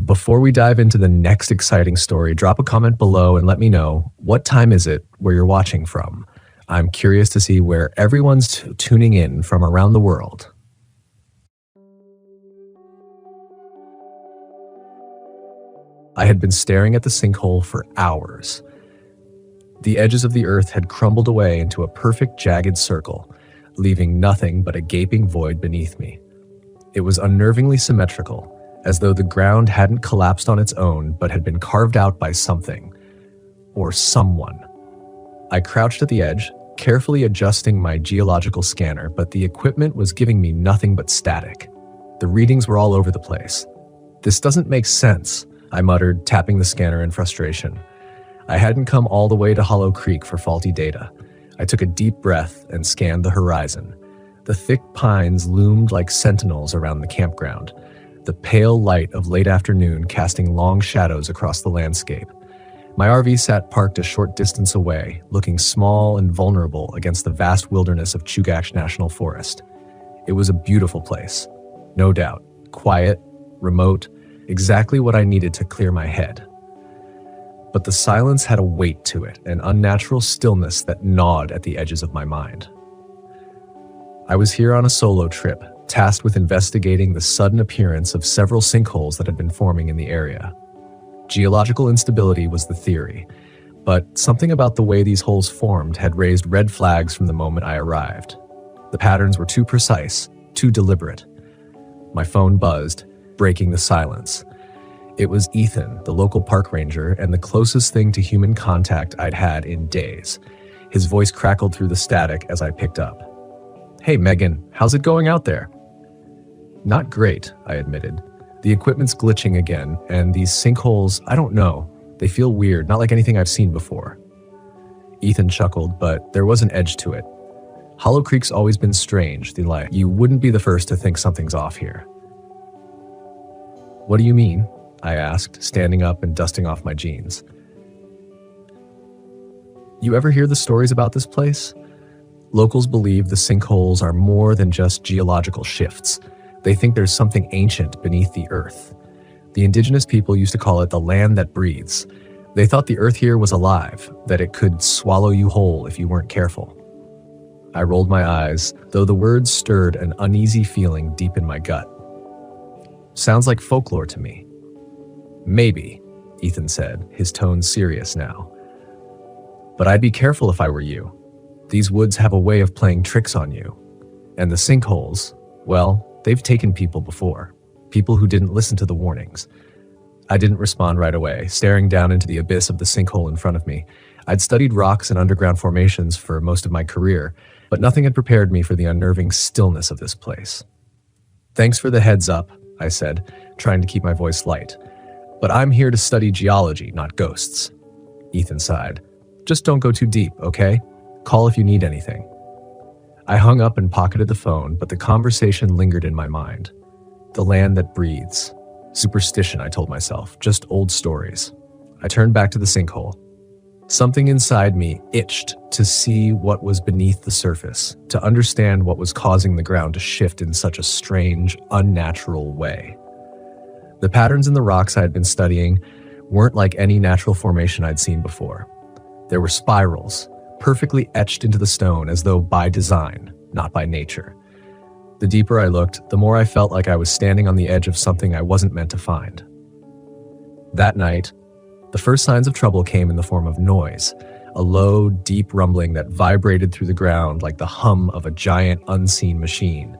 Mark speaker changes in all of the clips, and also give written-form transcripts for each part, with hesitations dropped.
Speaker 1: Before we dive into the next exciting story, drop a comment below and let me know, what time is it where you're watching from? I'm curious to see where everyone's tuning in from around the world. I had been staring at the sinkhole for hours. The edges of the earth had crumbled away into a perfect jagged circle, leaving nothing but a gaping void beneath me. It was unnervingly symmetrical, as though the ground hadn't collapsed on its own but had been carved out by something, or someone. I crouched at the edge, carefully adjusting my geological scanner, but the equipment was giving me nothing but static. The readings were all over the place. "This doesn't make sense," I muttered, tapping the scanner in frustration. I hadn't come all the way to Hollow Creek for faulty data. I took a deep breath and scanned the horizon. The thick pines loomed like sentinels around the campground, the pale light of late afternoon casting long shadows across the landscape. My RV sat parked a short distance away, looking small and vulnerable against the vast wilderness of Chugach National Forest. It was a beautiful place, no doubt, quiet, remote, exactly what I needed to clear my head. But the silence had a weight to it, an unnatural stillness that gnawed at the edges of my mind. I was here on a solo trip, tasked with investigating the sudden appearance of several sinkholes that had been forming in the area. Geological instability was the theory, but something about the way these holes formed had raised red flags from the moment I arrived. The patterns were too precise, too deliberate. My phone buzzed, breaking the silence. It was Ethan, the local park ranger, and the closest thing to human contact I'd had in days. His voice crackled through the static as I picked up. "Hey Megan, how's it going out there?" "Not great," I admitted. "The equipment's glitching again, and these sinkholes, I don't know. They feel weird, not like anything I've seen before." Ethan chuckled, but there was an edge to it. Hollow Creek's always been strange, you wouldn't be the first to think something's off here. "What do you mean?" I asked, standing up and dusting off my jeans. "You ever hear the stories about this place? Locals believe the sinkholes are more than just geological shifts. They think there's something ancient beneath the earth. The indigenous people used to call it the land that breathes. They thought the earth here was alive, that it could swallow you whole if you weren't careful." I rolled my eyes, though the words stirred an uneasy feeling deep in my gut. "Sounds like folklore to me." "Maybe," Ethan said, his tone serious now. "But I'd be careful if I were you. These woods have a way of playing tricks on you. And the sinkholes, well, they've taken people before. People who didn't listen to the warnings." I didn't respond right away, staring down into the abyss of the sinkhole in front of me. I'd studied rocks and underground formations for most of my career, but nothing had prepared me for the unnerving stillness of this place. "Thanks for the heads up," I said, trying to keep my voice light. "But I'm here to study geology, not ghosts." Ethan sighed. "Just don't go too deep, okay? Call if you need anything." I hung up and pocketed the phone, but the conversation lingered in my mind. The land that breathes. Superstition, I told myself, just old stories. I turned back to the sinkhole. Something inside me itched to see what was beneath the surface, to understand what was causing the ground to shift in such a strange, unnatural way. The patterns in the rocks I had been studying weren't like any natural formation I'd seen before. There were spirals, perfectly etched into the stone as though by design, not by nature. The deeper I looked, the more I felt like I was standing on the edge of something I wasn't meant to find. That night, the first signs of trouble came in the form of noise, a low, deep rumbling that vibrated through the ground like the hum of a giant, unseen machine.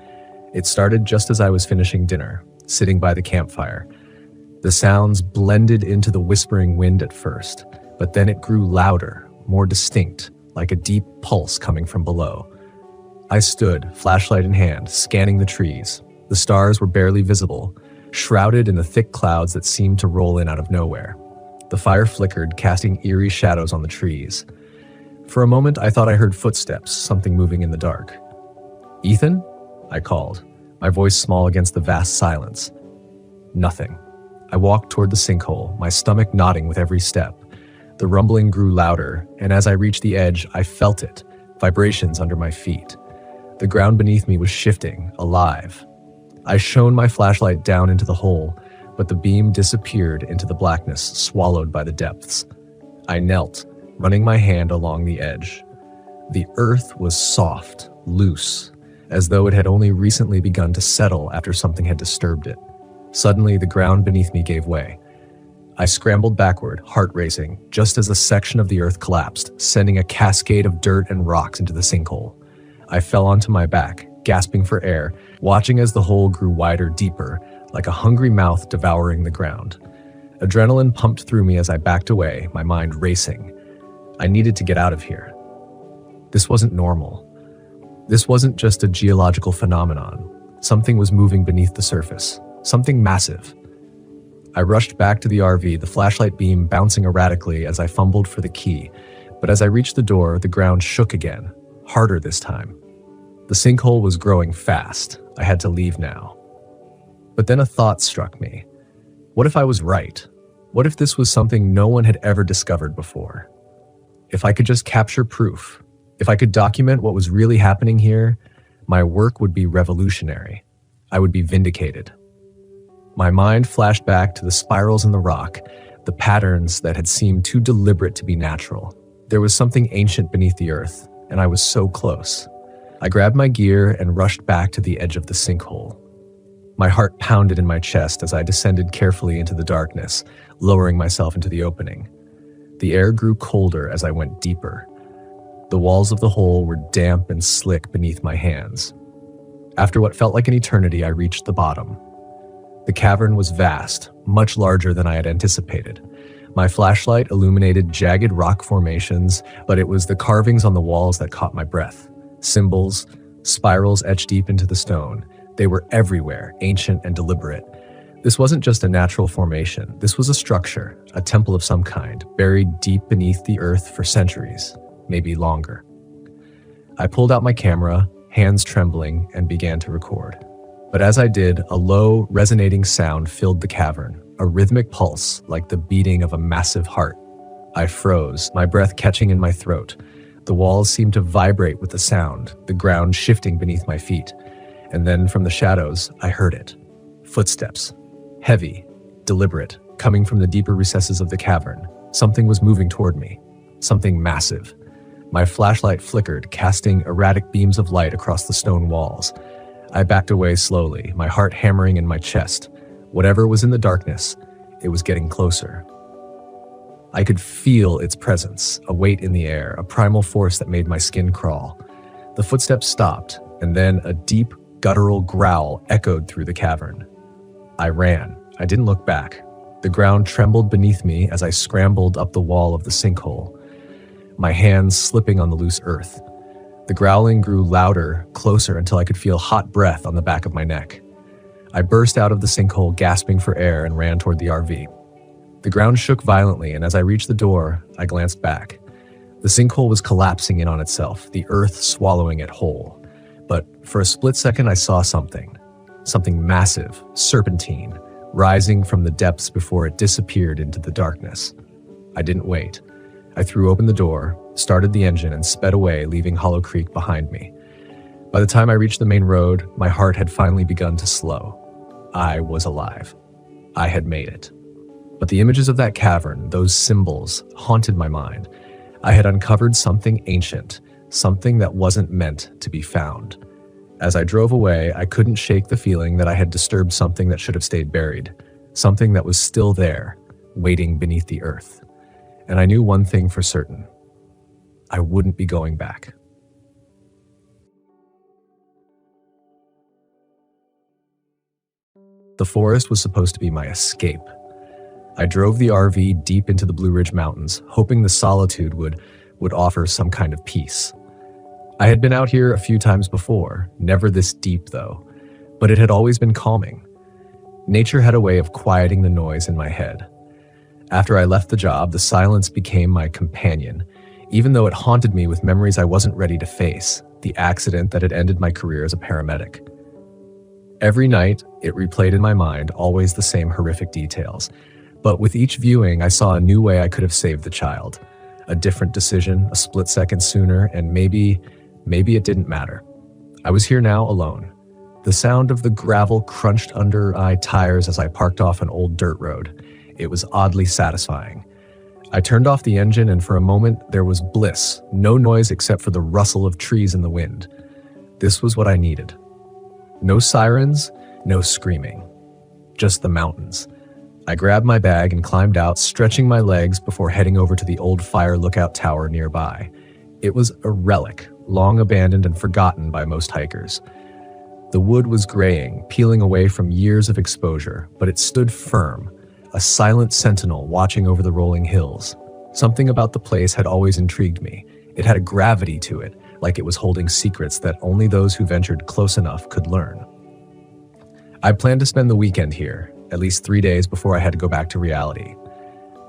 Speaker 1: It started just as I was finishing dinner, sitting by the campfire. The sounds blended into the whispering wind at first, but then it grew louder, more distinct, like a deep pulse coming from below. I stood, flashlight in hand, scanning the trees. The stars were barely visible, shrouded in the thick clouds that seemed to roll in out of nowhere. The fire flickered, casting eerie shadows on the trees. For a moment, I thought I heard footsteps, something moving in the dark. "Ethan?" I called, my voice small against the vast silence. Nothing. I walked toward the sinkhole, my stomach knotting with every step. The rumbling grew louder, and as I reached the edge, I felt it, vibrations under my feet. The ground beneath me was shifting, alive. I shone my flashlight down into the hole, but the beam disappeared into the blackness, swallowed by the depths. I knelt, running my hand along the edge. The earth was soft, loose, as though it had only recently begun to settle after something had disturbed it. Suddenly, the ground beneath me gave way. I scrambled backward, heart racing, just as a section of the earth collapsed, sending a cascade of dirt and rocks into the sinkhole. I fell onto my back, gasping for air, watching as the hole grew wider, deeper, like a hungry mouth devouring the ground. Adrenaline pumped through me as I backed away, my mind racing. I needed to get out of here. This wasn't normal. This wasn't just a geological phenomenon. Something was moving beneath the surface. Something massive. I rushed back to the RV, the flashlight beam bouncing erratically as I fumbled for the key. But as I reached the door, the ground shook again, harder this time. The sinkhole was growing fast. I had to leave now. But then a thought struck me. What if I was right? What if this was something no one had ever discovered before? If I could just capture proof, if I could document what was really happening here, my work would be revolutionary. I would be vindicated. My mind flashed back to the spirals in the rock, the patterns that had seemed too deliberate to be natural. There was something ancient beneath the earth, and I was so close. I grabbed my gear and rushed back to the edge of the sinkhole. My heart pounded in my chest as I descended carefully into the darkness, lowering myself into the opening. The air grew colder as I went deeper. The walls of the hole were damp and slick beneath my hands. After what felt like an eternity, I reached the bottom. The cavern was vast, much larger than I had anticipated. My flashlight illuminated jagged rock formations, but it was the carvings on the walls that caught my breath. Symbols, spirals etched deep into the stone. They were everywhere, ancient and deliberate. This wasn't just a natural formation. This was a structure, a temple of some kind, buried deep beneath the earth for centuries, maybe longer. I pulled out my camera, hands trembling, and began to record. But as I did, a low, resonating sound filled the cavern, a rhythmic pulse like the beating of a massive heart. I froze, my breath catching in my throat. The walls seemed to vibrate with the sound, the ground shifting beneath my feet. And then from the shadows, I heard it. Footsteps. Heavy, deliberate, coming from the deeper recesses of the cavern. Something was moving toward me. Something massive. My flashlight flickered, casting erratic beams of light across the stone walls. I backed away slowly, my heart hammering in my chest. Whatever was in the darkness, it was getting closer. I could feel its presence, a weight in the air, a primal force that made my skin crawl. The footsteps stopped, and then a deep, guttural growl echoed through the cavern. I ran. I didn't look back. The ground trembled beneath me as I scrambled up the wall of the sinkhole, my hands slipping on the loose earth. The growling grew louder, closer, until I could feel hot breath on the back of my neck. I burst out of the sinkhole, gasping for air, and ran toward the RV. The ground shook violently, and as I reached the door, I glanced back. The sinkhole was collapsing in on itself, the earth swallowing it whole. But for a split second, I saw something massive, serpentine, rising from the depths before it disappeared into the darkness. I didn't wait. I threw open the door, started the engine, and sped away, leaving Hollow Creek behind me. By the time I reached the main road, my heart had finally begun to slow. I was alive. I had made it. But the images of that cavern, those symbols, haunted my mind. I had uncovered something ancient, something that wasn't meant to be found. As I drove away, I couldn't shake the feeling that I had disturbed something that should have stayed buried, something that was still there, waiting beneath the earth. And I knew one thing for certain. I wouldn't be going back. The forest was supposed to be my escape. I drove the RV deep into the Blue Ridge Mountains, hoping the solitude would offer some kind of peace. I had been out here a few times before, never this deep though, but it had always been calming. Nature had a way of quieting the noise in my head. After I left the job, the silence became my companion, even though it haunted me with memories I wasn't ready to face, the accident that had ended my career as a paramedic. Every night, it replayed in my mind, always the same horrific details. But with each viewing, I saw a new way I could have saved the child. A different decision, a split second sooner, and maybe it didn't matter. I was here now alone. The sound of the gravel crunched under my tires as I parked off an old dirt road. It was oddly satisfying. I turned off the engine, and for a moment there was bliss, no noise except for the rustle of trees in the wind. This was what I needed. No sirens, no screaming. Just the mountains. I grabbed my bag and climbed out, stretching my legs before heading over to the old fire lookout tower nearby. It was a relic, long abandoned and forgotten by most hikers. The wood was graying, peeling away from years of exposure, but it stood firm, a silent sentinel watching over the rolling hills. Something about the place had always intrigued me. It had a gravity to it, like it was holding secrets that only those who ventured close enough could learn. I planned to spend the weekend here, at least 3 days before I had to go back to reality.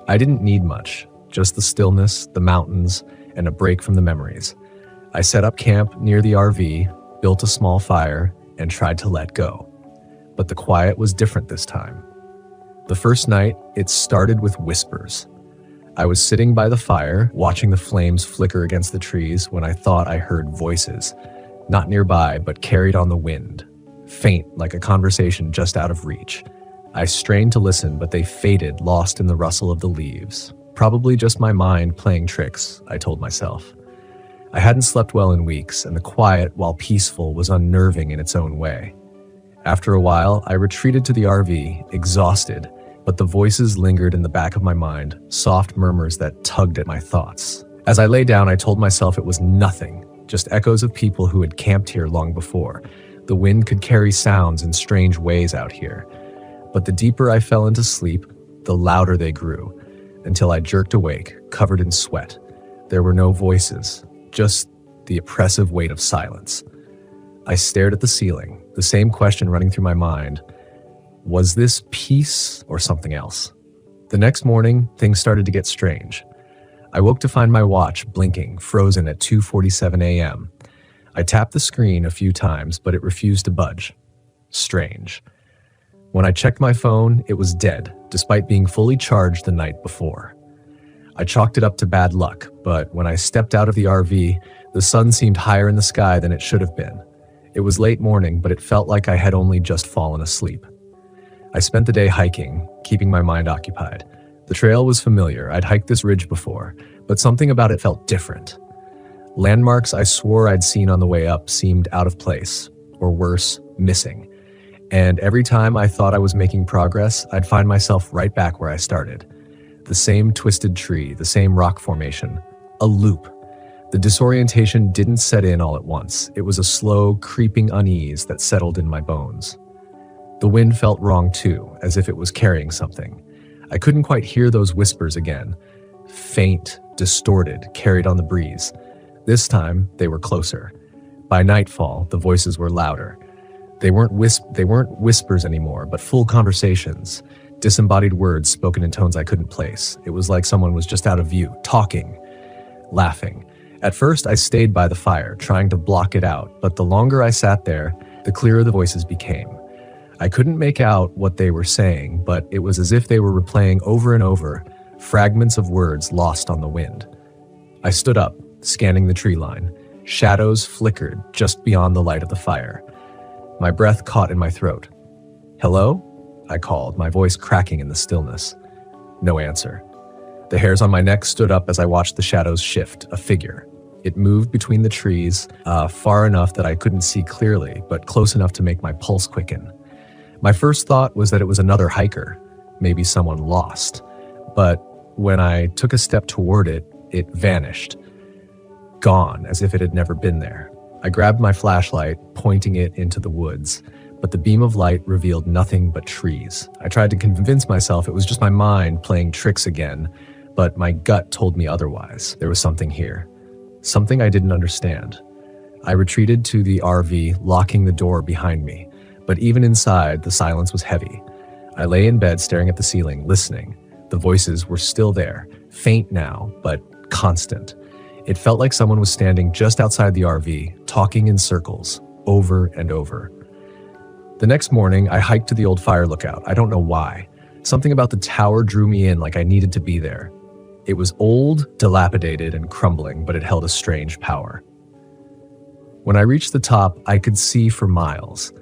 Speaker 1: I didn't need much, just the stillness, the mountains, and a break from the memories. I set up camp near the RV, built a small fire, and tried to let go. But the quiet was different this time. The first night, it started with whispers. I was sitting by the fire, watching the flames flicker against the trees when I thought I heard voices, not nearby, but carried on the wind, faint like a conversation just out of reach. I strained to listen, but they faded, lost in the rustle of the leaves. Probably just my mind playing tricks, I told myself. I hadn't slept well in weeks, and the quiet, while peaceful, was unnerving in its own way. After a while, I retreated to the RV, exhausted, but the voices lingered in the back of my mind, soft murmurs that tugged at my thoughts. As I lay down, I told myself it was nothing, just echoes of people who had camped here long before. The wind could carry sounds in strange ways out here. But the deeper I fell into sleep, the louder they grew, until I jerked awake, covered in sweat. There were no voices, just the oppressive weight of silence. I stared at the ceiling, the same question running through my mind. Was this peace or something else? The next morning, things started to get strange. I woke to find my watch blinking, frozen at 2:47 a.m. I tapped the screen a few times, but it refused to budge. Strange. When I checked my phone, it was dead, despite being fully charged the night before. I chalked it up to bad luck, but when I stepped out of the RV, the sun seemed higher in the sky than it should have been. It was late morning, but it felt like I had only just fallen asleep. I spent the day hiking, keeping my mind occupied. The trail was familiar. I'd hiked this ridge before, but something about it felt different. Landmarks I swore I'd seen on the way up seemed out of place, or worse, missing. And every time I thought I was making progress, I'd find myself right back where I started. The same twisted tree, the same rock formation, a loop. The disorientation didn't set in all at once. It was a slow, creeping unease that settled in my bones. The wind felt wrong too, as if it was carrying something. I couldn't quite hear those whispers again. Faint, distorted, carried on the breeze. This time, they were closer. By nightfall, the voices were louder. They weren't whispers anymore, but full conversations. Disembodied words spoken in tones I couldn't place. It was like someone was just out of view, talking, laughing. At first, I stayed by the fire, trying to block it out, but the longer I sat there, the clearer the voices became. I couldn't make out what they were saying, but it was as if they were replaying over and over, fragments of words lost on the wind. I stood up, scanning the tree line. Shadows flickered just beyond the light of the fire. My breath caught in my throat. "Hello?" I called, my voice cracking in the stillness. No answer. The hairs on my neck stood up as I watched the shadows shift, a figure. It moved between the trees, far enough that I couldn't see clearly, but close enough to make my pulse quicken. My first thought was that it was another hiker, maybe someone lost. But when I took a step toward it, it vanished. Gone, as if it had never been there. I grabbed my flashlight, pointing it into the woods, but the beam of light revealed nothing but trees. I tried to convince myself it was just my mind playing tricks again, but my gut told me otherwise. There was something here. Something I didn't understand. I retreated to the RV, locking the door behind me. But even inside, the silence was heavy. I lay in bed staring at the ceiling, listening. The voices were still there, faint now, but constant. It felt like someone was standing just outside the RV, talking in circles, over and over. The next morning, I hiked to the old fire lookout. I don't know why. Something about the tower drew me in like I needed to be there. It was old, dilapidated, and crumbling, but it held a strange power. When I reached the top, I could see for miles.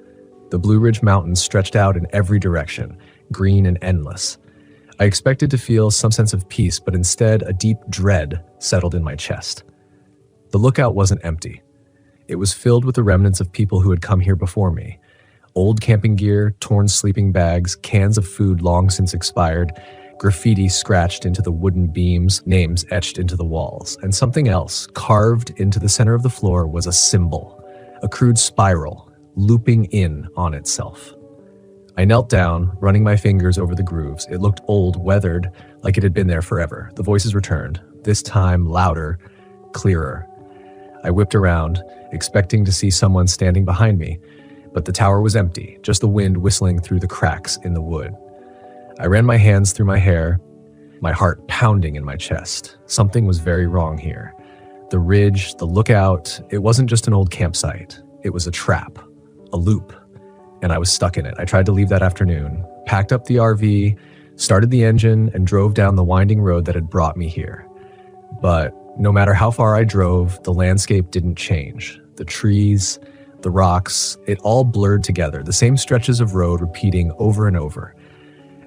Speaker 1: The Blue Ridge Mountains stretched out in every direction, green and endless. I expected to feel some sense of peace, but instead a deep dread settled in my chest. The lookout wasn't empty. It was filled with the remnants of people who had come here before me. Old camping gear, torn sleeping bags, cans of food long since expired, graffiti scratched into the wooden beams, names etched into the walls, and something else carved into the center of the floor was a symbol, a crude spiral, looping in on itself. I knelt down, running my fingers over the grooves. It looked old, weathered, like it had been there forever. The voices returned, this time louder, clearer. I whipped around, expecting to see someone standing behind me, but the tower was empty, just the wind whistling through the cracks in the wood. I ran my hands through my hair, my heart pounding in my chest. Something was very wrong here. The ridge, the lookout, it wasn't just an old campsite. It was a trap, a loop, and I was stuck in it. I tried to leave that afternoon, packed up the RV, started the engine, and drove down the winding road that had brought me here. But no matter how far I drove, the landscape didn't change. The trees, the rocks, it all blurred together, the same stretches of road repeating over and over.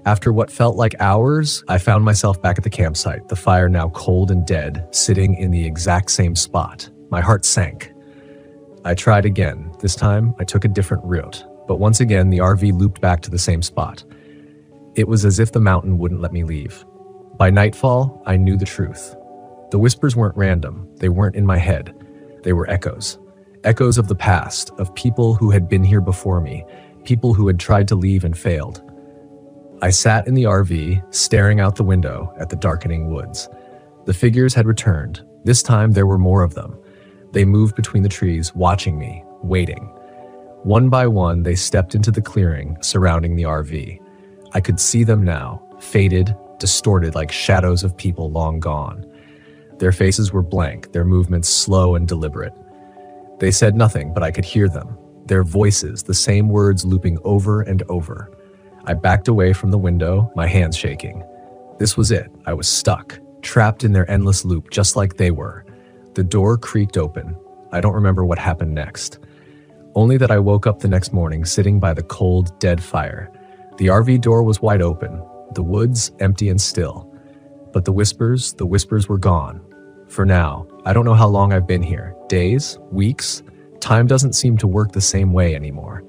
Speaker 1: After what felt like hours, I found myself back at the campsite, the fire now cold and dead, sitting in the exact same spot. My heart sank. I tried again. This time, I took a different route. But once again, the RV looped back to the same spot. It was as if the mountain wouldn't let me leave. By nightfall, I knew the truth. The whispers weren't random. They weren't in my head. They were echoes. Echoes of the past, of people who had been here before me, people who had tried to leave and failed. I sat in the RV, staring out the window at the darkening woods. The figures had returned. This time there were more of them. They moved between the trees, watching me, waiting. One by one, they stepped into the clearing surrounding the RV. I could see them now, faded, distorted like shadows of people long gone. Their faces were blank, their movements slow and deliberate. They said nothing, but I could hear them. Their voices, the same words looping over and over. I backed away from the window, my hands shaking. This was it. I was stuck, trapped in their endless loop, just like they were. The door creaked open. I don't remember what happened next. Only that I woke up the next morning sitting by the cold, dead fire. The RV door was wide open, the woods empty and still. But the whispers were gone. For now, I don't know how long I've been here. Days? Weeks? Time doesn't seem to work the same way anymore.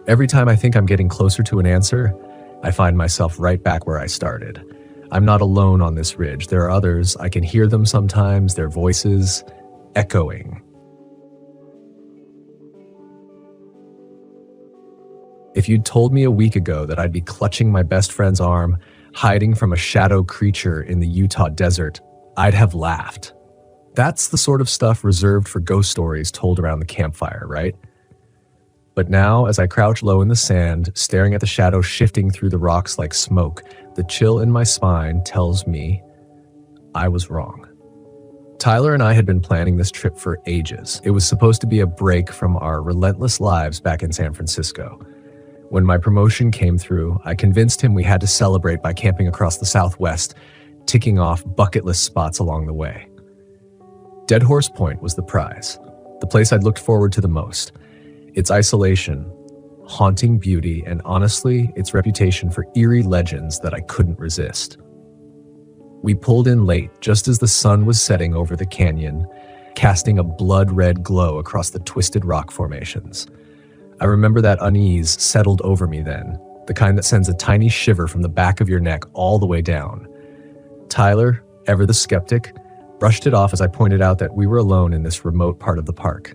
Speaker 1: Every time I think I'm getting closer to an answer, I find myself right back where I started. I'm not alone on this ridge. There are others. I can hear them sometimes, their voices echoing. If you'd told me a week ago that I'd be clutching my best friend's arm, hiding from a shadow creature in the Utah desert, I'd have laughed. That's the sort of stuff reserved for ghost stories told around the campfire, right? But now, as I crouch low in the sand, staring at the shadow shifting through the rocks like smoke, the chill in my spine tells me I was wrong. Tyler and I had been planning this trip for ages. It was supposed to be a break from our relentless lives back in San Francisco. When my promotion came through, I convinced him we had to celebrate by camping across the Southwest, ticking off bucket list spots along the way. Dead Horse Point was the prize, the place I'd looked forward to the most. Its isolation, haunting beauty, and honestly, its reputation for eerie legends that I couldn't resist. We pulled in late, just as the sun was setting over the canyon, casting a blood-red glow across the twisted rock formations. I remember that unease settled over me then, the kind that sends a tiny shiver from the back of your neck all the way down. Tyler, ever the skeptic, brushed it off as I pointed out that we were alone in this remote part of the park.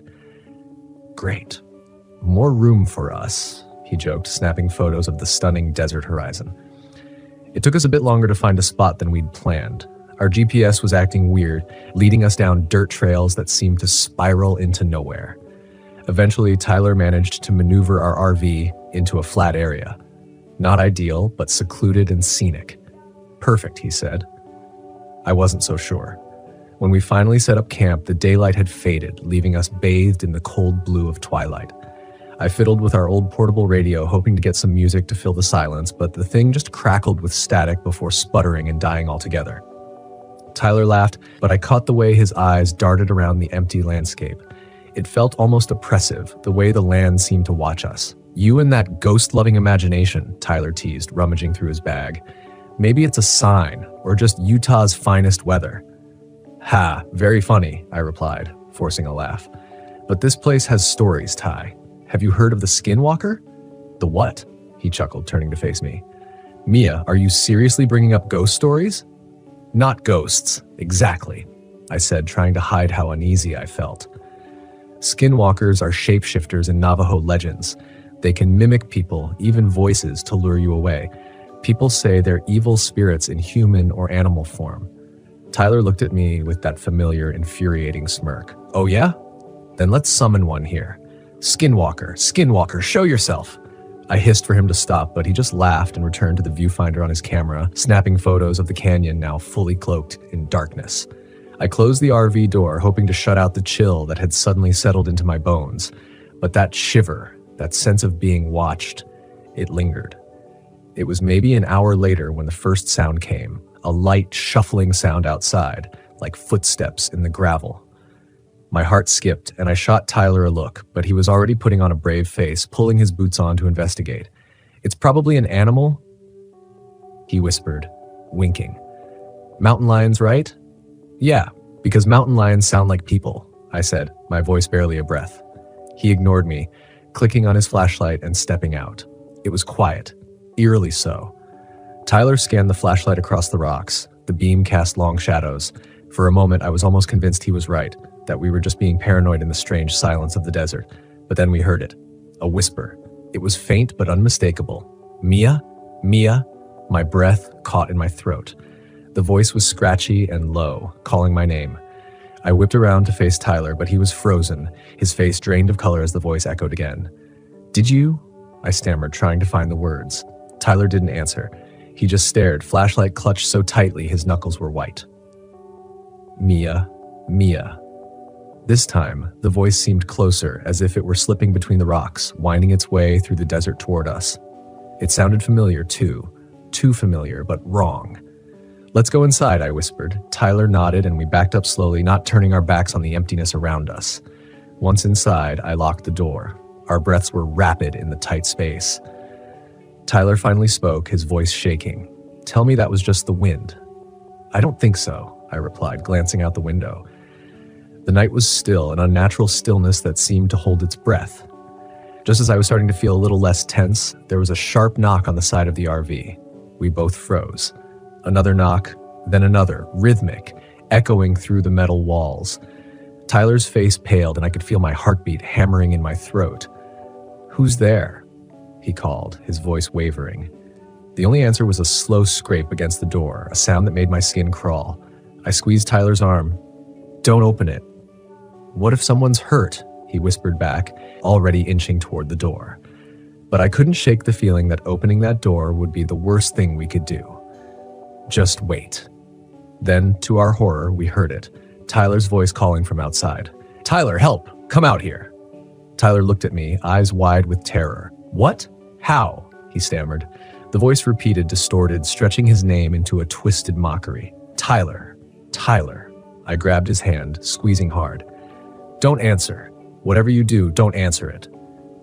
Speaker 1: Great. More room for us, he joked, snapping photos of the stunning desert horizon. It took us a bit longer to find a spot than we'd planned. Our GPS was acting weird, leading us down dirt trails that seemed to spiral into nowhere. Eventually, Tyler managed to maneuver our RV into a flat area. Not ideal, but secluded and scenic. Perfect, he said. I wasn't so sure. When we finally set up camp, the daylight had faded, leaving us bathed in the cold blue of twilight. I fiddled with our old portable radio, hoping to get some music to fill the silence, but the thing just crackled with static before sputtering and dying altogether. Tyler laughed, but I caught the way his eyes darted around the empty landscape. It felt almost oppressive, the way the land seemed to watch us, You and that ghost-loving imagination, Tyler teased, rummaging through his bag. Maybe it's a sign, or just Utah's finest weather. Ha, very funny, I replied, forcing a laugh. But this place has stories, Ty. Have you heard of the Skinwalker? The what? He chuckled, turning to face me. Mia, are you seriously bringing up ghost stories? Not ghosts, exactly, I said, trying to hide how uneasy I felt. Skinwalkers are shapeshifters in Navajo legends. They can mimic people, even voices, to lure you away. People say they're evil spirits in human or animal form. Tyler looked at me with that familiar, infuriating smirk. Oh yeah? Then let's summon one here. Skinwalker, show yourself. I hissed for him to stop, but he just laughed and returned to the viewfinder on his camera, snapping photos of the canyon now fully cloaked in darkness. I closed the RV door, hoping to shut out the chill that had suddenly settled into my bones. But that shiver, that sense of being watched, it lingered. It was maybe an hour later when the first sound came, a light, shuffling sound outside, like footsteps in the gravel. My heart skipped, and I shot Tyler a look, but he was already putting on a brave face, pulling his boots on to investigate. It's probably an animal, he whispered, winking. Mountain lions, right? Yeah, because mountain lions sound like people, I said, my voice barely a breath. He ignored me, clicking on his flashlight and stepping out. It was quiet, eerily so. Tyler scanned the flashlight across the rocks. The beam cast long shadows. For a moment, I was almost convinced he was right, that we were just being paranoid in the strange silence of the desert. But then we heard it. A whisper. It was faint but unmistakable. Mia? Mia? My breath caught in my throat. The voice was scratchy and low, calling my name. I whipped around to face Tyler, but he was frozen, his face drained of color as the voice echoed again. Did you? I stammered, trying to find the words. Tyler didn't answer. He just stared, flashlight clutched so tightly his knuckles were white. Mia. Mia. This time, the voice seemed closer, as if it were slipping between the rocks, winding its way through the desert toward us. It sounded familiar, too. Too familiar, but wrong. Let's go inside, I whispered. Tyler nodded, and we backed up slowly, not turning our backs on the emptiness around us. Once inside, I locked the door. Our breaths were rapid in the tight space. Tyler finally spoke, his voice shaking. Tell me that was just the wind. I don't think so, I replied, glancing out the window. The night was still, an unnatural stillness that seemed to hold its breath. Just as I was starting to feel a little less tense, there was a sharp knock on the side of the RV. We both froze. Another knock, then another, rhythmic, echoing through the metal walls. Tyler's face paled, and I could feel my heartbeat hammering in my throat. Who's there? He called, his voice wavering. The only answer was a slow scrape against the door, a sound that made my skin crawl. I squeezed Tyler's arm. Don't open it. What if someone's hurt? He whispered back, already inching toward the door. But I couldn't shake the feeling that opening that door would be the worst thing we could do. Just wait. Then, to our horror, we heard it. Tyler's voice calling from outside. Tyler, help! Come out here! Tyler looked at me, eyes wide with terror. What? How? He stammered. The voice repeated, distorted, stretching his name into a twisted mockery. Tyler. Tyler. I grabbed his hand, squeezing hard. Don't answer. Whatever you do, don't answer it.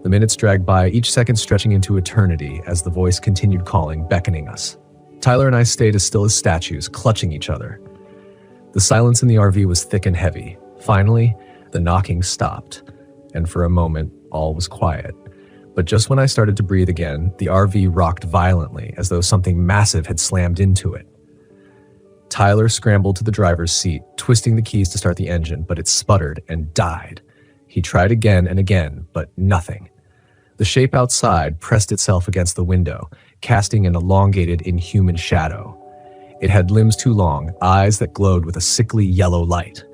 Speaker 1: The minutes dragged by, each second stretching into eternity as the voice continued calling, beckoning us. Tyler and I stayed as still as statues, clutching each other. The silence in the RV was thick and heavy. Finally, the knocking stopped, and for a moment, all was quiet. But just when I started to breathe again, the RV rocked violently, as though something massive had slammed into it. Tyler scrambled to the driver's seat, twisting the keys to start the engine, but it sputtered and died. He tried again and again, but nothing. The shape outside pressed itself against the window, casting an elongated, inhuman shadow. It had limbs too long, eyes that glowed with a sickly yellow light.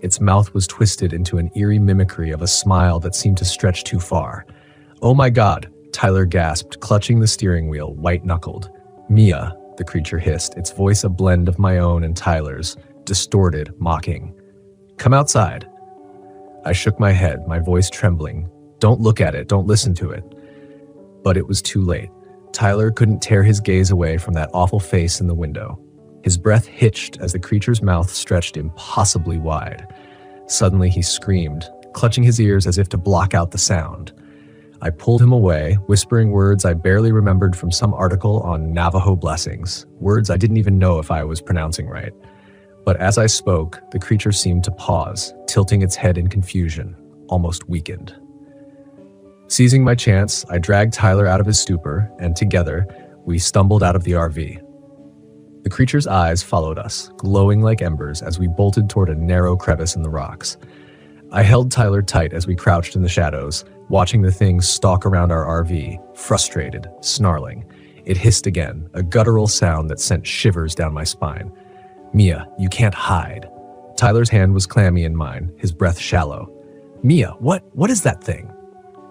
Speaker 1: Its mouth was twisted into an eerie mimicry of a smile that seemed to stretch too far. Oh my God, Tyler gasped, clutching the steering wheel, white-knuckled. Mia, the creature hissed, its voice a blend of my own and Tyler's, distorted, mocking. Come outside. I shook my head, my voice trembling. Don't look at it, don't listen to it. But it was too late. Tyler couldn't tear his gaze away from that awful face in the window. His breath hitched as the creature's mouth stretched impossibly wide. Suddenly he screamed, clutching his ears as if to block out the sound. I pulled him away, whispering words I barely remembered from some article on Navajo blessings, words I didn't even know if I was pronouncing right. But as I spoke, the creature seemed to pause, tilting its head in confusion, almost weakened. Seizing my chance, I dragged Tyler out of his stupor, and together, we stumbled out of the RV. The creature's eyes followed us, glowing like embers as we bolted toward a narrow crevice in the rocks. I held Tyler tight as we crouched in the shadows, watching the thing stalk around our RV, frustrated, snarling. It hissed again, a guttural sound that sent shivers down my spine. "Mia, you can't hide." Tyler's hand was clammy in mine, his breath shallow. "Mia, what is that thing?"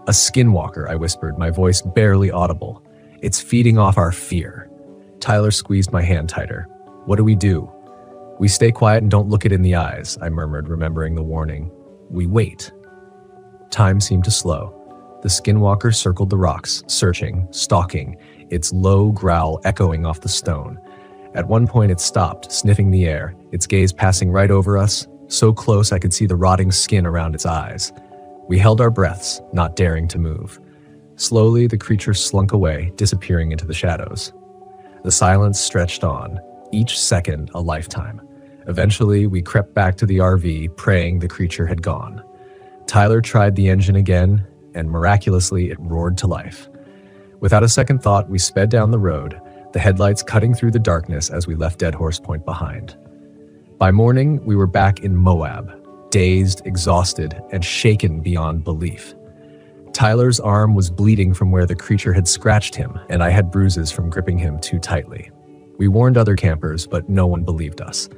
Speaker 1: "A skinwalker," I whispered, my voice barely audible. "It's feeding off our fear." Tyler squeezed my hand tighter. "What do we do?" "We stay quiet and don't look it in the eyes," I murmured, remembering the warning. "We wait." Time seemed to slow. The skinwalker circled the rocks, searching, stalking, its low growl echoing off the stone. At one point it stopped, sniffing the air, its gaze passing right over us, so close I could see the rotting skin around its eyes. We held our breaths, not daring to move. Slowly, the creature slunk away, disappearing into the shadows. The silence stretched on, each second a lifetime. Eventually, we crept back to the RV, praying the creature had gone. Tyler tried the engine again, and miraculously it roared to life. Without a second thought, we sped down the road, the headlights cutting through the darkness as we left Dead Horse Point behind. By morning, we were back in Moab, dazed, exhausted, and shaken beyond belief. Tyler's arm was bleeding from where the creature had scratched him, and I had bruises from gripping him too tightly. We warned other campers, but no one believed us.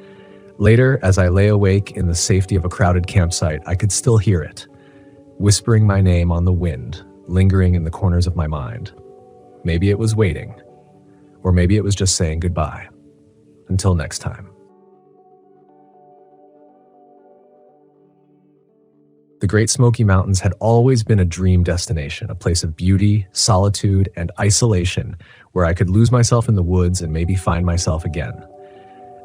Speaker 1: Later, as I lay awake in the safety of a crowded campsite, I could still hear it, whispering my name on the wind, lingering in the corners of my mind. Maybe it was waiting, or maybe it was just saying goodbye. Until next time. The Great Smoky Mountains had always been a dream destination, a place of beauty, solitude, and isolation where I could lose myself in the woods and maybe find myself again.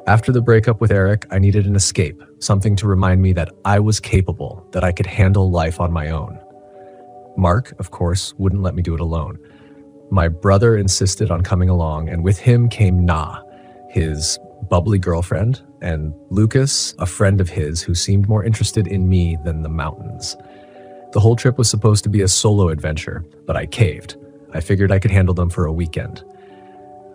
Speaker 1: After the breakup with Eric, I needed an escape, something to remind me that I was capable, that I could handle life on my own. Mark, of course, wouldn't let me do it alone. My brother insisted on coming along, and with him came Na, his bubbly girlfriend, and Lucas, a friend of his who seemed more interested in me than the mountains. The whole trip was supposed to be a solo adventure, but I caved. I figured I could handle them for a weekend.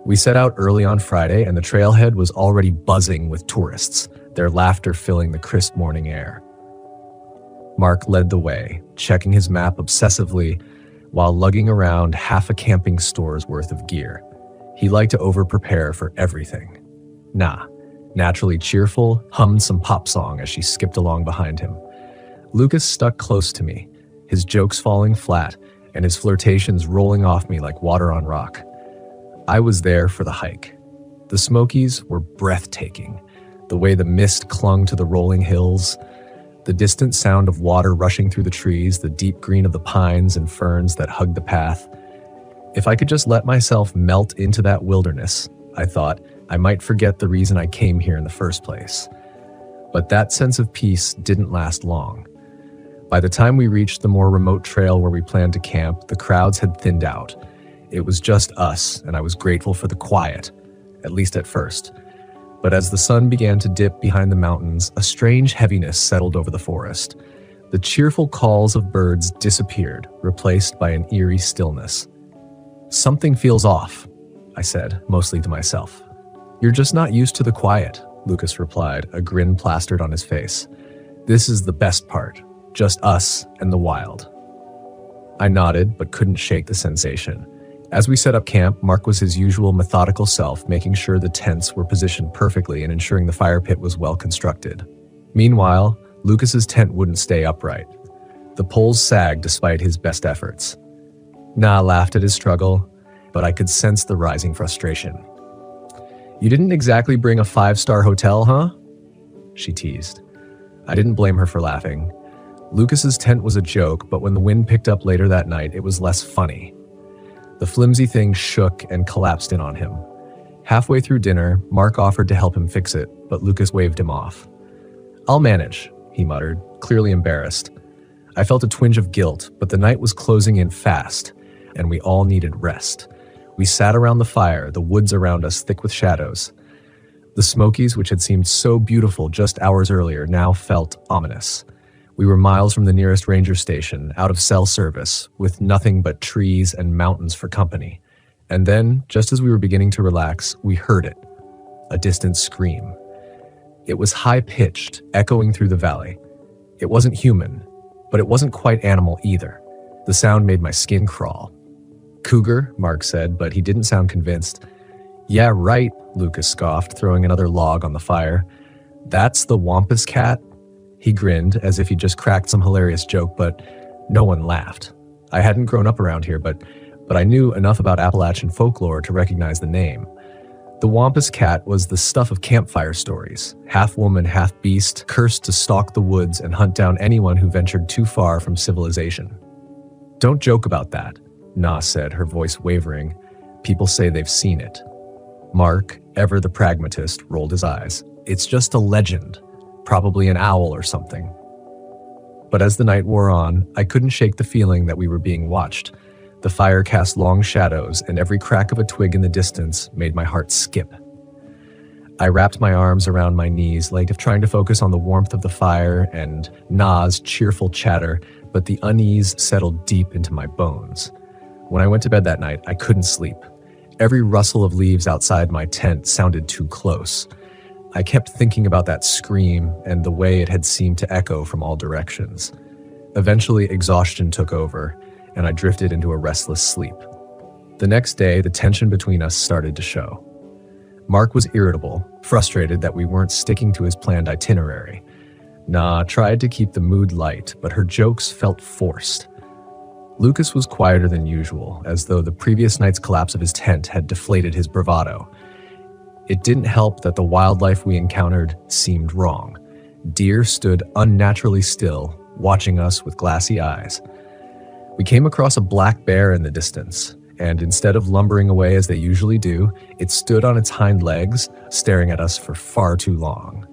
Speaker 1: We set out early on Friday, and the trailhead was already buzzing with tourists, their laughter filling the crisp morning air. Mark led the way, checking his map obsessively while lugging around half a camping store's worth of gear. He liked to over-prepare for everything. Na, naturally cheerful, hummed some pop song as she skipped along behind him. Lucas stuck close to me, his jokes falling flat and his flirtations rolling off me like water on rock. I was there for the hike. The Smokies were breathtaking. The way the mist clung to the rolling hills, the distant sound of water rushing through the trees, the deep green of the pines and ferns that hugged the path. If I could just let myself melt into that wilderness, I thought, I might forget the reason I came here in the first place. But that sense of peace didn't last long. By the time we reached the more remote trail where we planned to camp, the crowds had thinned out. It was just us, and I was grateful for the quiet, at least at first. But as the sun began to dip behind the mountains, a strange heaviness settled over the forest. The cheerful calls of birds disappeared, replaced by an eerie stillness. "Something feels off," I said, mostly to myself. "You're just not used to the quiet," Lucas replied, a grin plastered on his face. "This is the best part, just us and the wild." I nodded, but couldn't shake the sensation. As we set up camp, Mark was his usual methodical self, making sure the tents were positioned perfectly and ensuring the fire pit was well constructed. Meanwhile, Lucas's tent wouldn't stay upright. The poles sagged despite his best efforts. Na laughed at his struggle, but I could sense the rising frustration. "You didn't exactly bring a 5-star hotel, huh?" she teased. I didn't blame her for laughing. Lucas's tent was a joke, but when the wind picked up later that night, it was less funny. The flimsy thing shook and collapsed in on him. Halfway through dinner, Mark offered to help him fix it, but Lucas waved him off. "I'll manage," he muttered, clearly embarrassed. I felt a twinge of guilt, but the night was closing in fast, and we all needed rest. We sat around the fire, the woods around us thick with shadows. The Smokies, which had seemed so beautiful just hours earlier, now felt ominous. We were miles from the nearest ranger station, out of cell service, with nothing but trees and mountains for company. And then, just as we were beginning to relax, we heard it. A distant scream. It was high-pitched, echoing through the valley. It wasn't human, but it wasn't quite animal either. The sound made my skin crawl. "Cougar," Mark said, but he didn't sound convinced. "Yeah, right," Lucas scoffed, throwing another log on the fire. "That's the Wampus cat?" He grinned, as if he just cracked some hilarious joke, but no one laughed. I hadn't grown up around here, but I knew enough about Appalachian folklore to recognize the name. The Wampus cat was the stuff of campfire stories, half woman, half beast, cursed to stalk the woods and hunt down anyone who ventured too far from civilization. "Don't joke about that," Na said, her voice wavering. "People say they've seen it." Mark, ever the pragmatist, rolled his eyes. "It's just a legend, probably an owl or something." But as the night wore on, I couldn't shake the feeling that we were being watched. The fire cast long shadows, and every crack of a twig in the distance made my heart skip. I wrapped my arms around my knees, like if trying to focus on the warmth of the fire and Na's cheerful chatter, but the unease settled deep into my bones. When I went to bed that night, I couldn't sleep. Every rustle of leaves outside my tent sounded too close. I kept thinking about that scream and the way it had seemed to echo from all directions. Eventually, exhaustion took over, and I drifted into a restless sleep. The next day, the tension between us started to show. Mark was irritable, frustrated that we weren't sticking to his planned itinerary. Na tried to keep the mood light, but her jokes felt forced. Lucas was quieter than usual, as though the previous night's collapse of his tent had deflated his bravado. It didn't help that the wildlife we encountered seemed wrong. Deer stood unnaturally still, watching us with glassy eyes. We came across a black bear in the distance, and instead of lumbering away as they usually do, it stood on its hind legs, staring at us for far too long.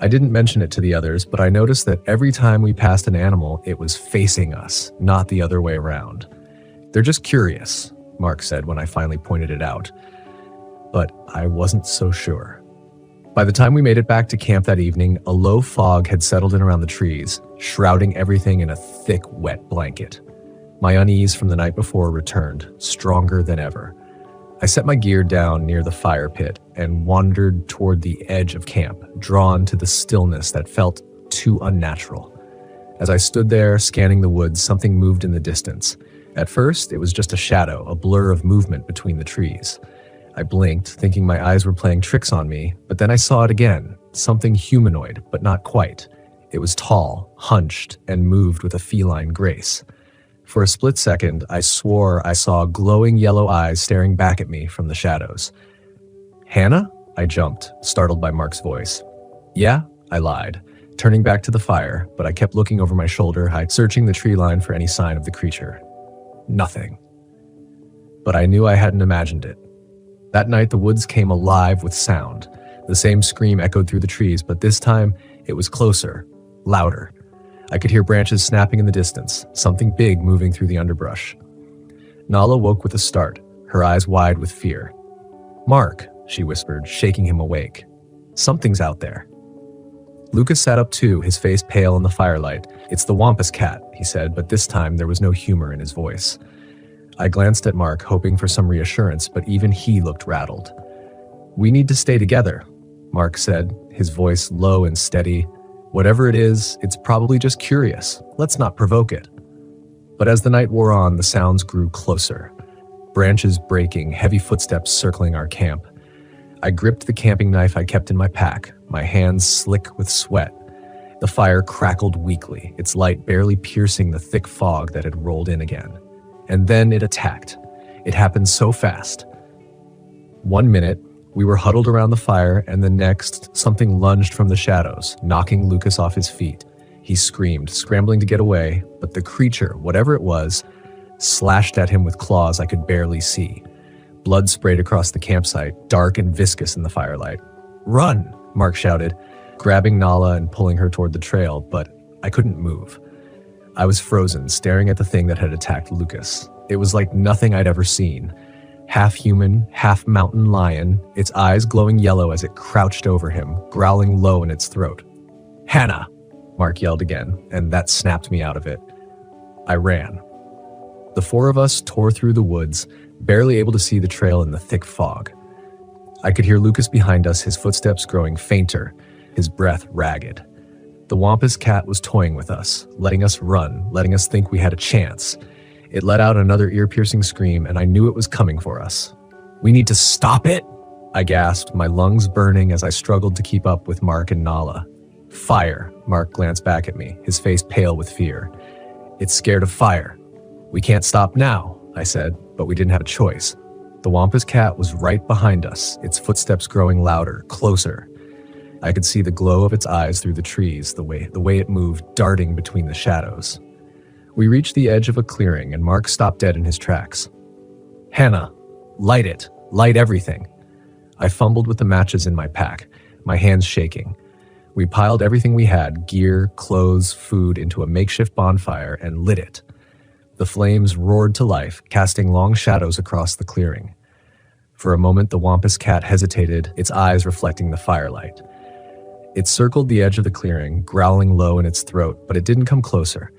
Speaker 1: I didn't mention it to the others, but I noticed that every time we passed an animal, it was facing us, not the other way around. "They're just curious," Mark said when I finally pointed it out. But I wasn't so sure. By the time we made it back to camp that evening, a low fog had settled in around the trees, shrouding everything in a thick, wet blanket. My unease from the night before returned, stronger than ever. I set my gear down near the fire pit and wandered toward the edge of camp, drawn to the stillness that felt too unnatural. As I stood there, scanning the woods, something moved in the distance. At first, it was just a shadow, a blur of movement between the trees. I blinked, thinking my eyes were playing tricks on me, but then I saw it again, something humanoid, but not quite. It was tall, hunched, and moved with a feline grace. For a split second, I swore I saw glowing yellow eyes staring back at me from the shadows. "Hannah?" I jumped, startled by Mark's voice. "Yeah," I lied, turning back to the fire, but I kept looking over my shoulder, searching the tree line for any sign of the creature. Nothing. But I knew I hadn't imagined it. That night, the woods came alive with sound. The same scream echoed through the trees, but this time, it was closer, louder. I could hear branches snapping in the distance, something big moving through the underbrush. Nala woke with a start, her eyes wide with fear. "Mark," she whispered, shaking him awake. "Something's out there." Lucas sat up too, his face pale in the firelight. "It's the Wampus cat," he said, but this time there was no humor in his voice. I glanced at Mark, hoping for some reassurance, but even he looked rattled. "We need to stay together," Mark said, his voice low and steady. "Whatever it is, it's probably just curious. Let's not provoke it." But as the night wore on, the sounds grew closer. Branches breaking, heavy footsteps circling our camp. I gripped the camping knife I kept in my pack, my hands slick with sweat. The fire crackled weakly, its light barely piercing the thick fog that had rolled in again. And then it attacked. It happened so fast. 1 minute, we were huddled around the fire, and the next, something lunged from the shadows, knocking Lucas off his feet. He screamed, scrambling to get away, but the creature, whatever it was, slashed at him with claws I could barely see. Blood sprayed across the campsite, dark and viscous in the firelight. "Run!" Mark shouted, grabbing Nala and pulling her toward the trail, but I couldn't move. I was frozen, staring at the thing that had attacked Lucas. It was like nothing I'd ever seen. Half human, half mountain lion, its eyes glowing yellow as it crouched over him, growling low in its throat. "Hannah!" Mark yelled again, and that snapped me out of it. I ran. The four of us tore through the woods, barely able to see the trail in the thick fog. I could hear Lucas behind us, his footsteps growing fainter, his breath ragged. The Wampus cat was toying with us, letting us run, letting us think we had a chance. It let out another ear-piercing scream, and I knew it was coming for us. "We need to stop it!" I gasped, my lungs burning as I struggled to keep up with Mark and Nala. "Fire!" Mark glanced back at me, his face pale with fear. "It's scared of fire." "We can't stop now," I said, but we didn't have a choice. The Wampus cat was right behind us, its footsteps growing louder, closer. I could see the glow of its eyes through the trees, the way it moved, darting between the shadows. We reached the edge of a clearing, and Mark stopped dead in his tracks. "Hannah, light it. Light everything." I fumbled with the matches in my pack, my hands shaking. We piled everything we had, gear, clothes, food, into a makeshift bonfire and lit it. The flames roared to life, casting long shadows across the clearing. For a moment, the Wampus cat hesitated, its eyes reflecting the firelight. It circled the edge of the clearing, growling low in its throat, but it didn't come closer.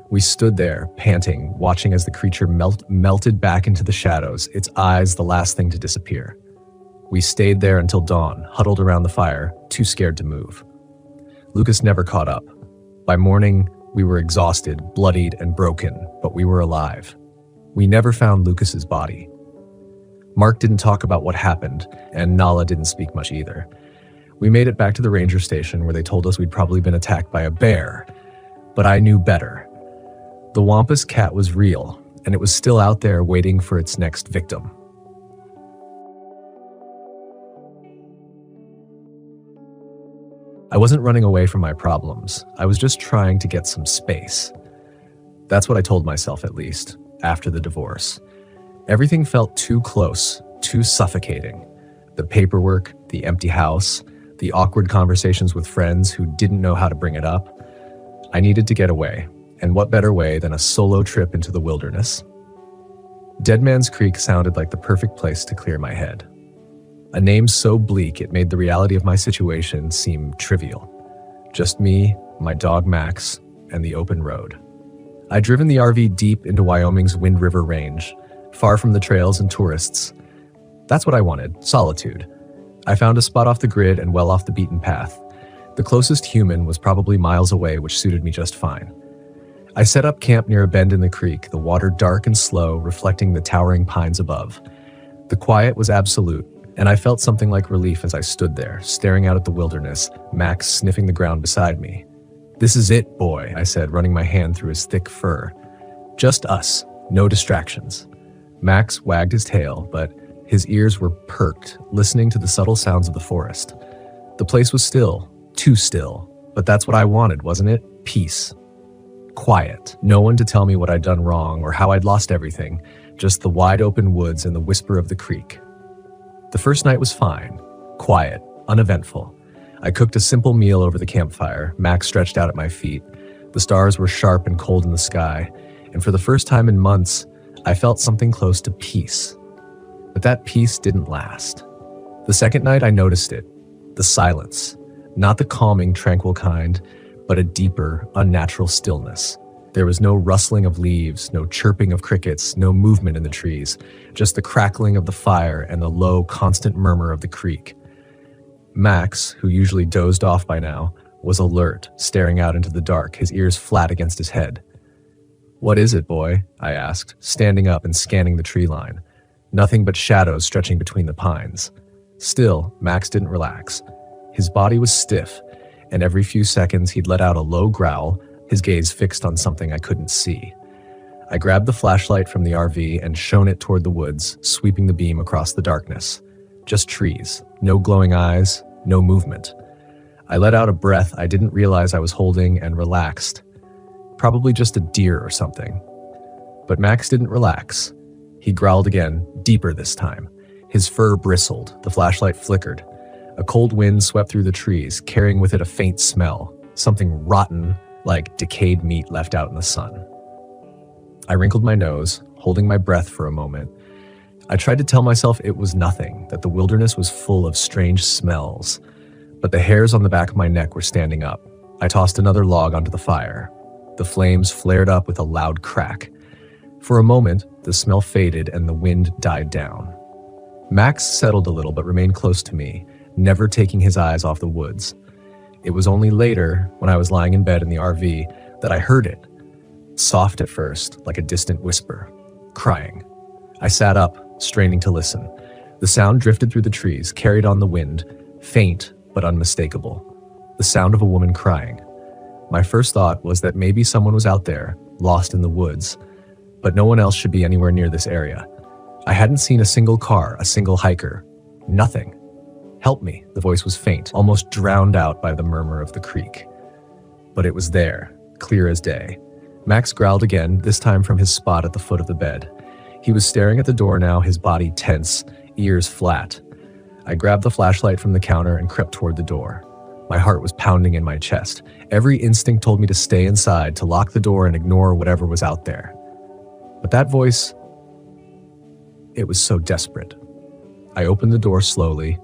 Speaker 1: We stood there, panting, watching as the creature melted back into the shadows, its eyes the last thing to disappear. We stayed there until dawn, huddled around the fire, too scared to move. Lucas never caught up. By morning, we were exhausted, bloodied, and broken, but we were alive. We never found Lucas's body. Mark didn't talk about what happened, and Nala didn't speak much either. We made it back to the ranger station where they told us we'd probably been attacked by a bear, but I knew better. The Wampus cat was real, and it was still out there waiting for its next victim. I wasn't running away from my problems. I was just trying to get some space. That's what I told myself, at least, after the divorce. Everything felt too close, too suffocating. The paperwork, the empty house, the awkward conversations with friends who didn't know how to bring it up. I needed to get away, and what better way than a solo trip into the wilderness? Dead Man's Creek sounded like the perfect place to clear my head. A name so bleak it made the reality of my situation seem trivial. Just me, my dog Max, and the open road. I'd driven the RV deep into Wyoming's Wind River Range, far from the trails and tourists. That's what I wanted, solitude. I found a spot off the grid and well off the beaten path. The closest human was probably miles away, which suited me just fine. I set up camp near a bend in the creek, the water dark and slow, reflecting the towering pines above. The quiet was absolute, and I felt something like relief as I stood there, staring out at the wilderness, Max sniffing the ground beside me. "This is it, boy," I said, running my hand through his thick fur. "Just us, no distractions." Max wagged his tail, but his ears were perked, listening to the subtle sounds of the forest. The place was still, too still, but that's what I wanted, wasn't it? Peace. Quiet. No one to tell me what I'd done wrong or how I'd lost everything, just the wide open woods and the whisper of the creek. The first night was fine, quiet, uneventful. I cooked a simple meal over the campfire, Max stretched out at my feet. The stars were sharp and cold in the sky, and for the first time in months, I felt something close to peace. But that peace didn't last. The second night I noticed it, the silence, not the calming, tranquil kind, but a deeper, unnatural stillness. There was no rustling of leaves, no chirping of crickets, no movement in the trees, just the crackling of the fire and the low, constant murmur of the creek. Max, who usually dozed off by now, was alert, staring out into the dark, his ears flat against his head. "What is it, boy?" I asked, standing up and scanning the tree line. Nothing but shadows stretching between the pines. Still, Max didn't relax. His body was stiff, and every few seconds he'd let out a low growl, his gaze fixed on something I couldn't see. I grabbed the flashlight from the RV and shone it toward the woods, sweeping the beam across the darkness. Just trees, no glowing eyes, no movement. I let out a breath I didn't realize I was holding and relaxed. Probably just a deer or something. But Max didn't relax. He growled again, deeper this time. His fur bristled, the flashlight flickered. A cold wind swept through the trees, carrying with it a faint smell, something rotten, like decayed meat left out in the sun. I wrinkled my nose, holding my breath for a moment. I tried to tell myself it was nothing, that the wilderness was full of strange smells, but the hairs on the back of my neck were standing up. I tossed another log onto the fire. The flames flared up with a loud crack. For a moment, the smell faded and the wind died down. Max settled a little but remained close to me, never taking his eyes off the woods. It was only later, when I was lying in bed in the RV, that I heard it. Soft at first, like a distant whisper. Crying. I sat up, straining to listen. The sound drifted through the trees, carried on the wind, faint but unmistakable. The sound of a woman crying. My first thought was that maybe someone was out there, lost in the woods, but no one else should be anywhere near this area. I hadn't seen a single car, a single hiker. Nothing. Help me, the voice was faint, almost drowned out by the murmur of the creek. But it was there, clear as day. Max growled again, this time from his spot at the foot of the bed. He was staring at the door now, his body tense, ears flat. I grabbed the flashlight from the counter and crept toward the door. My heart was pounding in my chest. Every instinct told me to stay inside, to lock the door and ignore whatever was out there. But that voice, it was so desperate. I opened the door slowly,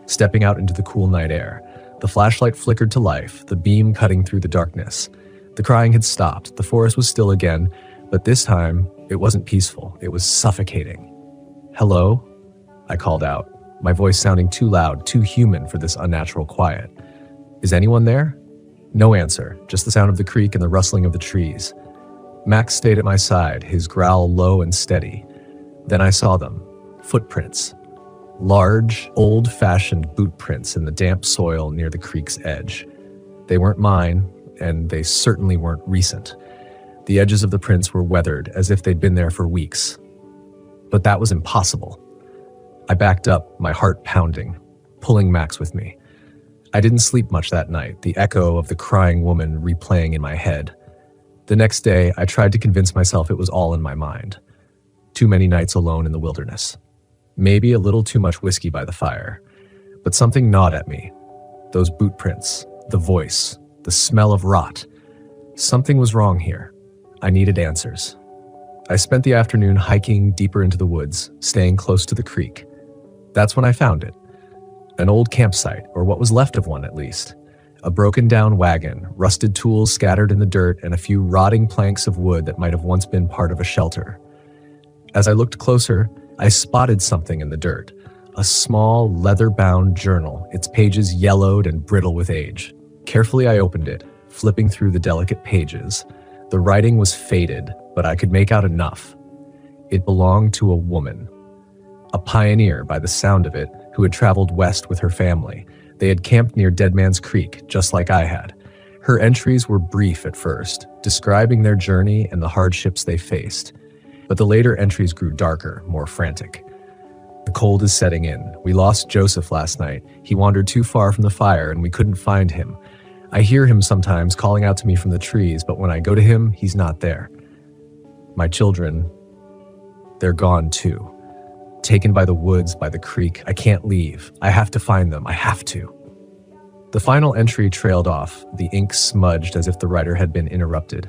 Speaker 1: stepping out into the cool night air. The flashlight flickered to life, the beam cutting through the darkness. The crying had stopped. The forest was still again, but this time, it wasn't peaceful. It was suffocating. "Hello?" I called out, my voice sounding too loud, too human for this unnatural quiet. "Is anyone there?" No answer, just the sound of the creek and the rustling of the trees. Max stayed at my side, his growl low and steady. Then I saw them. Footprints. Large, old-fashioned boot prints in the damp soil near the creek's edge. They weren't mine, and they certainly weren't recent. The edges of the prints were weathered, as if they'd been there for weeks. But that was impossible. I backed up, my heart pounding, pulling Max with me. I didn't sleep much that night, the echo of the crying woman replaying in my head. The next day, I tried to convince myself it was all in my mind. Too many nights alone in the wilderness. Maybe a little too much whiskey by the fire. But something gnawed at me. Those boot prints, the voice, the smell of rot. Something was wrong here. I needed answers. I spent the afternoon hiking deeper into the woods, staying close to the creek. That's when I found it. An old campsite, or what was left of one at least. A broken-down wagon, rusted tools scattered in the dirt, and a few rotting planks of wood that might have once been part of a shelter. As I looked closer, I spotted something in the dirt. A small, leather-bound journal, its pages yellowed and brittle with age. Carefully I opened it, flipping through the delicate pages. The writing was faded, but I could make out enough. It belonged to a woman. A pioneer, by the sound of it, who had traveled west with her family. They had camped near Dead Man's Creek, just like I had. Her entries were brief at first, describing their journey and the hardships they faced. But the later entries grew darker, more frantic. "The cold is setting in. We lost Joseph last night. He wandered too far from the fire and we couldn't find him. I hear him sometimes calling out to me from the trees, but when I go to him, he's not there. My children, they're gone too. Taken by the woods, by the creek. I can't leave. I have to find them. I have to." The final entry trailed off, the ink smudged as if the writer had been interrupted.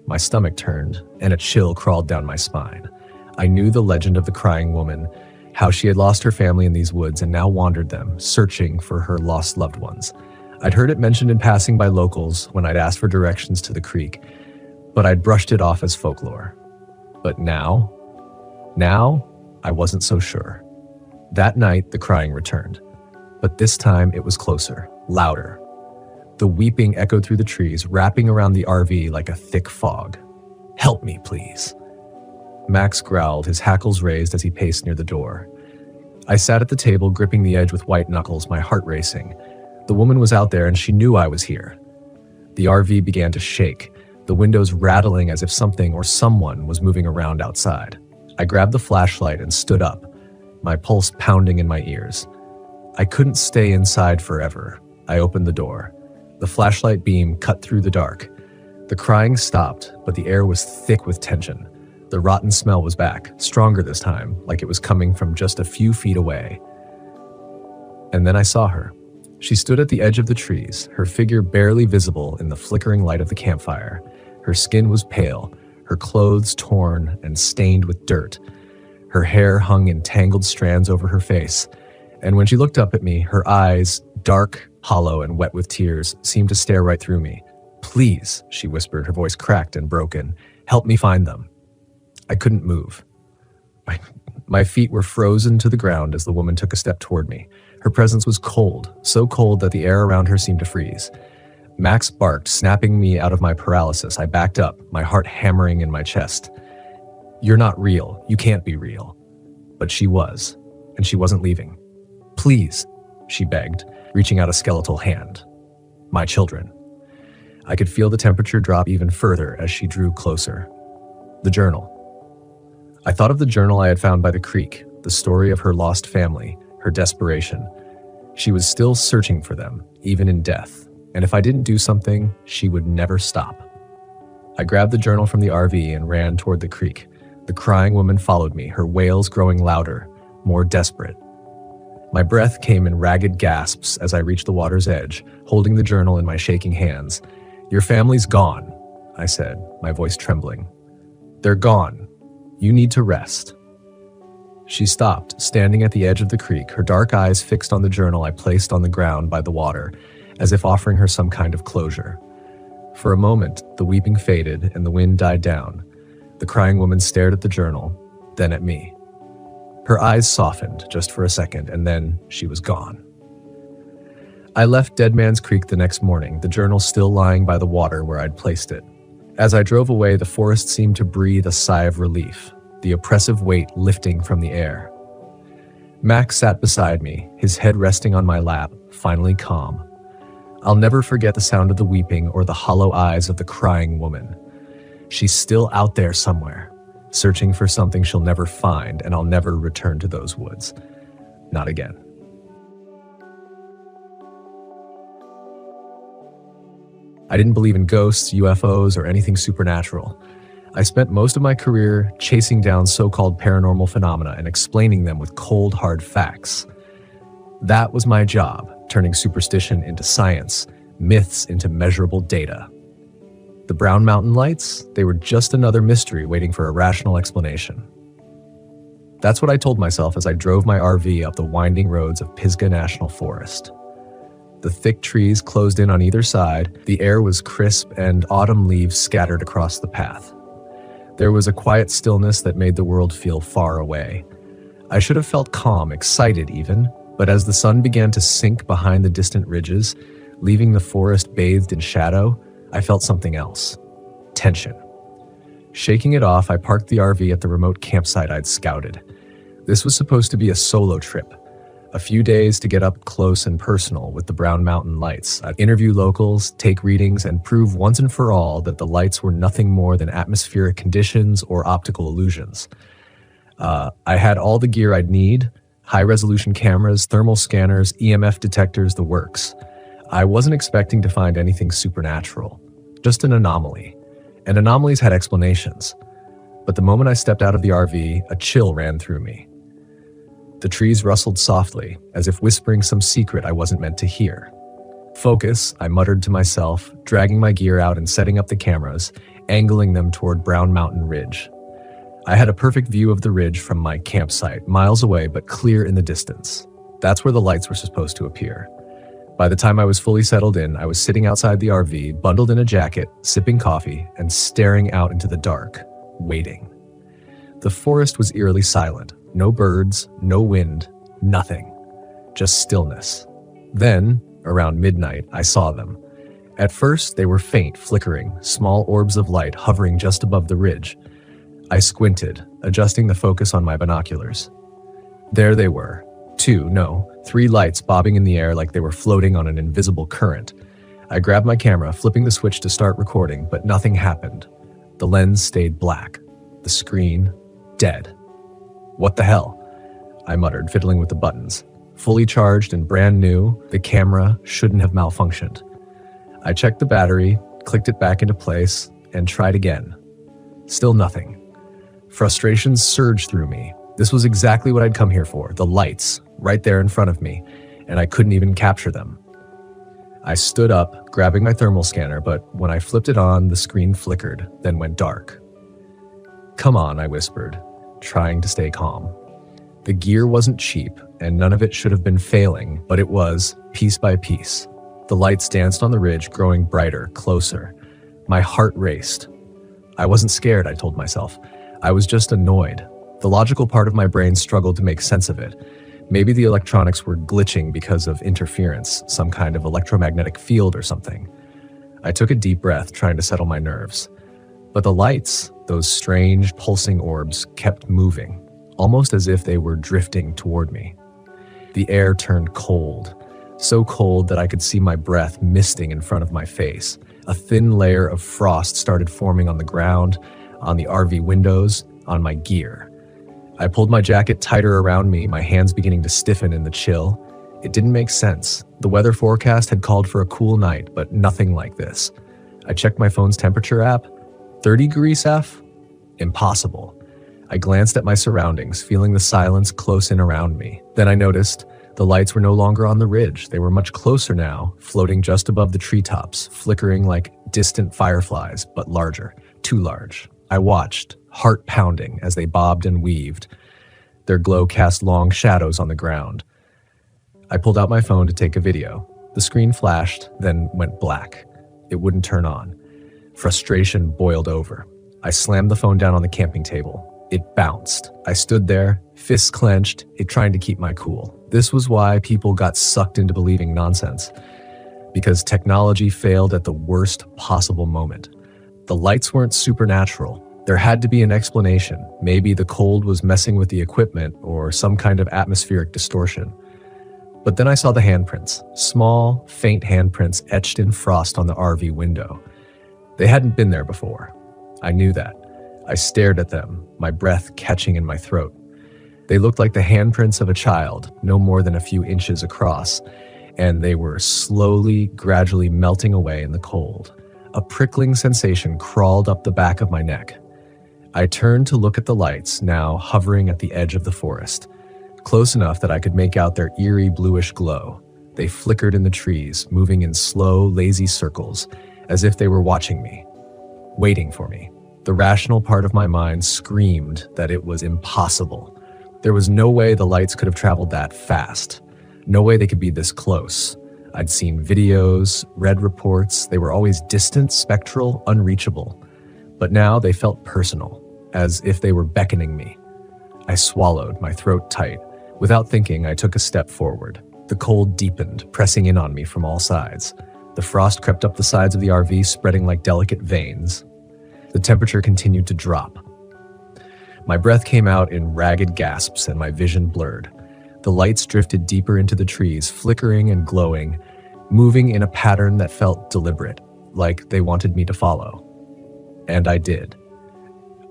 Speaker 1: My stomach turned, and a chill crawled down my spine. I knew the legend of the crying woman, how she had lost her family in these woods and now wandered them, searching for her lost loved ones. I'd heard it mentioned in passing by locals when I'd asked for directions to the creek, but I'd brushed it off as folklore. But now, I wasn't so sure. That night, the crying returned, but this time it was closer, louder. The weeping echoed through the trees, wrapping around the RV like a thick fog. "Help me, please." Max growled, his hackles raised as he paced near the door. I sat at the table, gripping the edge with white knuckles, my heart racing. The woman was out there and she knew I was here. The RV began to shake, the windows rattling as if something or someone was moving around outside. I grabbed the flashlight and stood up, my pulse pounding in my ears. I couldn't stay inside forever. I opened the door. The flashlight beam cut through the dark. The crying stopped, but the air was thick with tension. The rotten smell was back, stronger this time, like it was coming from just a few feet away. And then I saw her. She stood at the edge of the trees, her figure barely visible in the flickering light of the campfire. Her skin was pale, her clothes torn and stained with dirt. Her hair hung in tangled strands over her face, and when she looked up at me, her eyes, dark, hollow, and wet with tears, seemed to stare right through me. "Please," she whispered, her voice cracked and broken. "Help me find them." I couldn't move. My feet were frozen to the ground as the woman took a step toward me. Her presence was cold, so cold that the air around her seemed to freeze. Max barked, snapping me out of my paralysis. I backed up, my heart hammering in my chest. "You're not real. You can't be real." But she was, and she wasn't leaving. "Please," she begged, reaching out a skeletal hand. "My children." I could feel the temperature drop even further as she drew closer. The journal. I thought of the journal I had found by the creek, the story of her lost family, her desperation. She was still searching for them, even in death, and if I didn't do something, she would never stop. I grabbed the journal from the RV and ran toward the creek. The crying woman followed me, her wails growing louder, more desperate. My breath came in ragged gasps as I reached the water's edge, holding the journal in my shaking hands. "Your family's gone," I said, my voice trembling. "They're gone. You need to rest." She stopped, standing at the edge of the creek, her dark eyes fixed on the journal I placed on the ground by the water, as if offering her some kind of closure. For a moment, the weeping faded and the wind died down. The crying woman stared at the journal, then at me. Her eyes softened just for a second, and then she was gone. I left Dead Man's Creek the next morning, the journal still lying by the water where I'd placed it. As I drove away, the forest seemed to breathe a sigh of relief, the oppressive weight lifting from the air. Max sat beside me, his head resting on my lap, finally calm. I'll never forget the sound of the weeping or the hollow eyes of the crying woman. She's still out there somewhere, searching for something she'll never find, and I'll never return to those woods. Not again. I didn't believe in ghosts, UFOs, or anything supernatural. I spent most of my career chasing down so-called paranormal phenomena and explaining them with cold, hard facts. That was my job, turning superstition into science, myths into measurable data. The Brown Mountain Lights, they were just another mystery waiting for a rational explanation. That's what I told myself as I drove my RV up the winding roads of Pisgah National Forest. The thick trees closed in on either side, the air was crisp, and autumn leaves scattered across the path. There was a quiet stillness that made the world feel far away. I should have felt calm, excited even, but as the sun began to sink behind the distant ridges, leaving the forest bathed in shadow, I felt something else. Tension. Shaking it off, I parked the RV at the remote campsite I'd scouted. This was supposed to be a solo trip. A few days to get up close and personal with the Brown Mountain Lights. I'd interview locals, take readings, and prove once and for all that the lights were nothing more than atmospheric conditions or optical illusions. I had all the gear I'd need, high-resolution cameras, thermal scanners, EMF detectors, the works. I wasn't expecting to find anything supernatural, just an anomaly. And anomalies had explanations. But the moment I stepped out of the RV, a chill ran through me. The trees rustled softly, as if whispering some secret I wasn't meant to hear. "Focus," I muttered to myself, dragging my gear out and setting up the cameras, angling them toward Brown Mountain Ridge. I had a perfect view of the ridge from my campsite, miles away but clear in the distance. That's where the lights were supposed to appear. By the time I was fully settled in, I was sitting outside the RV, bundled in a jacket, sipping coffee, and staring out into the dark, waiting. The forest was eerily silent. No birds, no wind, nothing. Just stillness. Then, around midnight, I saw them. At first, they were faint, flickering, small orbs of light hovering just above the ridge. I squinted, adjusting the focus on my binoculars. There they were. 3 lights bobbing in the air like they were floating on an invisible current. I grabbed my camera, flipping the switch to start recording, but nothing happened. The lens stayed black. The screen, dead. "What the hell?" I muttered, fiddling with the buttons. Fully charged and brand new, the camera shouldn't have malfunctioned. I checked the battery, clicked it back into place, and tried again. Still nothing. Frustration surged through me. This was exactly what I'd come here for, the lights, right there in front of me, and I couldn't even capture them. I stood up, grabbing my thermal scanner, but when I flipped it on, the screen flickered, then went dark. "Come on," I whispered, trying to stay calm. The gear wasn't cheap, and none of it should have been failing, but it was, piece by piece. The lights danced on the ridge, growing brighter, closer. My heart raced. I wasn't scared, I told myself. I was just annoyed. The logical part of my brain struggled to make sense of it. Maybe the electronics were glitching because of interference, some kind of electromagnetic field or something. I took a deep breath, trying to settle my nerves. But the lights, those strange, pulsing orbs, kept moving, almost as if they were drifting toward me. The air turned cold, so cold that I could see my breath misting in front of my face. A thin layer of frost started forming on the ground, on the RV windows, on my gear. I pulled my jacket tighter around me, my hands beginning to stiffen in the chill. It didn't make sense. The weather forecast had called for a cool night, but nothing like this. I checked my phone's temperature app. 30 degrees F? Impossible. I glanced at my surroundings, feeling the silence close in around me. Then I noticed the lights were no longer on the ridge. They were much closer now, floating just above the treetops, flickering like distant fireflies, but larger, too large. I watched, heart pounding, as they bobbed and weaved. Their glow cast long shadows on the ground. I pulled out my phone to take a video. The screen flashed, then went black. It wouldn't turn on. Frustration boiled over. I slammed the phone down on the camping table. It bounced. I stood there, fists clenched, trying to keep my cool. This was why people got sucked into believing nonsense. Because technology failed at the worst possible moment. The lights weren't supernatural. There had to be an explanation. Maybe the cold was messing with the equipment or some kind of atmospheric distortion. But then I saw the handprints, small, faint handprints etched in frost on the RV window. They hadn't been there before. I knew that. I stared at them, my breath catching in my throat. They looked like the handprints of a child, no more than a few inches across, and they were slowly, gradually melting away in the cold. A prickling sensation crawled up the back of my neck. I turned to look at the lights, now hovering at the edge of the forest, close enough that I could make out their eerie bluish glow. They flickered in the trees, moving in slow, lazy circles, as if they were watching me, waiting for me. The rational part of my mind screamed that it was impossible. There was no way the lights could have traveled that fast. No way they could be this close. I'd seen videos, read reports. They were always distant, spectral, unreachable. But now they felt personal, as if they were beckoning me. I swallowed, my throat tight. Without thinking, I took a step forward. The cold deepened, pressing in on me from all sides. The frost crept up the sides of the RV, spreading like delicate veins. The temperature continued to drop. My breath came out in ragged gasps and my vision blurred. The lights drifted deeper into the trees, flickering and glowing, moving in a pattern that felt deliberate, like they wanted me to follow. And I did.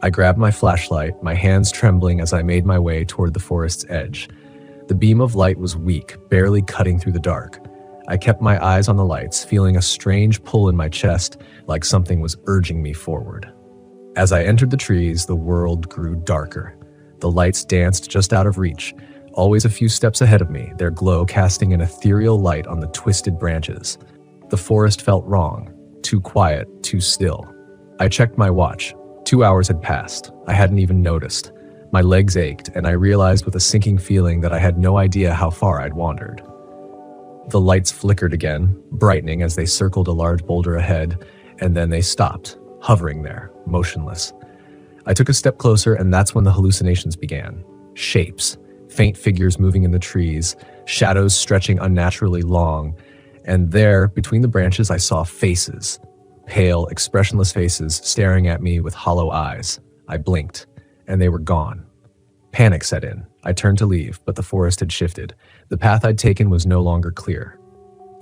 Speaker 1: I grabbed my flashlight, my hands trembling as I made my way toward the forest's edge. The beam of light was weak, barely cutting through the dark. I kept my eyes on the lights, feeling a strange pull in my chest, like something was urging me forward. As I entered the trees, the world grew darker. The lights danced just out of reach, always a few steps ahead of me, their glow casting an ethereal light on the twisted branches. The forest felt wrong, too quiet, too still. I checked my watch. 2 hours had passed. I hadn't even noticed. My legs ached, and I realized with a sinking feeling that I had no idea how far I'd wandered. The lights flickered again, brightening as they circled a large boulder ahead, and then they stopped, hovering there, motionless. I took a step closer, and that's when the hallucinations began. Shapes, faint figures moving in the trees, shadows stretching unnaturally long, and there, between the branches, I saw faces. Pale, expressionless faces staring at me with hollow eyes. I blinked, and they were gone. Panic set in. I turned to leave, but the forest had shifted. The path I'd taken was no longer clear.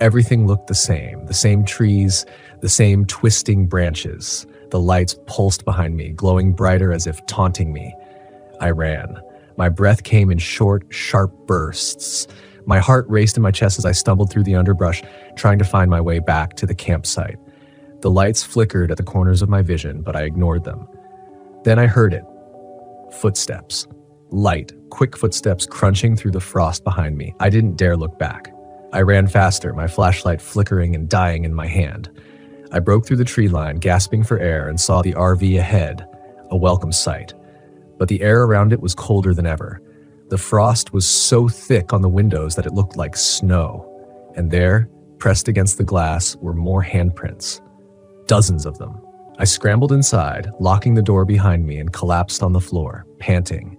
Speaker 1: Everything looked the same trees, the same twisting branches. The lights pulsed behind me, glowing brighter as if taunting me. I ran. My breath came in short, sharp bursts. My heart raced in my chest as I stumbled through the underbrush, trying to find my way back to the campsite. The lights flickered at the corners of my vision, but I ignored them. Then I heard it. Footsteps. Light, quick footsteps crunching through the frost behind me. I didn't dare look back. I ran faster, my flashlight flickering and dying in my hand. I broke through the tree line, gasping for air, and saw the RV ahead, a welcome sight. But the air around it was colder than ever. The frost was so thick on the windows that it looked like snow. And there, pressed against the glass, were more handprints. Dozens of them. I scrambled inside, locking the door behind me, and collapsed on the floor, panting.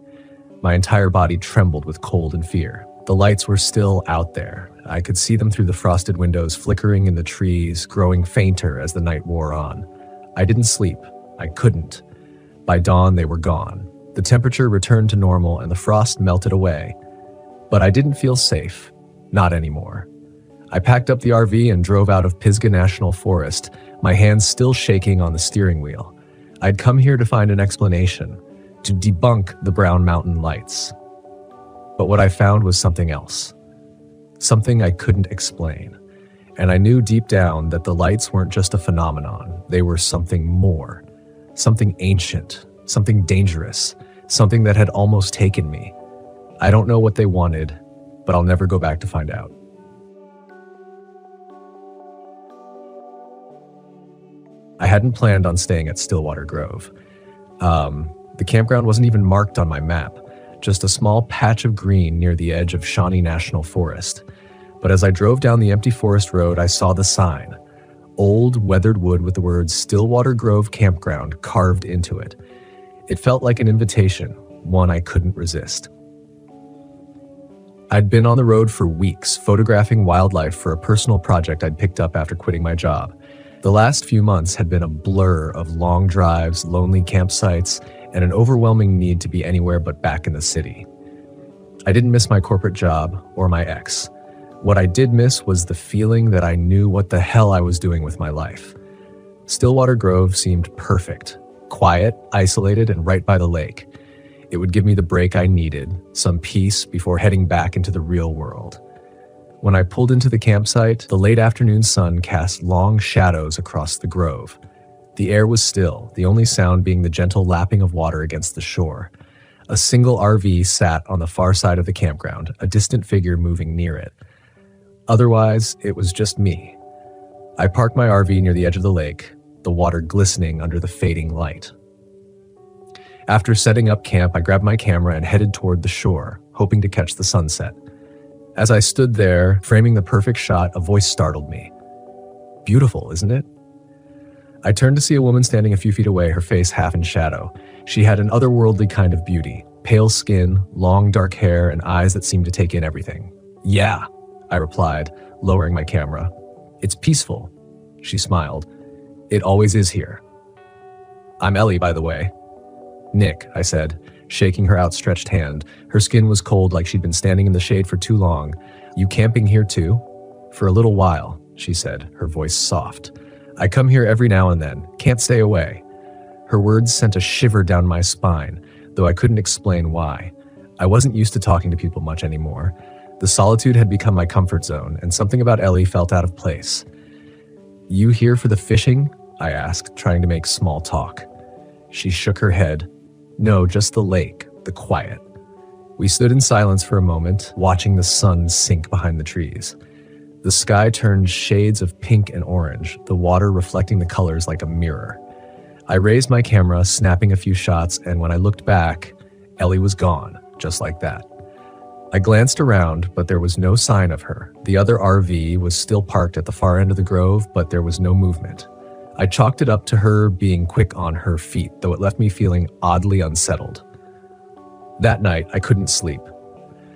Speaker 1: My entire body trembled with cold and fear. The lights were still out there. I could see them through the frosted windows, flickering in the trees, growing fainter as the night wore on. I didn't sleep. I couldn't. By dawn, they were gone. The temperature returned to normal and the frost melted away. But I didn't feel safe. Not anymore. I packed up the RV and drove out of Pisgah National Forest, my hands still shaking on the steering wheel. I'd come here to find an explanation, to debunk the Brown Mountain lights. But what I found was something else. Something I couldn't explain. And I knew deep down that the lights weren't just a phenomenon. They were something more. Something ancient. Something dangerous. Something that had almost taken me. I don't know what they wanted, but I'll never go back to find out. I hadn't planned on staying at Stillwater Grove. The campground wasn't even marked on my map, just a small patch of green near the edge of Shawnee National Forest. But as I drove down the empty forest road, I saw the sign. Old, weathered wood with the words Stillwater Grove Campground carved into it. It felt like an invitation, one I couldn't resist. I'd been on the road for weeks, photographing wildlife for a personal project I'd picked up after quitting my job. The last few months had been a blur of long drives, lonely campsites, and an overwhelming need to be anywhere but back in the city. I didn't miss my corporate job or my ex. What I did miss was the feeling that I knew what the hell I was doing with my life. Stillwater Grove seemed perfect, quiet, isolated, and right by the lake. It would give me the break I needed, some peace before heading back into the real world. When I pulled into the campsite, the late afternoon sun cast long shadows across the grove. The air was still, the only sound being the gentle lapping of water against the shore. A single RV sat on the far side of the campground, a distant figure moving near it. Otherwise, it was just me. I parked my RV near the edge of the lake, the water glistening under the fading light. After setting up camp, I grabbed my camera and headed toward the shore, hoping to catch the sunset. As I stood there, framing the perfect shot, a voice startled me. Beautiful, isn't it? I turned to see a woman standing a few feet away, her face half in shadow. She had an otherworldly kind of beauty, pale skin, long dark hair, and eyes that seemed to take in everything. Yeah, I replied, lowering my camera. It's peaceful, she smiled. It always is here. I'm Ellie, by the way. Nick, I said, shaking her outstretched hand. Her skin was cold like she'd been standing in the shade for too long. You camping here too? For a little while, she said, her voice soft. I come here every now and then, can't stay away. Her words sent a shiver down my spine, though I couldn't explain why. I wasn't used to talking to people much anymore. The solitude had become my comfort zone, and something about Ellie felt out of place. You here for the fishing? I asked, trying to make small talk. She shook her head. No, just the lake, the quiet. We stood in silence for a moment, watching the sun sink behind the trees. The sky turned shades of pink and orange, the water reflecting the colors like a mirror. I raised my camera, snapping a few shots, and when I looked back, Ellie was gone, just like that. I glanced around, but there was no sign of her. The other RV was still parked at the far end of the grove, but there was no movement. I chalked it up to her being quick on her feet, though it left me feeling oddly unsettled. That night, I couldn't sleep.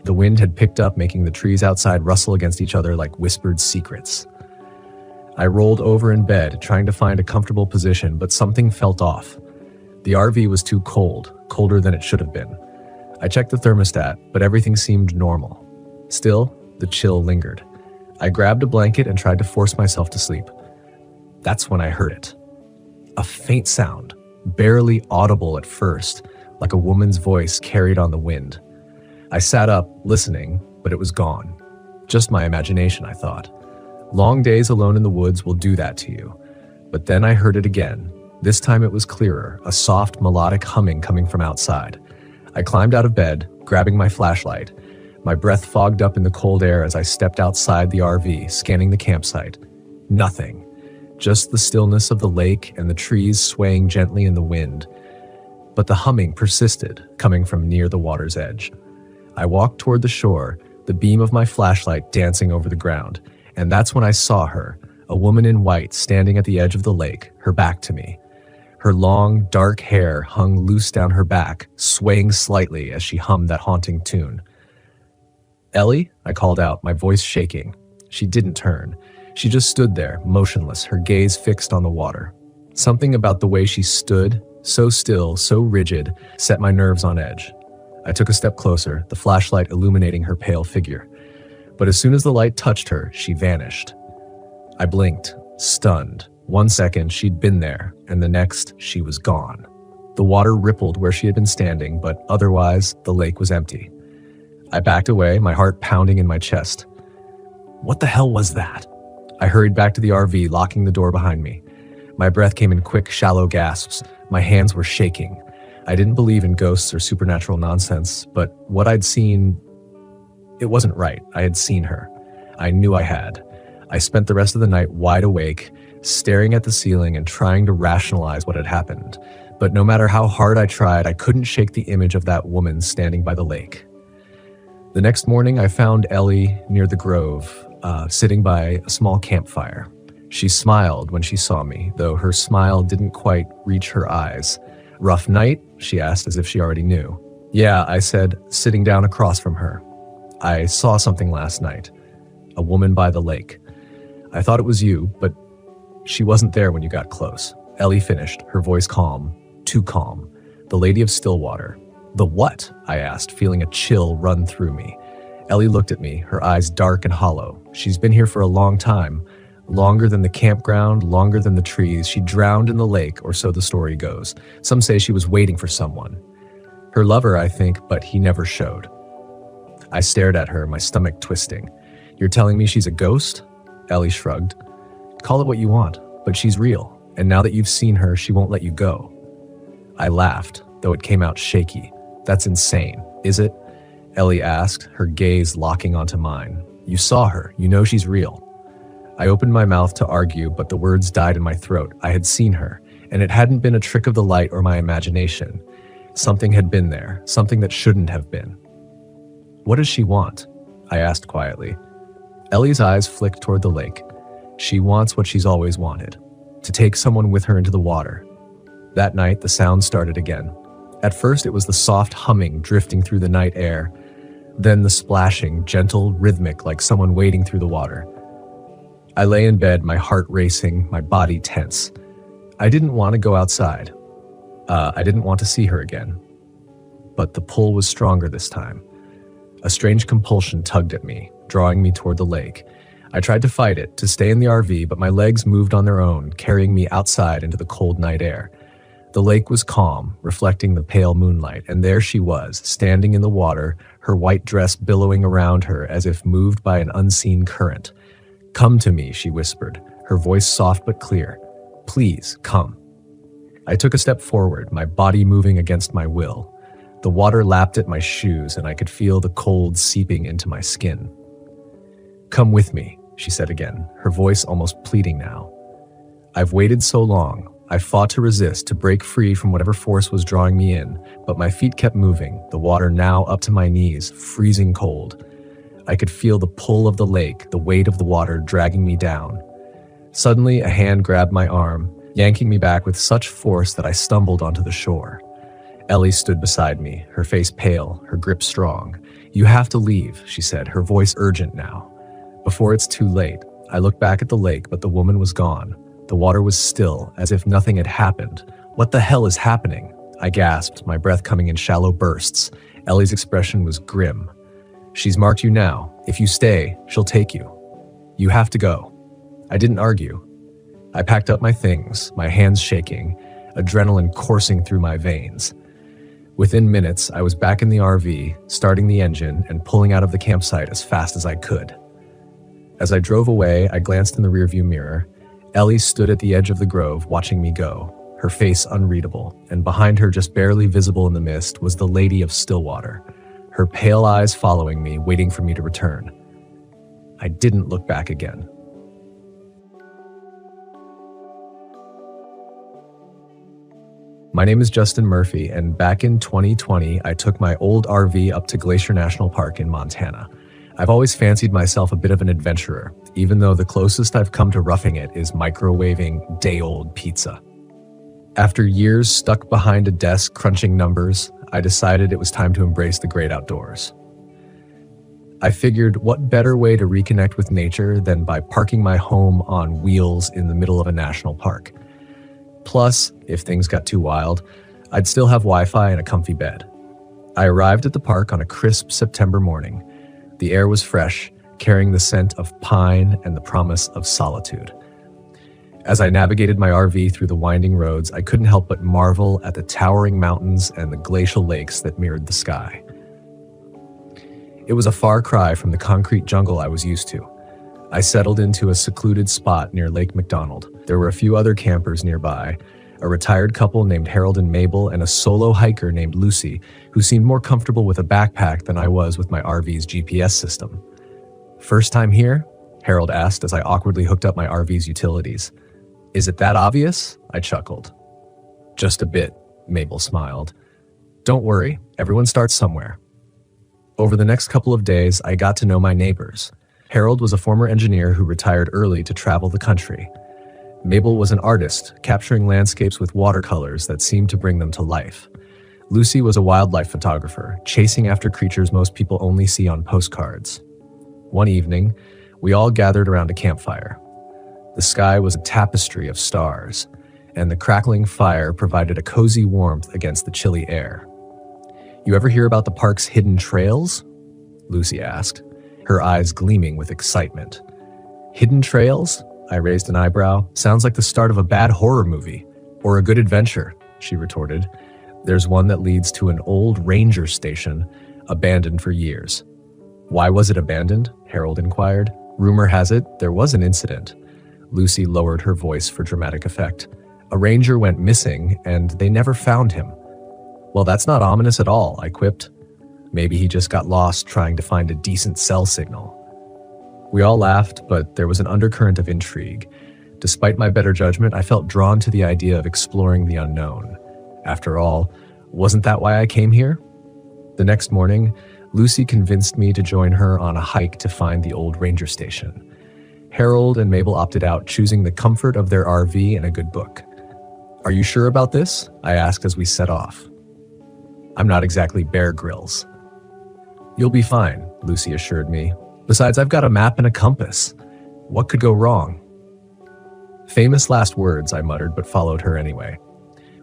Speaker 1: The wind had picked up, making the trees outside rustle against each other like whispered secrets. I rolled over in bed, trying to find a comfortable position, but something felt off. The RV was too cold, colder than it should have been. I checked the thermostat, but everything seemed normal. Still, the chill lingered. I grabbed a blanket and tried to force myself to sleep. That's when I heard it. A faint sound, barely audible at first, like a woman's voice carried on the wind. I sat up, listening, but it was gone. Just my imagination, I thought. Long days alone in the woods will do that to you. But then I heard it again. This time it was clearer, a soft, melodic humming coming from outside. I climbed out of bed, grabbing my flashlight, My breath fogged up in the cold air as I stepped outside the RV, scanning the campsite. Nothing. Just the stillness of the lake and the trees swaying gently in the wind. But the humming persisted, coming from near the water's edge. I walked toward the shore, the beam of my flashlight dancing over the ground, and that's when I saw her, a woman in white standing at the edge of the lake, her back to me. Her long, dark hair hung loose down her back, swaying slightly as she hummed that haunting tune. "Ellie?" I called out, my voice shaking. She didn't turn. She just stood there, motionless, her gaze fixed on the water. Something about the way she stood, so still, so rigid, set my nerves on edge. I took a step closer, the flashlight illuminating her pale figure. But as soon as the light touched her, she vanished. I blinked, stunned. 1 second, she'd been there, and the next, she was gone. The water rippled where she had been standing, but otherwise, the lake was empty. I backed away, my heart pounding in my chest. What the hell was that? I hurried back to the RV, locking the door behind me. My breath came in quick, shallow gasps. My hands were shaking. I didn't believe in ghosts or supernatural nonsense, but what I'd seen, it wasn't right. I had seen her. I knew I had. I spent the rest of the night wide awake, staring at the ceiling and trying to rationalize what had happened. But no matter how hard I tried, I couldn't shake the image of that woman standing by the lake. The next morning, I found Ellie near the grove, sitting by a small campfire. She smiled when she saw me, though her smile didn't quite reach her eyes. "Rough night?" she asked, as if she already knew. "Yeah," I said, sitting down across from her. "I saw something last night. A woman by the lake. I thought it was you, but she wasn't there when you got close." Ellie finished, her voice calm, too calm. "The Lady of Stillwater." "The what?" I asked, feeling a chill run through me. Ellie looked at me, her eyes dark and hollow. "She's been here for a long time. Longer than the campground, longer than the trees. She drowned in the lake, or so the story goes. Some say she was waiting for someone. Her lover, I think, but he never showed." I stared at her, my stomach twisting. "You're telling me she's a ghost?" Ellie shrugged. "Call it what you want, but she's real, and now that you've seen her, she won't let you go." I laughed, though it came out shaky. "That's insane, is it?" Ellie asked, her gaze locking onto mine. "You saw her, you know she's real." I opened my mouth to argue, but the words died in my throat. I had seen her, and it hadn't been a trick of the light or my imagination. Something had been there, something that shouldn't have been. "What does she want?" I asked quietly. Ellie's eyes flicked toward the lake. "She wants what she's always wanted, to take someone with her into the water." That night, the sound started again. At first, it was the soft humming drifting through the night air, then the splashing, gentle, rhythmic, like someone wading through the water. I lay in bed, my heart racing, my body tense. I didn't want to go outside. I didn't want to see her again. But the pull was stronger this time. A strange compulsion tugged at me, drawing me toward the lake. I tried to fight it, to stay in the RV, but my legs moved on their own, carrying me outside into the cold night air. The lake was calm, reflecting the pale moonlight, and there she was, standing in the water, her white dress billowing around her as if moved by an unseen current. "Come to me," she whispered, her voice soft but clear. "Please, come." I took a step forward, my body moving against my will. The water lapped at my shoes, and I could feel the cold seeping into my skin. "Come with me," she said again, her voice almost pleading now. "I've waited so long. I fought to resist, to break free from whatever force was drawing me in, but my feet kept moving, the water now up to my knees, freezing cold. I could feel the pull of the lake, the weight of the water dragging me down. Suddenly, a hand grabbed my arm, yanking me back with such force that I stumbled onto the shore. Ellie stood beside me, her face pale, her grip strong. "You have to leave," she said, her voice urgent now. "Before it's too late." I looked back at the lake, but the woman was gone. The water was still, as if nothing had happened. "What the hell is happening?" I gasped, my breath coming in shallow bursts. Ellie's expression was grim. "She's marked you now. If you stay, she'll take you. You have to go." I didn't argue. I packed up my things, my hands shaking, adrenaline coursing through my veins. Within minutes, I was back in the RV, starting the engine and pulling out of the campsite as fast as I could. As I drove away, I glanced in the rearview mirror. Ellie stood at the edge of the grove, watching me go, her face unreadable, and behind her, just barely visible in the mist, was the Lady of Stillwater. her pale eyes following me, waiting for me to return. I didn't look back again. My name is Justin Murphy, and back in 2020, I took my old RV up to Glacier National Park in Montana. I've always fancied myself a bit of an adventurer, even though the closest I've come to roughing it is microwaving day-old pizza. After years stuck behind a desk crunching numbers, I decided it was time to embrace the great outdoors. I figured what better way to reconnect with nature than by parking my home on wheels in the middle of a national park. Plus, if things got too wild, I'd still have Wi-Fi and a comfy bed. I arrived at the park on a crisp September morning. The air was fresh, carrying the scent of pine and the promise of solitude. As I navigated my RV through the winding roads, I couldn't help but marvel at the towering mountains and the glacial lakes that mirrored the sky. It was a far cry from the concrete jungle I was used to. I settled into a secluded spot near Lake McDonald. There were a few other campers nearby, a retired couple named Harold and Mabel, and a solo hiker named Lucy, who seemed more comfortable with a backpack than I was with my RV's GPS system. "First time here?" Harold asked as I awkwardly hooked up my RV's utilities. "Is it that obvious?" I chuckled. "Just a bit," Mabel smiled. "Don't worry, everyone starts somewhere." Over the next couple of days, I got to know my neighbors. Harold was a former engineer who retired early to travel the country. Mabel was an artist, capturing landscapes with watercolors that seemed to bring them to life. Lucy was a wildlife photographer, chasing after creatures most people only see on postcards. One evening, we all gathered around a campfire. The sky was a tapestry of stars, and the crackling fire provided a cozy warmth against the chilly air. "You ever hear about the park's hidden trails?" Lucy asked, her eyes gleaming with excitement. "Hidden trails?" I raised an eyebrow. "Sounds like the start of a bad horror movie. Or a good adventure," she retorted. "There's one that leads to an old ranger station, abandoned for years." "Why was it abandoned?" Harold inquired. "Rumor has it there was an incident." Lucy lowered her voice for dramatic effect. "A ranger went missing, and they never found him." "Well, that's not ominous at all," I quipped. "Maybe he just got lost trying to find a decent cell signal." We all laughed, but there was an undercurrent of intrigue. Despite my better judgment, I felt drawn to the idea of exploring the unknown. After all, wasn't that why I came here? The next morning, Lucy convinced me to join her on a hike to find the old ranger station. Harold and Mabel opted out, choosing the comfort of their RV and a good book. "Are you sure about this?" I asked as we set off. "I'm not exactly Bear Grylls." "You'll be fine," Lucy assured me. "Besides, I've got a map and a compass. What could go wrong?" Famous last words, I muttered, but followed her anyway.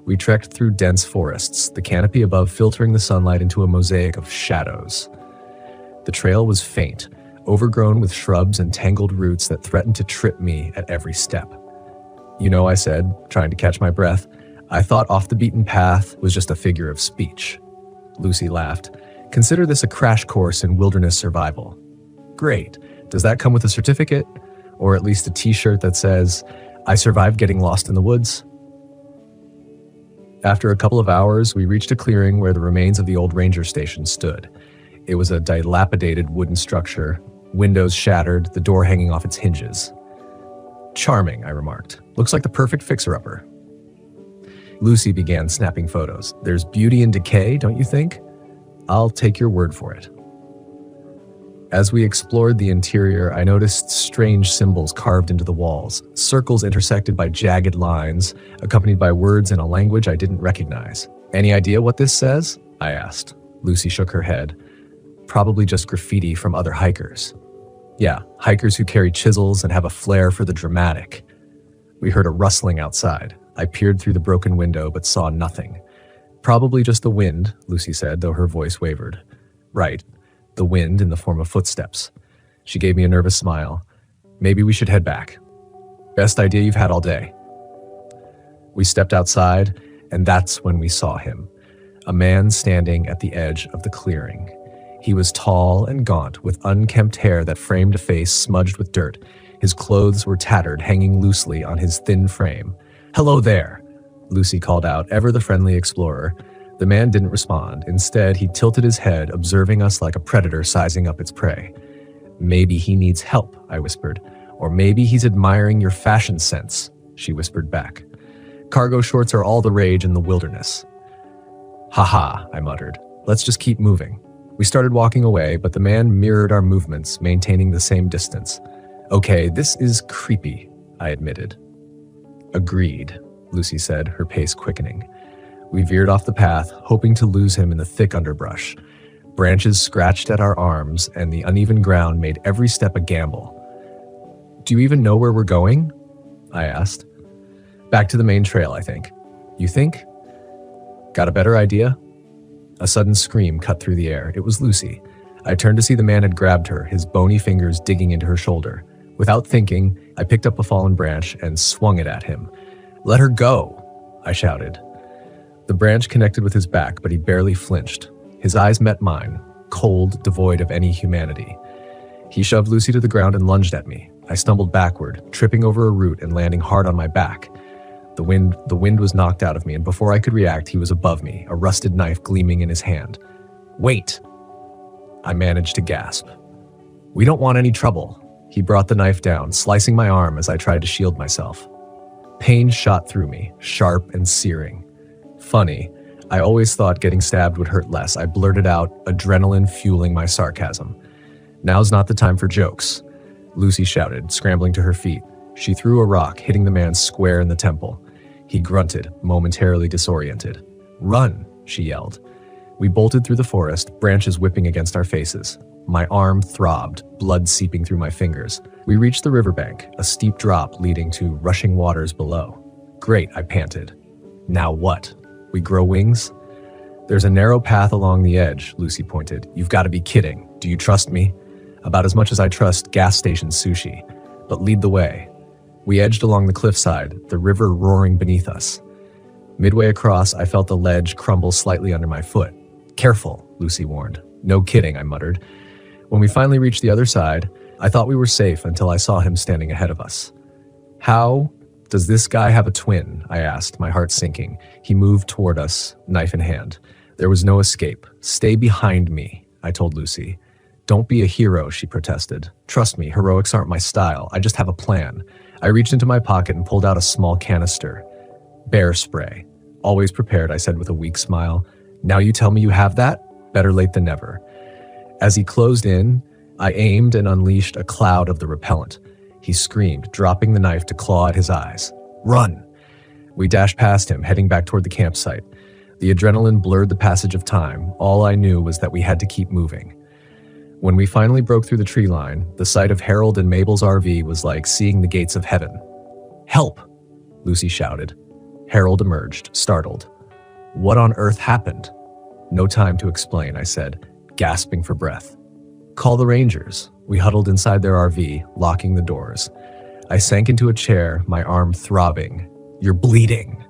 Speaker 1: We trekked through dense forests, the canopy above filtering the sunlight into a mosaic of shadows. The trail was faint, overgrown with shrubs and tangled roots that threatened to trip me at every step. "You know," I said, trying to catch my breath, "I thought off the beaten path was just a figure of speech." Lucy laughed. "Consider this a crash course in wilderness survival." "Great. Does that come with a certificate? Or at least a t-shirt that says, 'I survived getting lost in the woods'?" After a couple of hours, we reached a clearing where the remains of the old ranger station stood. It was a dilapidated wooden structure, windows shattered, the door hanging off its hinges. "Charming," I remarked. "Looks like the perfect fixer-upper." Lucy began snapping photos. "There's beauty in decay, don't you think?" "I'll take your word for it." As we explored the interior, I noticed strange symbols carved into the walls, circles intersected by jagged lines, accompanied by words in a language I didn't recognize. "Any idea what this says?" I asked. Lucy shook her head. "Probably just graffiti from other hikers." "Yeah, hikers who carry chisels and have a flair for the dramatic." We heard a rustling outside. I peered through the broken window but saw nothing. "Probably just the wind," Lucy said, though her voice wavered. "Right. The wind in the form of footsteps." She gave me a nervous smile. "Maybe we should head back." "Best idea you've had all day." We stepped outside, and that's when we saw him. A man standing at the edge of the clearing. He was tall and gaunt, with unkempt hair that framed a face smudged with dirt. His clothes were tattered, hanging loosely on his thin frame. "Hello there," Lucy called out, ever the friendly explorer. The man didn't respond. Instead, he tilted his head, observing us like a predator sizing up its prey. "Maybe he needs help," I whispered. "Or maybe he's admiring your fashion sense," she whispered back. "Cargo shorts are all the rage in the wilderness." "Haha," I muttered. "Let's just keep moving." We started walking away, but the man mirrored our movements, maintaining the same distance. "Okay, this is creepy," I admitted. "Agreed," Lucy said, her pace quickening. We veered off the path, hoping to lose him in the thick underbrush. Branches scratched at our arms, and the uneven ground made every step a gamble. "Do you even know where we're going?" I asked. "Back to the main trail, I think." "You think?" "Got a better idea?" A sudden scream cut through the air. It was Lucy. I turned to see the man had grabbed her, his bony fingers digging into her shoulder. Without thinking, I picked up a fallen branch and swung it at him. "Let her go!" I shouted. The branch connected with his back, but he barely flinched. His eyes met mine, cold, devoid of any humanity. He shoved Lucy to the ground and lunged at me. I stumbled backward, tripping over a root and landing hard on my back. The wind was knocked out of me, and before I could react, he was above me, a rusted knife gleaming in his hand. "Wait!" I managed to gasp. "We don't want any trouble." He brought the knife down, slicing my arm as I tried to shield myself. Pain shot through me, sharp and searing. Funny, I always thought getting stabbed would hurt less. I blurted out, adrenaline fueling my sarcasm. "Now's not the time for jokes," Lucy shouted, scrambling to her feet. She threw a rock, hitting the man square in the temple. He grunted, momentarily disoriented. "Run!" she yelled. We bolted through the forest, branches whipping against our faces. My arm throbbed, blood seeping through my fingers. We reached the riverbank, a steep drop leading to rushing waters below. "Great," I panted. "Now what? We grow wings?" "There's a narrow path along the edge," Lucy pointed. "You've got to be kidding. Do you trust me?" "About as much as I trust gas station sushi. But lead the way." We edged along the cliffside, the river roaring beneath us. Midway across, I felt the ledge crumble slightly under my foot. "Careful," Lucy warned. "No kidding," I muttered. When we finally reached the other side, I thought we were safe until I saw him standing ahead of us. "How does this guy have a twin?" I asked, my heart sinking. He moved toward us, knife in hand. There was no escape. "Stay behind me," I told Lucy. "Don't be a hero," she protested. "Trust me, heroics aren't my style. I just have a plan." I reached into my pocket and pulled out a small canister. "Bear spray." "Always prepared," I said with a weak smile. "Now you tell me you have that? Better late than never." As he closed in, I aimed and unleashed a cloud of the repellent. He screamed, dropping the knife to claw at his eyes. "Run!" We dashed past him, heading back toward the campsite. The adrenaline blurred the passage of time. All I knew was that we had to keep moving. When we finally broke through the tree line, the sight of Harold and Mabel's RV was like seeing the gates of heaven. "Help!" Lucy shouted. Harold emerged, startled. "What on earth happened?" "No time to explain," I said, gasping for breath. "Call the Rangers." We huddled inside their RV, locking the doors. I sank into a chair, my arm throbbing. "You're bleeding!"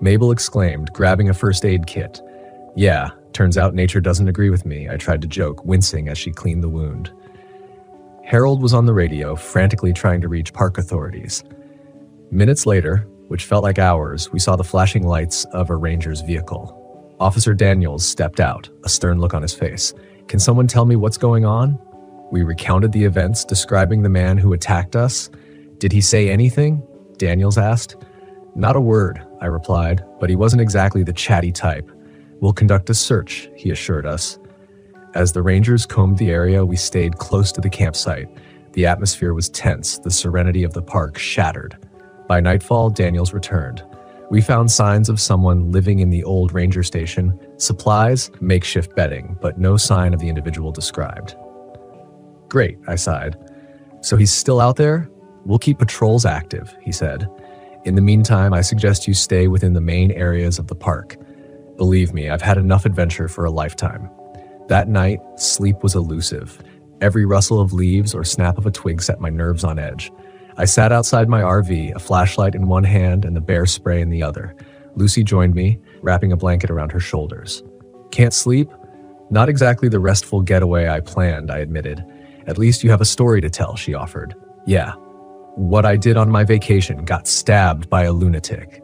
Speaker 1: Mabel exclaimed, grabbing a first aid kit. "Yeah, turns out nature doesn't agree with me," I tried to joke, wincing as she cleaned the wound. Harold was on the radio, frantically trying to reach park authorities. Minutes later, which felt like hours, we saw the flashing lights of a ranger's vehicle. Officer Daniels stepped out, a stern look on his face. "Can someone tell me what's going on?" We recounted the events, describing the man who attacked us. "Did he say anything?" Daniels asked. "Not a word," I replied, but he wasn't exactly the chatty type. "We'll conduct a search," he assured us. As the Rangers combed the area, we stayed close to the campsite. The atmosphere was tense, the serenity of the park shattered. By nightfall, Daniels returned. We found signs of someone living in the old ranger station, supplies, makeshift bedding, but no sign of the individual described. "Great," I sighed. "So he's still out there? We'll keep patrols active," he said. "In the meantime, I suggest you stay within the main areas of the park. Believe me, I've had enough adventure for a lifetime." That night, sleep was elusive. Every rustle of leaves or snap of a twig set my nerves on edge. I sat outside my RV, a flashlight in one hand and the bear spray in the other. Lucy joined me, wrapping a blanket around her shoulders. "Can't sleep?" "Not exactly the restful getaway I planned," I admitted. "At least you have a story to tell," she offered. "Yeah. What I did on my vacation, got stabbed by a lunatic."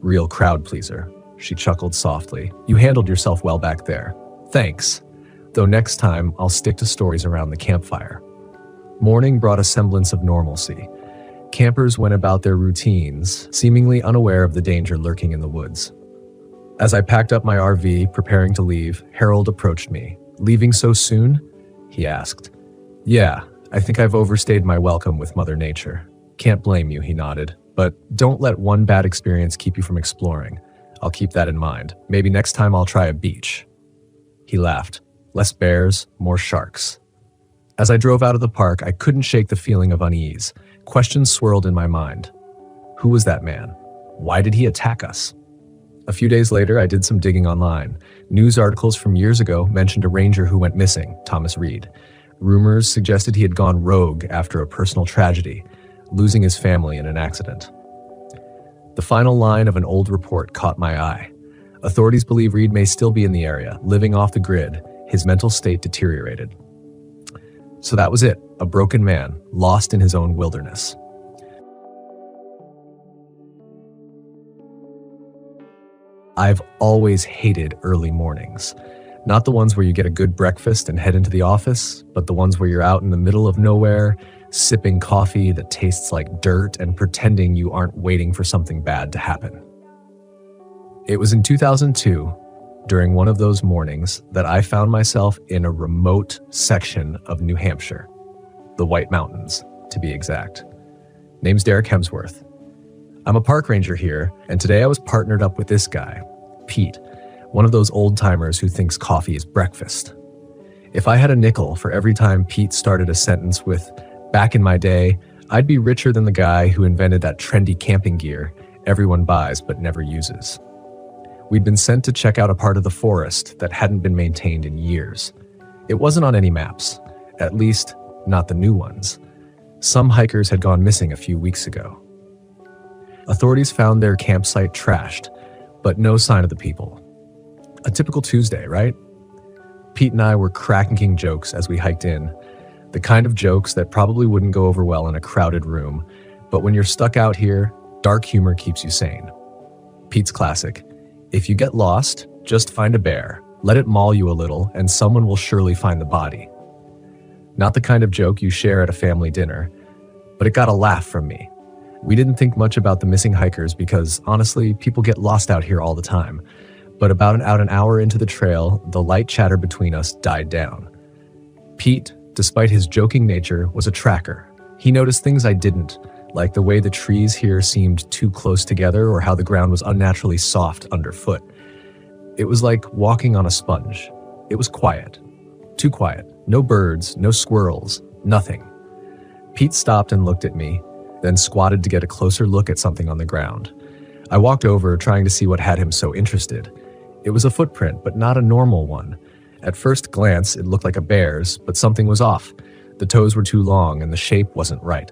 Speaker 1: "Real crowd pleaser." she chuckled softly. You handled yourself well back there. Thanks. Though next time, I'll stick to stories around the campfire. Morning brought a semblance of normalcy. Campers went about their routines, seemingly unaware of the danger lurking in the woods. As I packed up my RV, preparing to leave, Harold approached me. Leaving so soon? He asked. Yeah, I think I've overstayed my welcome with Mother Nature. Can't blame you, he nodded. But don't let one bad experience keep you from exploring. I'll keep that in mind. Maybe next time I'll try a beach. He laughed. Less bears, more sharks. As I drove out of the park, I couldn't shake the feeling of unease. Questions swirled in my mind. Who was that man? Why did he attack us? A few days later, I did some digging online. News articles from years ago mentioned a ranger who went missing, Thomas Reed. Rumors suggested he had gone rogue after a personal tragedy, losing his family in an accident. The final line of an old report caught my eye. Authorities believe Reed may still be in the area, living off the grid. His mental state deteriorated. So that was it, a broken man, lost in his own wilderness. I've always hated early mornings. Not the ones where you get a good breakfast and head into the office, but the ones where you're out in the middle of nowhere, sipping coffee that tastes like dirt and pretending you aren't waiting for something bad to happen. It was in 2002, during one of those mornings, that I found myself in a remote section of New Hampshire, the White Mountains, to be exact. Name's Derek Hemsworth. I'm a park ranger here, and today I was partnered up with this guy, Pete, one of those old-timers who thinks coffee is breakfast. If I had a nickel for every time Pete started a sentence with, "Back in my day," I'd be richer than the guy who invented that trendy camping gear everyone buys but never uses. We'd been sent to check out a part of the forest that hadn't been maintained in years. It wasn't on any maps, at least not the new ones. Some hikers had gone missing a few weeks ago. Authorities found their campsite trashed, but no sign of the people. A typical Tuesday, right? Pete and I were cracking jokes as we hiked in, the kind of jokes that probably wouldn't go over well in a crowded room, but when you're stuck out here, dark humor keeps you sane. Pete's classic, if you get lost, just find a bear, let it maul you a little, and someone will surely find the body. Not the kind of joke you share at a family dinner, but it got a laugh from me. We didn't think much about the missing hikers because, honestly, people get lost out here all the time. But about an hour into the trail, the light chatter between us died down. Pete, despite his joking nature, was a tracker. He noticed things I didn't, like the way the trees here seemed too close together or how the ground was unnaturally soft underfoot. It was like walking on a sponge. It was quiet. Too quiet. No birds, no squirrels, nothing. Pete stopped and looked at me, then squatted to get a closer look at something on the ground. I walked over, trying to see what had him so interested. It was a footprint, but not a normal one. At first glance, it looked like a bear's, but something was off. The toes were too long and the shape wasn't right.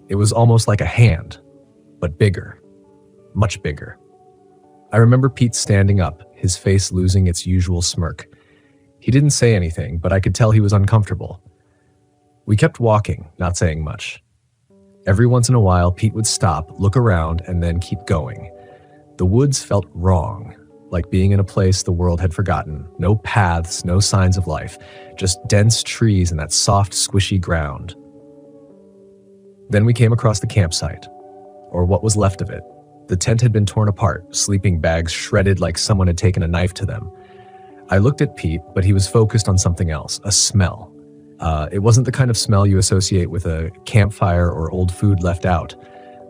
Speaker 1: It was almost like a hand, but bigger. Much bigger. I remember Pete standing up, his face losing its usual smirk. He didn't say anything, but I could tell he was uncomfortable. We kept walking, not saying much. Every once in a while, Pete would stop, look around, and then keep going. The woods felt wrong, like being in a place the world had forgotten. No paths, no signs of life, just dense trees and that soft, squishy ground. Then we came across the campsite, or what was left of it. The tent had been torn apart, sleeping bags shredded like someone had taken a knife to them. I looked at Pete, but he was focused on something else, a smell. It wasn't the kind of smell you associate with a campfire or old food left out.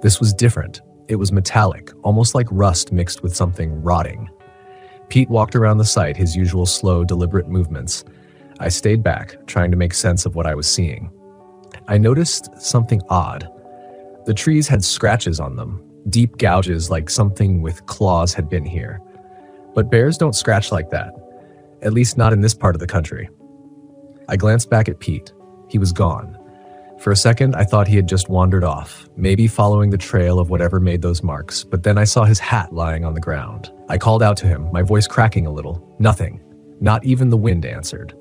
Speaker 1: This was different. It was metallic, almost like rust mixed with something rotting. Pete walked around the site, his usual slow, deliberate movements. I stayed back, trying to make sense of what I was seeing. I noticed something odd. The trees had scratches on them, deep gouges like something with claws had been here. But bears don't scratch like that, at least not in this part of the country. I glanced back at Pete. He was gone. For a second, I thought he had just wandered off, maybe following the trail of whatever made those marks, but then I saw his hat lying on the ground. I called out to him, my voice cracking a little. Nothing. Not even the wind answered.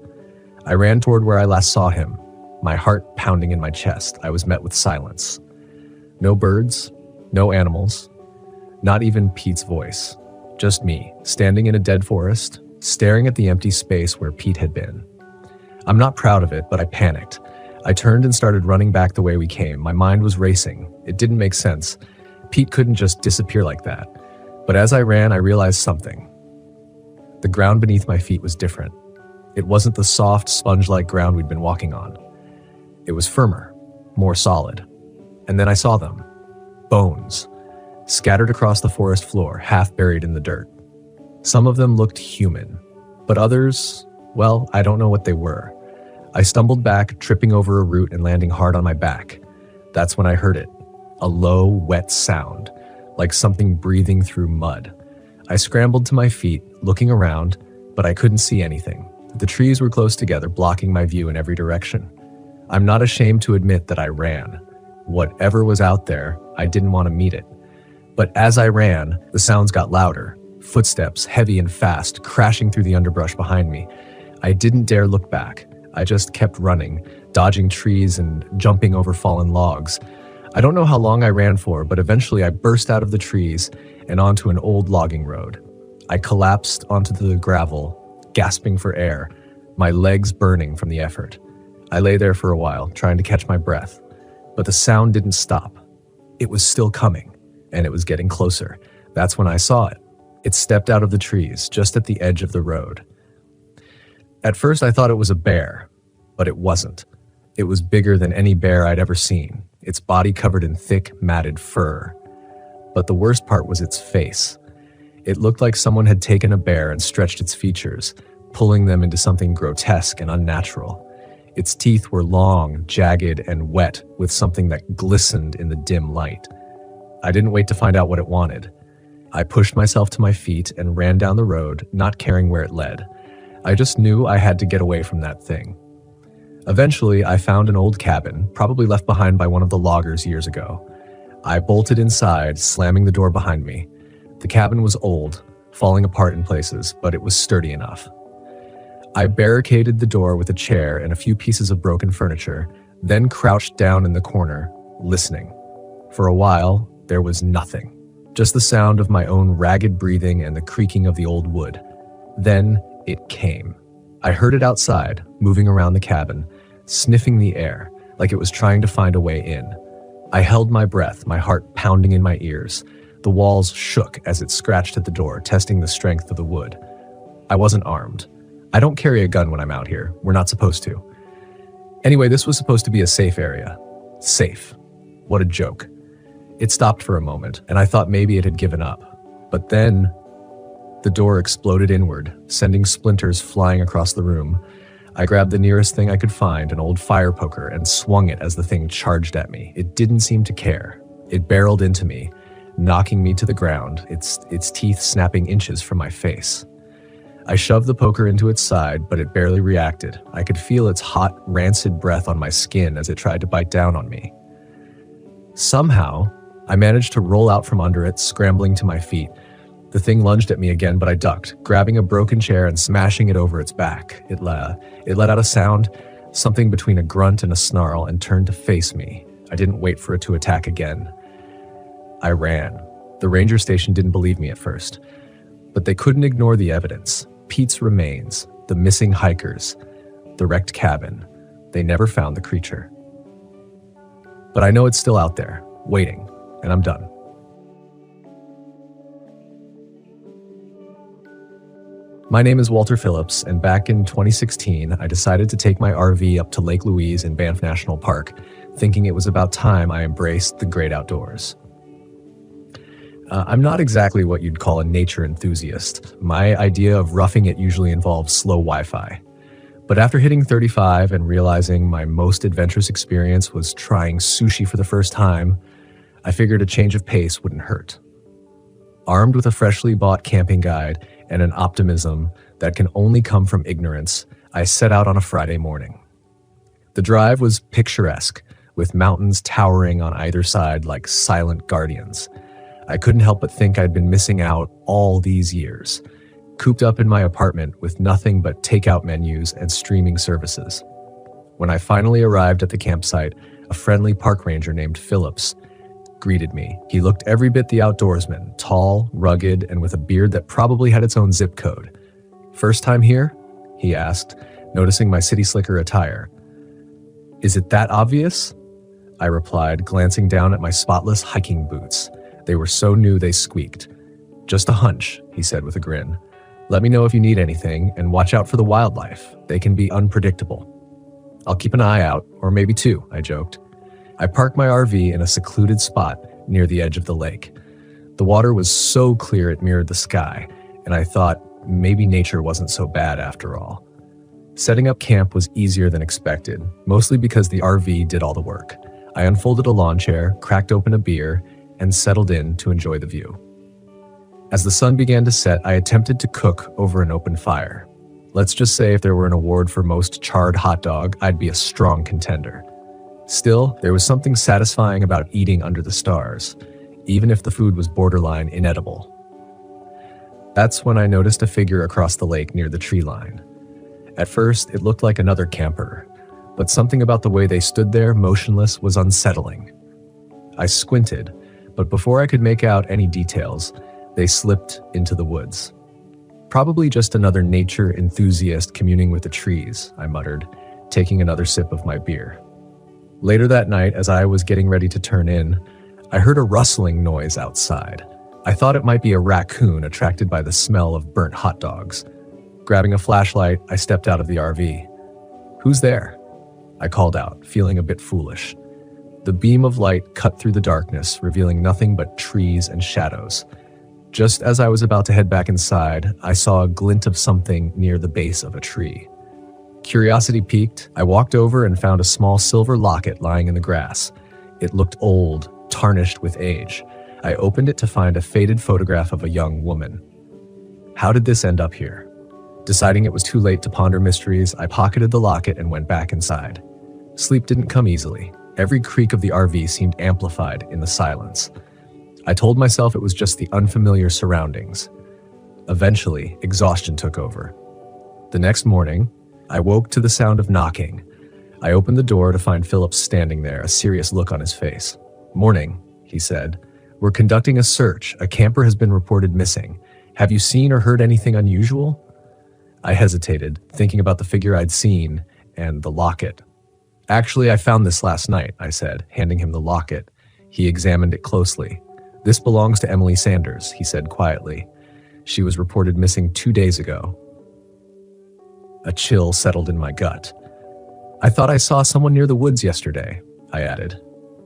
Speaker 1: I ran toward where I last saw him, my heart pounding in my chest. I was met with silence. No birds, no animals, not even Pete's voice. Just me, standing in a dead forest, staring at the empty space where Pete had been. I'm not proud of it, but I panicked. I turned and started running back the way we came. My mind was racing. It didn't make sense. Pete couldn't just disappear like that. But as I ran, I realized something. The ground beneath my feet was different. It wasn't the soft, sponge-like ground we'd been walking on. It was firmer, more solid. And then I saw them. Bones. Scattered across the forest floor, half buried in the dirt. Some of them looked human, but others, well, I don't know what they were. I stumbled back, tripping over a root and landing hard on my back. That's when I heard it. A low, wet sound, like something breathing through mud. I scrambled to my feet, looking around, but I couldn't see anything. The trees were close together, blocking my view in every direction. I'm not ashamed to admit that I ran. Whatever was out there, I didn't want to meet it. But as I ran, the sounds got louder. Footsteps, heavy and fast, crashing through the underbrush behind me. I didn't dare look back. I just kept running, dodging trees and jumping over fallen logs. I don't know how long I ran for, but eventually I burst out of the trees and onto an old logging road. I collapsed onto the gravel, gasping for air, my legs burning from the effort. I lay there for a while, trying to catch my breath, but the sound didn't stop. It was still coming, and it was getting closer. That's when I saw it. It stepped out of the trees, just at the edge of the road. At first I thought it was a bear, but it wasn't. It was bigger than any bear I'd ever seen, its body covered in thick, matted fur. But the worst part was its face. It looked like someone had taken a bear and stretched its features, pulling them into something grotesque and unnatural. Its teeth were long, jagged, and wet with something that glistened in the dim light. I didn't wait to find out what it wanted. I pushed myself to my feet and ran down the road, not caring where it led. I just knew I had to get away from that thing. Eventually, I found an old cabin, probably left behind by one of the loggers years ago. I bolted inside, slamming the door behind me. The cabin was old, falling apart in places, but it was sturdy enough. I barricaded the door with a chair and a few pieces of broken furniture, then crouched down in the corner, listening. For a while, there was nothing. Just the sound of my own ragged breathing and the creaking of the old wood. Then it came. I heard it outside, moving around the cabin, sniffing the air, like it was trying to find a way in. I held my breath, my heart pounding in my ears. The walls shook as it scratched at the door, testing the strength of the wood. I wasn't armed. I don't carry a gun when I'm out here. We're not supposed to. Anyway, this was supposed to be a safe area. Safe. What a joke. It stopped for a moment, and I thought maybe it had given up. But then, the door exploded inward, sending splinters flying across the room. I grabbed the nearest thing I could find, an old fire poker, and swung it as the thing charged at me. It didn't seem to care. It barreled into me, knocking me to the ground, its teeth snapping inches from my face. I shoved the poker into its side, but it barely reacted. I could feel its hot, rancid breath on my skin as it tried to bite down on me. Somehow, I managed to roll out from under it, scrambling to my feet. The thing lunged at me again, but I ducked, grabbing a broken chair and smashing it over its back. It let out a sound, something between a grunt and a snarl, and turned to face me. I didn't wait for it to attack again. I ran. The ranger station didn't believe me at first, but they couldn't ignore the evidence. Pete's remains, the missing hikers, the wrecked cabin. They never found the creature. But I know it's still out there, waiting, and I'm done. My name is Walter Phillips, and back in 2016, I decided to take my RV up to Lake Louise in Banff National Park, thinking it was about time I embraced the great outdoors. I'm not exactly what you'd call a nature enthusiast. My idea of roughing it usually involves slow Wi-Fi. But after hitting 35 and realizing my most adventurous experience was trying sushi for the first time, I figured a change of pace wouldn't hurt. Armed with a freshly bought camping guide and an optimism that can only come from ignorance, I set out on a Friday morning. The drive was picturesque, with mountains towering on either side like silent guardians. I couldn't help but think I'd been missing out all these years, cooped up in my apartment with nothing but takeout menus and streaming services. When I finally arrived at the campsite, a friendly park ranger named Phillips greeted me. He looked every bit the outdoorsman, tall, rugged, and with a beard that probably had its own zip code. "First time here?" he asked, noticing my city slicker attire. "Is it that obvious?" I replied, glancing down at my spotless hiking boots. They were so new they squeaked. "Just a hunch," he said with a grin. "Let me know if you need anything, and watch out for the wildlife. They can be unpredictable." "I'll keep an eye out, or maybe two," I joked. I parked my RV in a secluded spot near the edge of the lake. The water was so clear it mirrored the sky, and I thought maybe nature wasn't so bad after all. Setting up camp was easier than expected, mostly because the RV did all the work. I unfolded a lawn chair, cracked open a beer, and settled in to enjoy the view. As the sun began to set, I attempted to cook over an open fire. Let's just say if there were an award for most charred hot dog, I'd be a strong contender. Still, there was something satisfying about eating under the stars, even if the food was borderline inedible. That's when I noticed a figure across the lake near the tree line. At first, it looked like another camper, but something about the way they stood there, motionless, was unsettling. I squinted, but before I could make out any details, they slipped into the woods. "Probably just another nature enthusiast communing with the trees," I muttered, taking another sip of my beer. Later that night, as I was getting ready to turn in, I heard a rustling noise outside. I thought it might be a raccoon attracted by the smell of burnt hot dogs. Grabbing a flashlight, I stepped out of the RV. "Who's there?" I called out, feeling a bit foolish. The beam of light cut through the darkness, revealing nothing but trees and shadows. Just as I was about to head back inside, I saw a glint of something near the base of a tree. Curiosity piqued, I walked over and found a small silver locket lying in the grass. It looked old, tarnished with age. I opened it to find a faded photograph of a young woman. How did this end up here? Deciding it was too late to ponder mysteries, I pocketed the locket and went back inside. Sleep didn't come easily. Every creak of the RV seemed amplified in the silence. I told myself it was just the unfamiliar surroundings. Eventually, exhaustion took over. The next morning, I woke to the sound of knocking. I opened the door to find Philip standing there, a serious look on his face. "Morning," he said. "We're conducting a search. A camper has been reported missing. Have you seen or heard anything unusual?" I hesitated, thinking about the figure I'd seen and the locket. "Actually, I found this last night," I said, handing him the locket. He examined it closely. "This belongs to Emily Sanders," he said quietly. "She was reported missing 2 days ago." A chill settled in my gut. "I thought I saw someone near the woods yesterday," I added.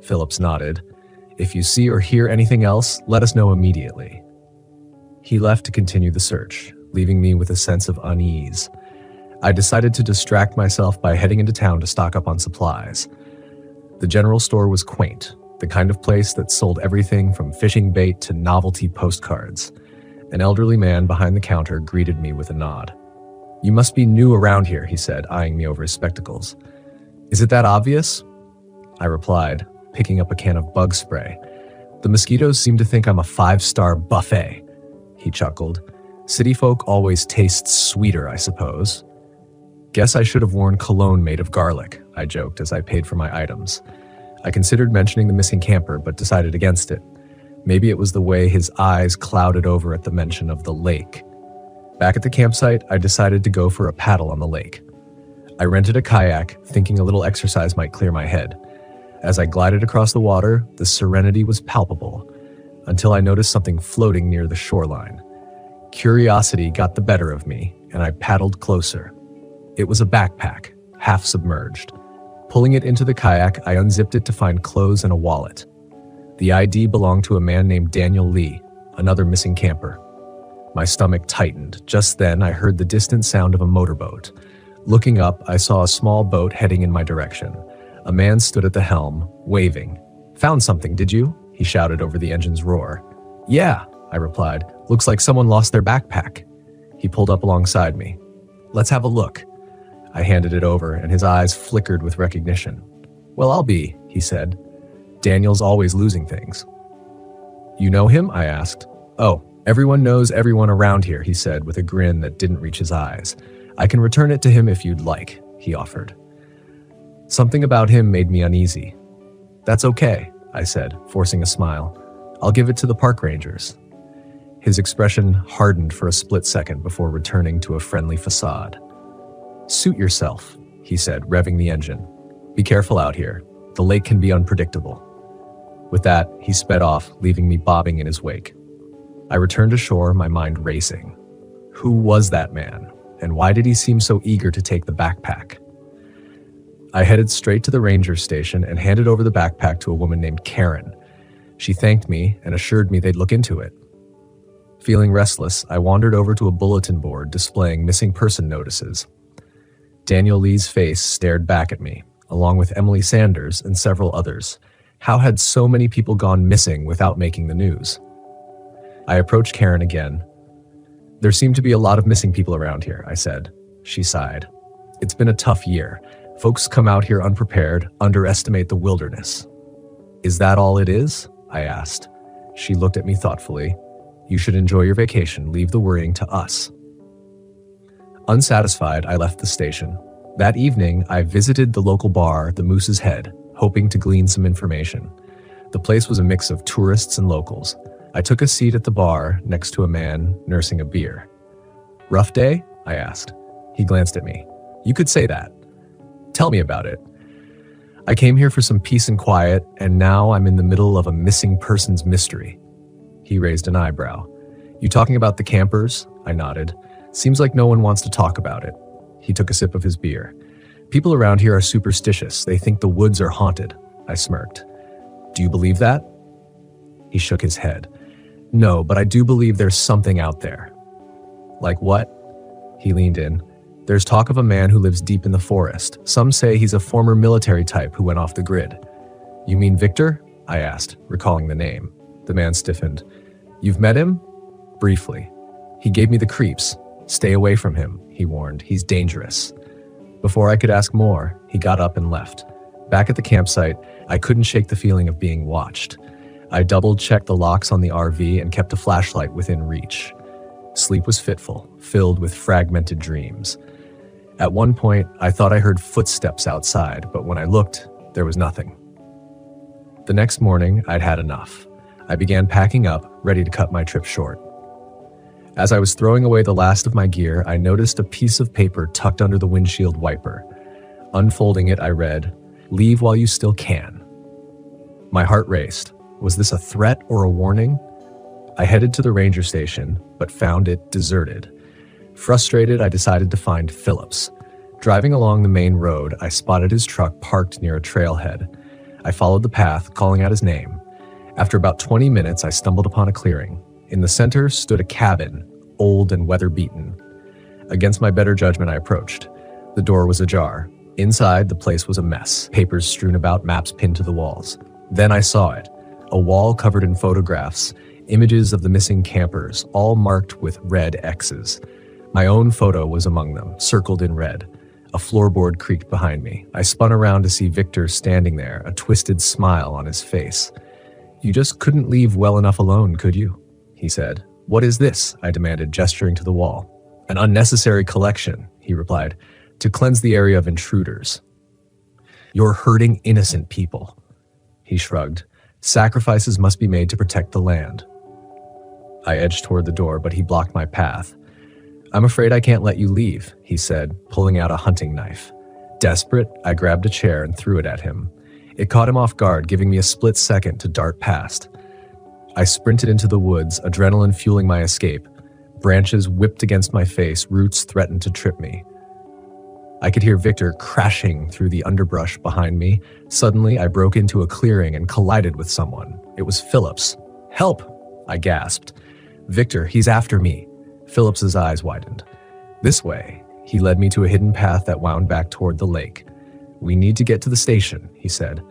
Speaker 1: Phillips nodded. "If you see or hear anything else, let us know immediately." He left to continue the search, leaving me with a sense of unease. I decided to distract myself by heading into town to stock up on supplies. The general store was quaint, the kind of place that sold everything from fishing bait to novelty postcards. An elderly man behind the counter greeted me with a nod. "You must be new around here," he said, eyeing me over his spectacles. "Is it that obvious?" I replied, picking up a can of bug spray. "The mosquitoes seem to think I'm a 5-star buffet." He chuckled. "City folk always taste sweeter, I suppose." "Guess I should have worn cologne made of garlic," I joked as I paid for my items. I considered mentioning the missing camper, but decided against it. Maybe it was the way his eyes clouded over at the mention of the lake. Back at the campsite, I decided to go for a paddle on the lake. I rented a kayak, thinking a little exercise might clear my head. As I glided across the water, the serenity was palpable, until I noticed something floating near the shoreline. Curiosity got the better of me, and I paddled closer. It was a backpack, half submerged. Pulling it into the kayak, I unzipped it to find clothes and a wallet. The ID belonged to a man named Daniel Lee, another missing camper. My stomach tightened. Just then, I heard the distant sound of a motorboat. Looking up, I saw a small boat heading in my direction. A man stood at the helm, waving. "Found something, did you?" he shouted over the engine's roar. "Yeah," I replied. "Looks like someone lost their backpack." He pulled up alongside me. "Let's have a look." I handed it over, and his eyes flickered with recognition. "Well, I'll be," he said. "Daniel's always losing things." "You know him?" I asked. "Oh, everyone knows everyone around here," he said with a grin that didn't reach his eyes. "I can return it to him if you'd like," he offered. Something about him made me uneasy. "That's okay," I said, forcing a smile. I'll give it to the park rangers. His expression hardened for a split second before returning to a friendly facade. Suit yourself, he said, revving the engine. Be careful out here. The lake can be unpredictable. With that, he sped off, leaving me bobbing in his wake. I returned to shore, my mind racing. Who was that man, and why did he seem so eager to take the backpack? I headed straight to the ranger station and handed over the backpack to a woman named Karen. She thanked me and assured me they'd look into it. Feeling restless, I wandered over to a bulletin board displaying missing person notices. Daniel Lee's face stared back at me, along with Emily Sanders and several others. How had so many people gone missing without making the news? I approached Karen again. There seem to be a lot of missing people around here, I said. She sighed. It's been a tough year. Folks come out here unprepared, underestimate the wilderness. Is that all it is? I asked. She looked at me thoughtfully. You should enjoy your vacation. Leave the worrying to us. Unsatisfied, I left the station. That evening, I visited the local bar, the Moose's Head, hoping to glean some information. The place was a mix of tourists and locals. I took a seat at the bar next to a man nursing a beer. Rough day? I asked. He glanced at me. You could say that. Tell me about it. I came here for some peace and quiet, and now I'm in the middle of a missing persons mystery. He raised an eyebrow. You talking about the campers? I nodded. Seems like no one wants to talk about it. He took a sip of his beer. People around here are superstitious. They think the woods are haunted. I smirked. Do you believe that? He shook his head. No, but I do believe there's something out there. Like what? He leaned in. There's talk of a man who lives deep in the forest. Some say he's a former military type who went off the grid. You mean Victor? I asked, recalling the name. The man stiffened. You've met him? Briefly. He gave me the creeps. Stay away from him, he warned. He's dangerous. Before I could ask more, he got up and left. Back at the campsite, I couldn't shake the feeling of being watched. I double-checked the locks on the RV and kept a flashlight within reach. Sleep was fitful, filled with fragmented dreams. At one point, I thought I heard footsteps outside, but when I looked, there was nothing. The next morning, I'd had enough. I began packing up, ready to cut my trip short. As I was throwing away the last of my gear, I noticed a piece of paper tucked under the windshield wiper. Unfolding it, I read, "Leave while you still can." My heart raced. Was this a threat or a warning? I headed to the ranger station, but found it deserted. Frustrated, I decided to find Phillips. Driving along the main road, I spotted his truck parked near a trailhead. I followed the path, calling out his name. After about 20 minutes, I stumbled upon a clearing. In the center stood a cabin, old and weather-beaten. Against my better judgment, I approached. The door was ajar. Inside, the place was a mess, papers strewn about, maps pinned to the walls. Then I saw it, a wall covered in photographs, images of the missing campers, all marked with red X's. My own photo was among them, circled in red. A floorboard creaked behind me. I spun around to see Victor standing there, a twisted smile on his face. You just couldn't leave well enough alone, could you? He said. What is this? I demanded, gesturing to the wall. An unnecessary collection, he replied, to cleanse the area of intruders. You're hurting innocent people. He shrugged. Sacrifices must be made to protect the land. I edged toward the door, but he blocked my path. I'm afraid I can't let you leave, he said, pulling out a hunting knife. Desperate, I grabbed a chair and threw it at him. It caught him off guard, giving me a split second to dart past. I sprinted into the woods, adrenaline fueling my escape. Branches whipped against my face, roots threatened to trip me. I could hear Victor crashing through the underbrush behind me. Suddenly, I broke into a clearing and collided with someone. It was Phillips. Help! I gasped. Victor, he's after me. Phillips's eyes widened. This way. He led me to a hidden path that wound back toward the lake. We need to get to the station, he said.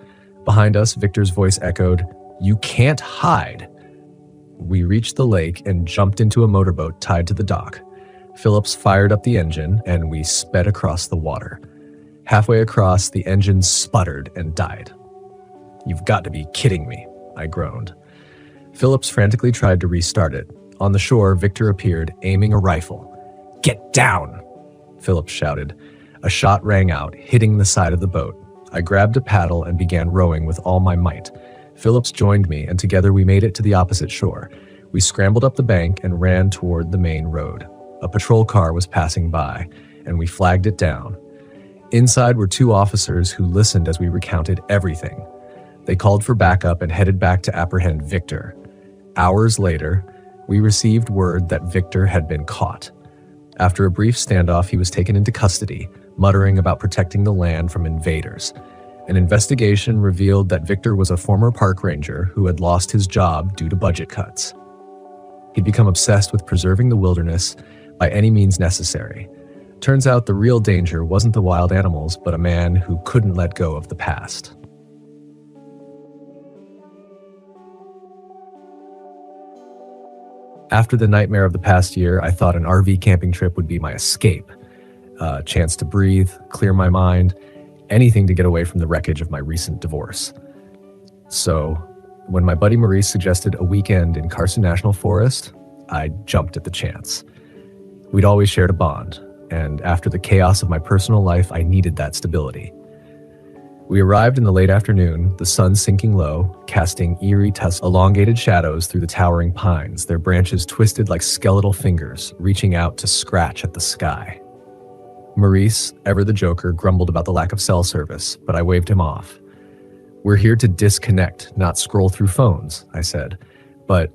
Speaker 1: Behind us, Victor's voice echoed, You can't hide. We reached the lake and jumped into a motorboat tied to the dock. Phillips fired up the engine and we sped across the water. Halfway across, the engine sputtered and died. You've got to be kidding me, I groaned. Phillips frantically tried to restart it. On the shore, Victor appeared, aiming a rifle. Get down, Phillips shouted. A shot rang out, hitting the side of the boat. I grabbed a paddle and began rowing with all my might. Phillips joined me, and together we made it to the opposite shore. We scrambled up the bank and ran toward the main road. A patrol car was passing by, and we flagged it down. Inside were two officers who listened as we recounted everything. They called for backup and headed back to apprehend Victor. Hours later, we received word that Victor had been caught. After a brief standoff, he was taken into custody, muttering about protecting the land from invaders. An investigation revealed that Victor was a former park ranger who had lost his job due to budget cuts. He'd become obsessed with preserving the wilderness by any means necessary. Turns out the real danger wasn't the wild animals, but a man who couldn't let go of the past. After the nightmare of the past year, I thought an RV camping trip would be my escape. A chance to breathe, clear my mind, anything to get away from the wreckage of my recent divorce. So, when my buddy Maurice suggested a weekend in Carson National Forest, I jumped at the chance. We'd always shared a bond, and after the chaos of my personal life, I needed that stability. We arrived in the late afternoon, the sun sinking low, casting eerie elongated shadows through the towering pines, their branches twisted like skeletal fingers, reaching out to scratch at the sky. Maurice, ever the joker, grumbled about the lack of cell service, but I waved him off. "We're here to disconnect, not scroll through phones," I said. But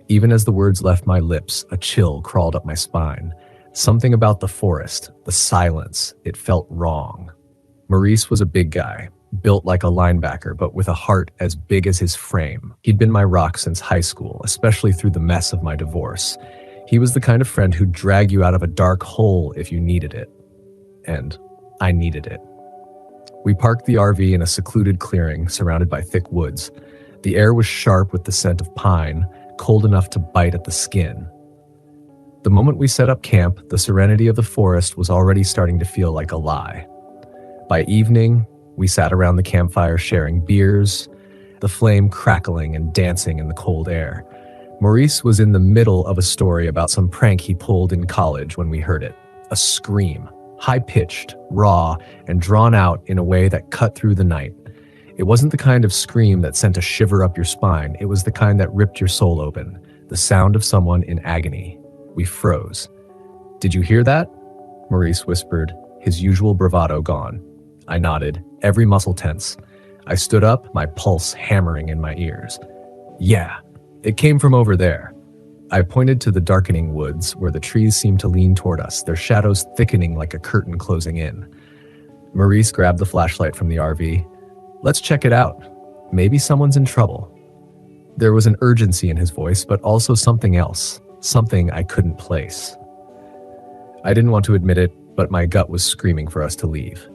Speaker 1: even as the words left my lips, a chill crawled up my spine. Something about the forest, the silence, it felt wrong. Maurice was a big guy, built like a linebacker, but with a heart as big as his frame. He'd been my rock since high school, especially through the mess of my divorce. He was the kind of friend who'd drag you out of a dark hole if you needed it. And I needed it. We parked the RV in a secluded clearing surrounded by thick woods. The air was sharp with the scent of pine, cold enough to bite at the skin. The moment we set up camp, the serenity of the forest was already starting to feel like a lie. By evening, we sat around the campfire sharing beers, the flame crackling and dancing in the cold air. Maurice was in the middle of a story about some prank he pulled in college when we heard it. A scream, high-pitched, raw, and drawn out in a way that cut through the night. It wasn't the kind of scream that sent a shiver up your spine. It was the kind that ripped your soul open, the sound of someone in agony. We froze. "Did you hear that?" Maurice whispered, his usual bravado gone. I nodded, every muscle tense. I stood up, my pulse hammering in my ears. "Yeah, it came from over there." I pointed to the darkening woods where the trees seemed to lean toward us, their shadows thickening like a curtain closing in. Maurice grabbed the flashlight from the RV. "Let's check it out. Maybe someone's in trouble." There was an urgency in his voice, but also something else, something I couldn't place. I didn't want to admit it, but my gut was screaming for us to leave.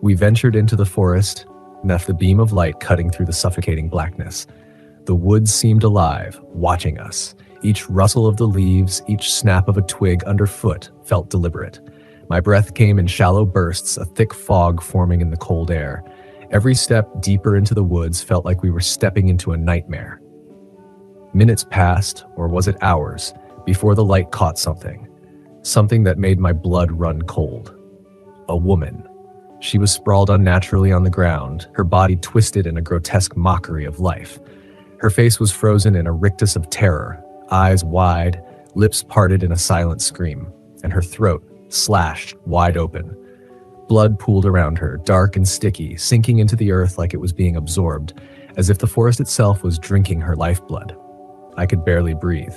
Speaker 1: We ventured into the forest, left the beam of light cutting through the suffocating blackness. The woods seemed alive, watching us. Each rustle of the leaves, each snap of a twig underfoot felt deliberate. My breath came in shallow bursts, a thick fog forming in the cold air. Every step deeper into the woods felt like we were stepping into a nightmare. Minutes passed, or was it hours, before the light caught something. Something that made my blood run cold. A woman. She was sprawled unnaturally on the ground, her body twisted in a grotesque mockery of life. Her face was frozen in a rictus of terror, eyes wide, lips parted in a silent scream, and her throat slashed wide open. Blood pooled around her, dark and sticky, sinking into the earth like it was being absorbed, as if the forest itself was drinking her lifeblood. I could barely breathe.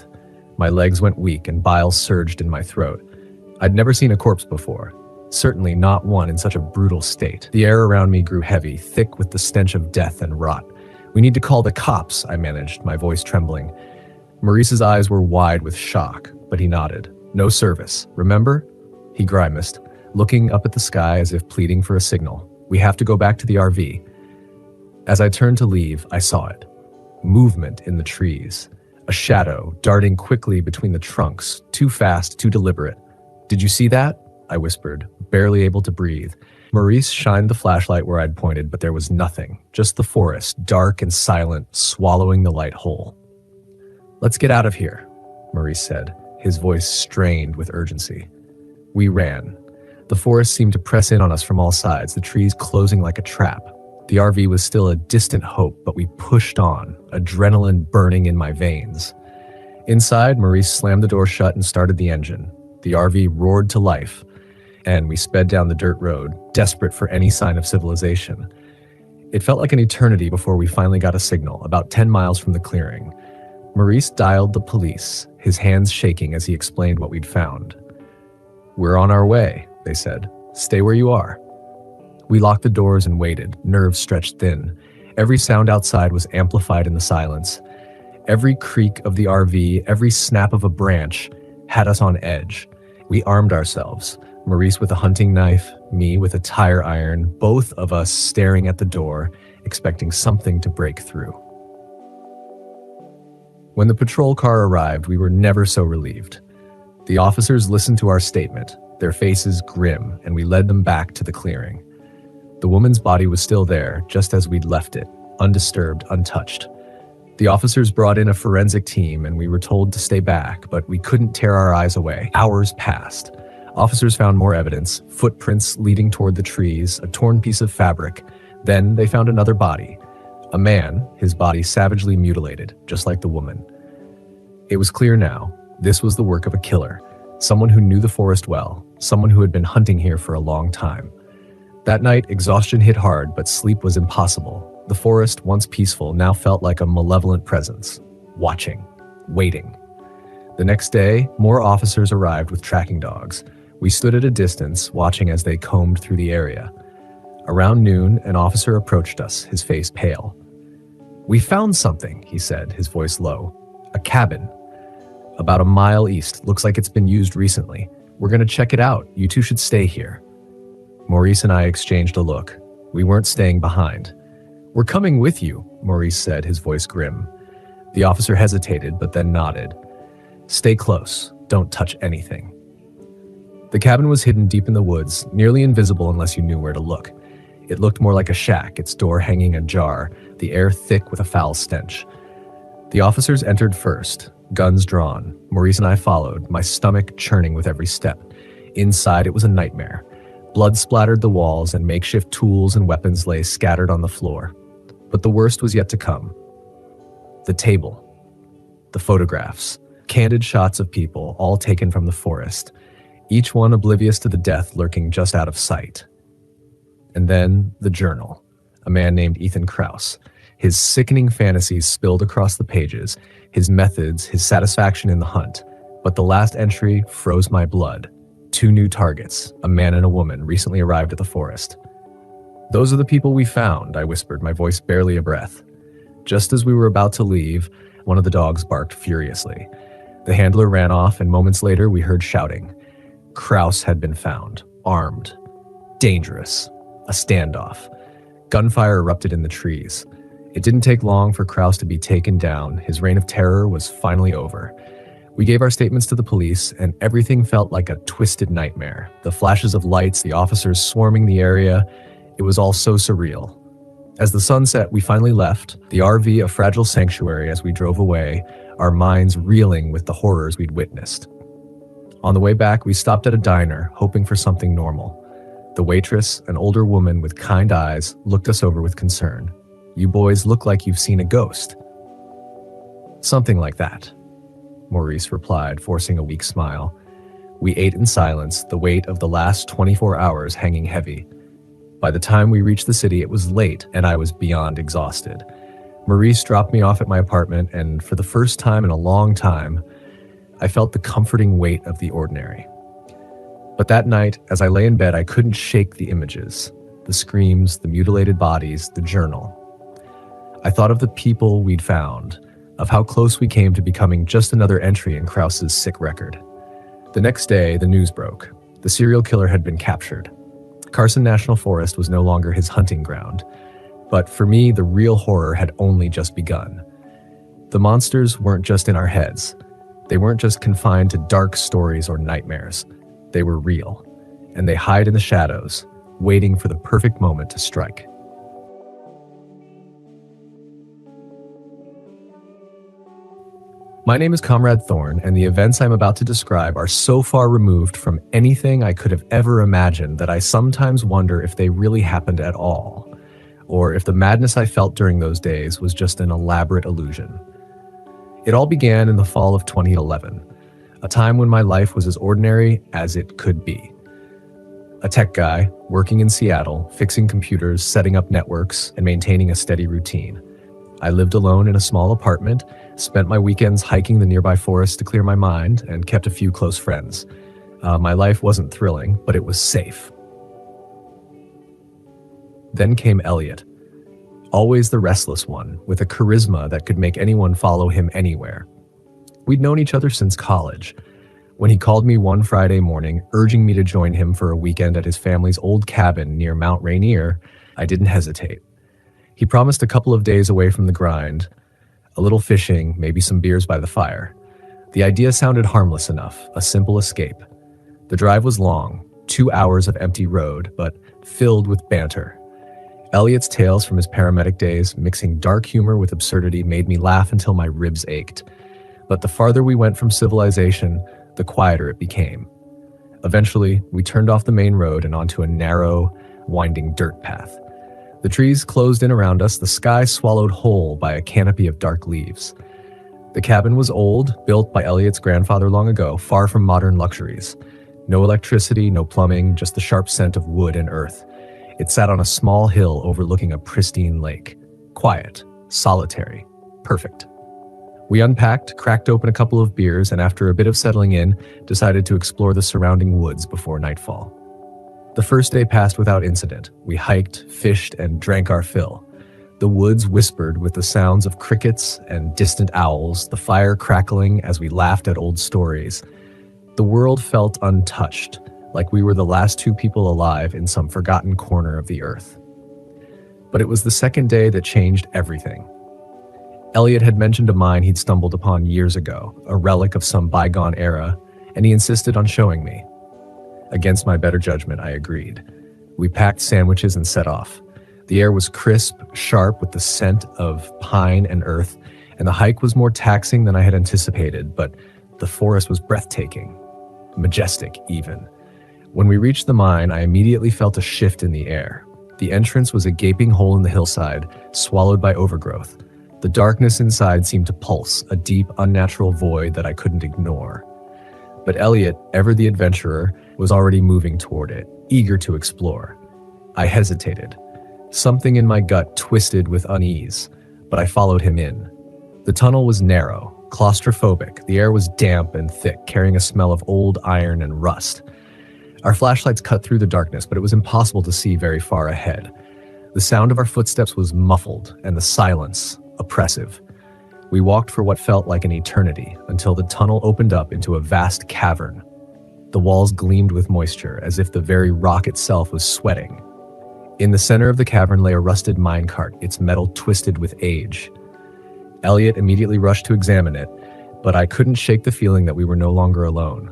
Speaker 1: My legs went weak and bile surged in my throat. I'd never seen a corpse before, certainly not one in such a brutal state. The air around me grew heavy, thick with the stench of death and rot. "We need to call the cops," I managed, my voice trembling. Maurice's eyes were wide with shock, but he nodded. "No service, remember?" He grimaced, looking up at the sky as if pleading for a signal. "We have to go back to the RV." As I turned to leave, I saw it. Movement in the trees. A shadow darting quickly between the trunks, too fast, too deliberate. "Did you see that?" I whispered, barely able to breathe. Maurice shined the flashlight where I'd pointed, but there was nothing, just the forest, dark and silent, swallowing the light whole. "Let's get out of here," Maurice said, his voice strained with urgency. We ran. The forest seemed to press in on us from all sides, the trees closing like a trap. The RV was still a distant hope, but we pushed on, adrenaline burning in my veins. Inside, Maurice slammed the door shut and started the engine. The RV roared to life, and we sped down the dirt road, desperate for any sign of civilization. It felt like an eternity before we finally got a signal, about 10 miles from the clearing. Maurice dialed the police, his hands shaking as he explained what we'd found. "We're on our way," they said. "Stay where you are." We locked the doors and waited, nerves stretched thin. Every sound outside was amplified in the silence. Every creak of the RV, every snap of a branch had us on edge. We armed ourselves, Maurice with a hunting knife, me with a tire iron, both of us staring at the door, expecting something to break through. When the patrol car arrived, we were never so relieved. The officers listened to our statement, their faces grim, and we led them back to the clearing. The woman's body was still there, just as we'd left it, undisturbed, untouched. The officers brought in a forensic team, and we were told to stay back, but we couldn't tear our eyes away. Hours passed. Officers found more evidence, footprints leading toward the trees, a torn piece of fabric. Then they found another body. A man, his body savagely mutilated, just like the woman. It was clear now, this was the work of a killer, someone who knew the forest well, someone who had been hunting here for a long time. That night, exhaustion hit hard, but sleep was impossible. The forest, once peaceful, now felt like a malevolent presence, watching, waiting. The next day, more officers arrived with tracking dogs. We stood at a distance, watching as they combed through the area. Around noon, an officer approached us, his face pale. "We found something," he said, his voice low. "A cabin. About a mile east. Looks like it's been used recently. We're gonna check it out. You two should stay here." Maurice and I exchanged a look. We weren't staying behind. "We're coming with you," Maurice said, his voice grim. The officer hesitated, but then nodded. "Stay close. Don't touch anything." The cabin was hidden deep in the woods, nearly invisible unless you knew where to look. It looked more like a shack, its door hanging ajar, the air thick with a foul stench. The officers entered first, guns drawn. Maurice and I followed, my stomach churning with every step. Inside, it was a nightmare. Blood splattered the walls, and makeshift tools and weapons lay scattered on the floor. But the worst was yet to come. The table. The photographs. Candid shots of people, all taken from the forest. Each one oblivious to the death lurking just out of sight. And then the journal. A man named Ethan Krause. His sickening fantasies spilled across the pages, his methods, his satisfaction in the hunt. But the last entry froze my blood. 2 new targets, a man and a woman, recently arrived at the forest. "Those are the people we found," I whispered, my voice barely a breath. Just as we were about to leave, one of the dogs barked furiously. The handler ran off, and moments later we heard shouting. Krause had been found, armed. Dangerous. A standoff. Gunfire erupted in the trees. It didn't take long for Krause to be taken down. His reign of terror was finally over. We gave our statements to the police, and everything felt like a twisted nightmare. The flashes of lights, the officers swarming the area, it was all so surreal. As the sun set, we finally left, the RV a fragile sanctuary as we drove away, our minds reeling with the horrors we'd witnessed. On the way back, we stopped at a diner, hoping for something normal. The waitress, an older woman with kind eyes, looked us over with concern. "You boys look like you've seen a ghost." "Something like that," Maurice replied, forcing a weak smile. We ate in silence, the weight of the last 24 hours hanging heavy. By the time we reached the city, it was late, and I was beyond exhausted. Maurice dropped me off at my apartment, and for the first time in a long time, I felt the comforting weight of the ordinary. But that night, as I lay in bed, I couldn't shake the images, the screams, the mutilated bodies, the journal. I thought of the people we'd found, of how close we came to becoming just another entry in Krause's sick record. The next day, the news broke. The serial killer had been captured. Carson National Forest was no longer his hunting ground. But for me, the real horror had only just begun. The monsters weren't just in our heads. They weren't just confined to dark stories or nightmares. They were real, and they hide in the shadows, waiting for the perfect moment to strike. My name is Comrade Thorne, and the events I'm about to describe are so far removed from anything I could have ever imagined that I sometimes wonder if they really happened at all, or if the madness I felt during those days was just an elaborate illusion. It all began in the fall of 2011, a time when my life was as ordinary as it could be. A tech guy, working in Seattle, fixing computers, setting up networks, and maintaining a steady routine. I lived alone in a small apartment, spent my weekends hiking the nearby forest to clear my mind, and kept a few close friends. My life wasn't thrilling, but it was safe. Then came Elliot. Always the restless one, with a charisma that could make anyone follow him anywhere. We'd known each other since college. When he called me one Friday morning, urging me to join him for a weekend at his family's old cabin near Mount Rainier, I didn't hesitate. He promised a couple of days away from the grind, a little fishing, maybe some beers by the fire. The idea sounded harmless enough, a simple escape. The drive was long, 2 hours of empty road, but filled with banter. Elliot's tales from his paramedic days, mixing dark humor with absurdity, made me laugh until my ribs ached. But the farther we went from civilization, the quieter it became. Eventually, we turned off the main road and onto a narrow, winding dirt path. The trees closed in around us, the sky swallowed whole by a canopy of dark leaves. The cabin was old, built by Elliot's grandfather long ago, far from modern luxuries. No electricity, no plumbing, just the sharp scent of wood and earth. It sat on a small hill overlooking a pristine lake. Quiet, solitary, perfect. We unpacked, cracked open a couple of beers, and after a bit of settling in, decided to explore the surrounding woods before nightfall. The first day passed without incident. We hiked, fished, and drank our fill. The woods whispered with the sounds of crickets and distant owls, the fire crackling as we laughed at old stories. The world felt untouched, like we were the last two people alive in some forgotten corner of the earth. But it was the second day that changed everything. Elliot had mentioned a mine he'd stumbled upon years ago, a relic of some bygone era, and he insisted on showing me. Against my better judgment, I agreed. We packed sandwiches and set off. The air was crisp, sharp with the scent of pine and earth, and the hike was more taxing than I had anticipated, but the forest was breathtaking, majestic even. When we reached the mine, I immediately felt a shift in the air. The entrance was a gaping hole in the hillside, swallowed by overgrowth. The darkness inside seemed to pulse, a deep, unnatural void that I couldn't ignore. But Elliot, ever the adventurer, was already moving toward it, eager to explore. I hesitated. Something in my gut twisted with unease, but I followed him in. The tunnel was narrow, claustrophobic. The air was damp and thick, carrying a smell of old iron and rust. Our flashlights cut through the darkness, but it was impossible to see very far ahead. The sound of our footsteps was muffled, and the silence oppressive. We walked for what felt like an eternity, until the tunnel opened up into a vast cavern. The walls gleamed with moisture, as if the very rock itself was sweating. In the center of the cavern lay a rusted minecart, its metal twisted with age. Elliot immediately rushed to examine it, but I couldn't shake the feeling that we were no longer alone.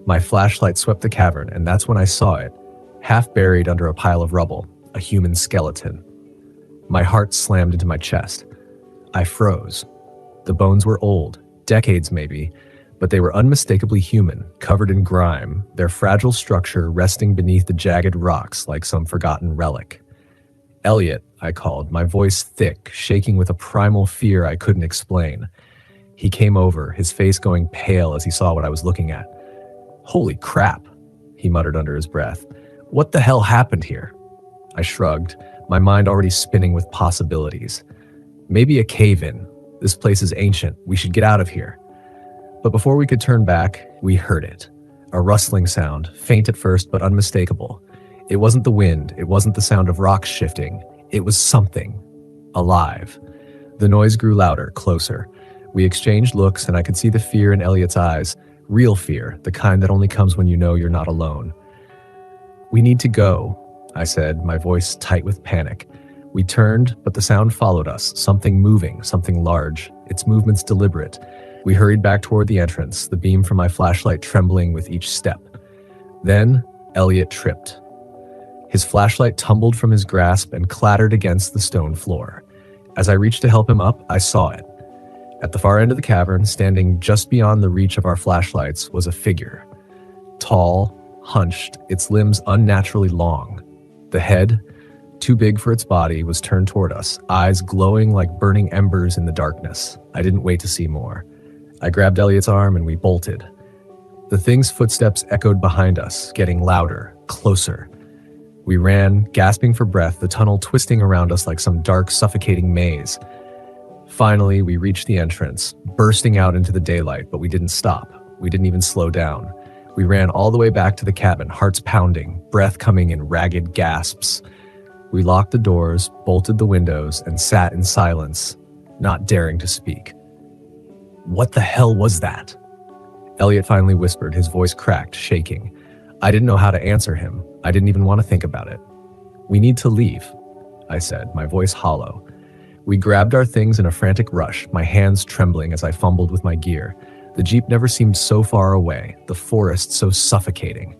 Speaker 1: My flashlight swept the cavern, and that's when I saw it, half buried under a pile of rubble, a human skeleton. My heart slammed into my chest. I froze. The bones were old, decades maybe, but they were unmistakably human, covered in grime, their fragile structure resting beneath the jagged rocks like some forgotten relic. Elliot, I called, my voice thick, shaking with a primal fear I couldn't explain. He came over, his face going pale as he saw what I was looking at. "Holy crap," he muttered under his breath. "What the hell happened here?" I shrugged, my mind already spinning with possibilities. Maybe a cave-in. This place is ancient. We should get out of here. But before we could turn back, we heard it. A rustling sound, faint at first but unmistakable. It wasn't the wind. It wasn't the sound of rocks shifting. It was something. Alive. The noise grew louder, closer. We exchanged looks, and I could see the fear in Elliot's eyes. Real fear, the kind that only comes when you know you're not alone. "We need to go," I said, my voice tight with panic. We turned, but the sound followed us, something moving, something large, its movements deliberate. We hurried back toward the entrance, the beam from my flashlight trembling with each step. Then, Elliot tripped. His flashlight tumbled from his grasp and clattered against the stone floor. As I reached to help him up, I saw it. At the far end of the cavern, standing just beyond the reach of our flashlights, was a figure. Tall, hunched, its limbs unnaturally long. The head, too big for its body, was turned toward us, eyes glowing like burning embers in the darkness. I didn't wait to see more. I grabbed Elliot's arm and we bolted. The thing's footsteps echoed behind us, getting louder, closer. We ran, gasping for breath, the tunnel twisting around us like some dark, suffocating maze. Finally, we reached the entrance, bursting out into the daylight, but we didn't stop. We didn't even slow down. We ran all the way back to the cabin, hearts pounding, breath coming in ragged gasps. We locked the doors, bolted the windows, and sat in silence, not daring to speak. What the hell was that? Elliot finally whispered, his voice cracked, shaking. I didn't know how to answer him. I didn't even want to think about it. We need to leave, I said, my voice hollow. We grabbed our things in a frantic rush, my hands trembling as I fumbled with my gear. The Jeep never seemed so far away, the forest so suffocating.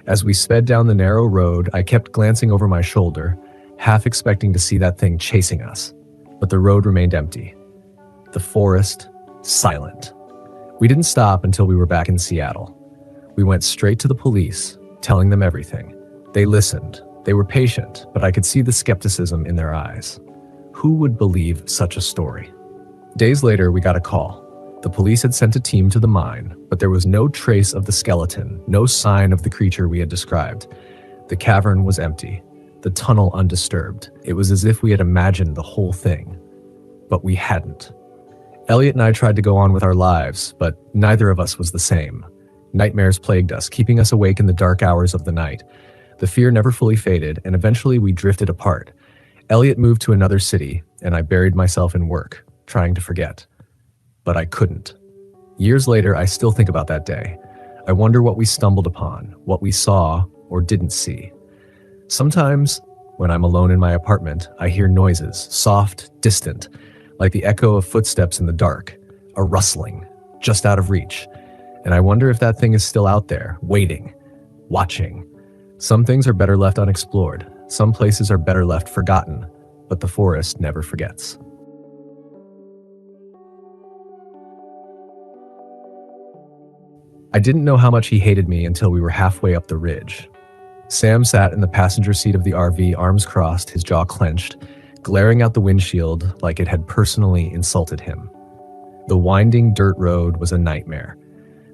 Speaker 1: As we sped down the narrow road, I kept glancing over my shoulder, half expecting to see that thing chasing us. But the road remained empty. The forest, silent. We didn't stop until we were back in Seattle. We went straight to the police, telling them everything. They listened. They were patient, but I could see the skepticism in their eyes. Who would believe such a story? Days later, we got a call. The police had sent a team to the mine, but there was no trace of the skeleton, no sign of the creature we had described. The cavern was empty, the tunnel undisturbed. It was as if we had imagined the whole thing. But we hadn't. Elliot and I tried to go on with our lives, but neither of us was the same. Nightmares plagued us, keeping us awake in the dark hours of the night. The fear never fully faded, and eventually we drifted apart. Elliot moved to another city, and I buried myself in work, trying to forget. But I couldn't. Years later, I still think about that day. I wonder what we stumbled upon, what we saw or didn't see. Sometimes, when I'm alone in my apartment, I hear noises, soft, distant, like the echo of footsteps in the dark, a rustling, just out of reach. And I wonder if that thing is still out there, waiting, watching. Some things are better left unexplored. Some places are better left forgotten, but the forest never forgets. I didn't know how much he hated me until we were halfway up the ridge. Sam sat in the passenger seat of the RV, arms crossed, his jaw clenched, glaring out the windshield like it had personally insulted him. The winding dirt road was a nightmare.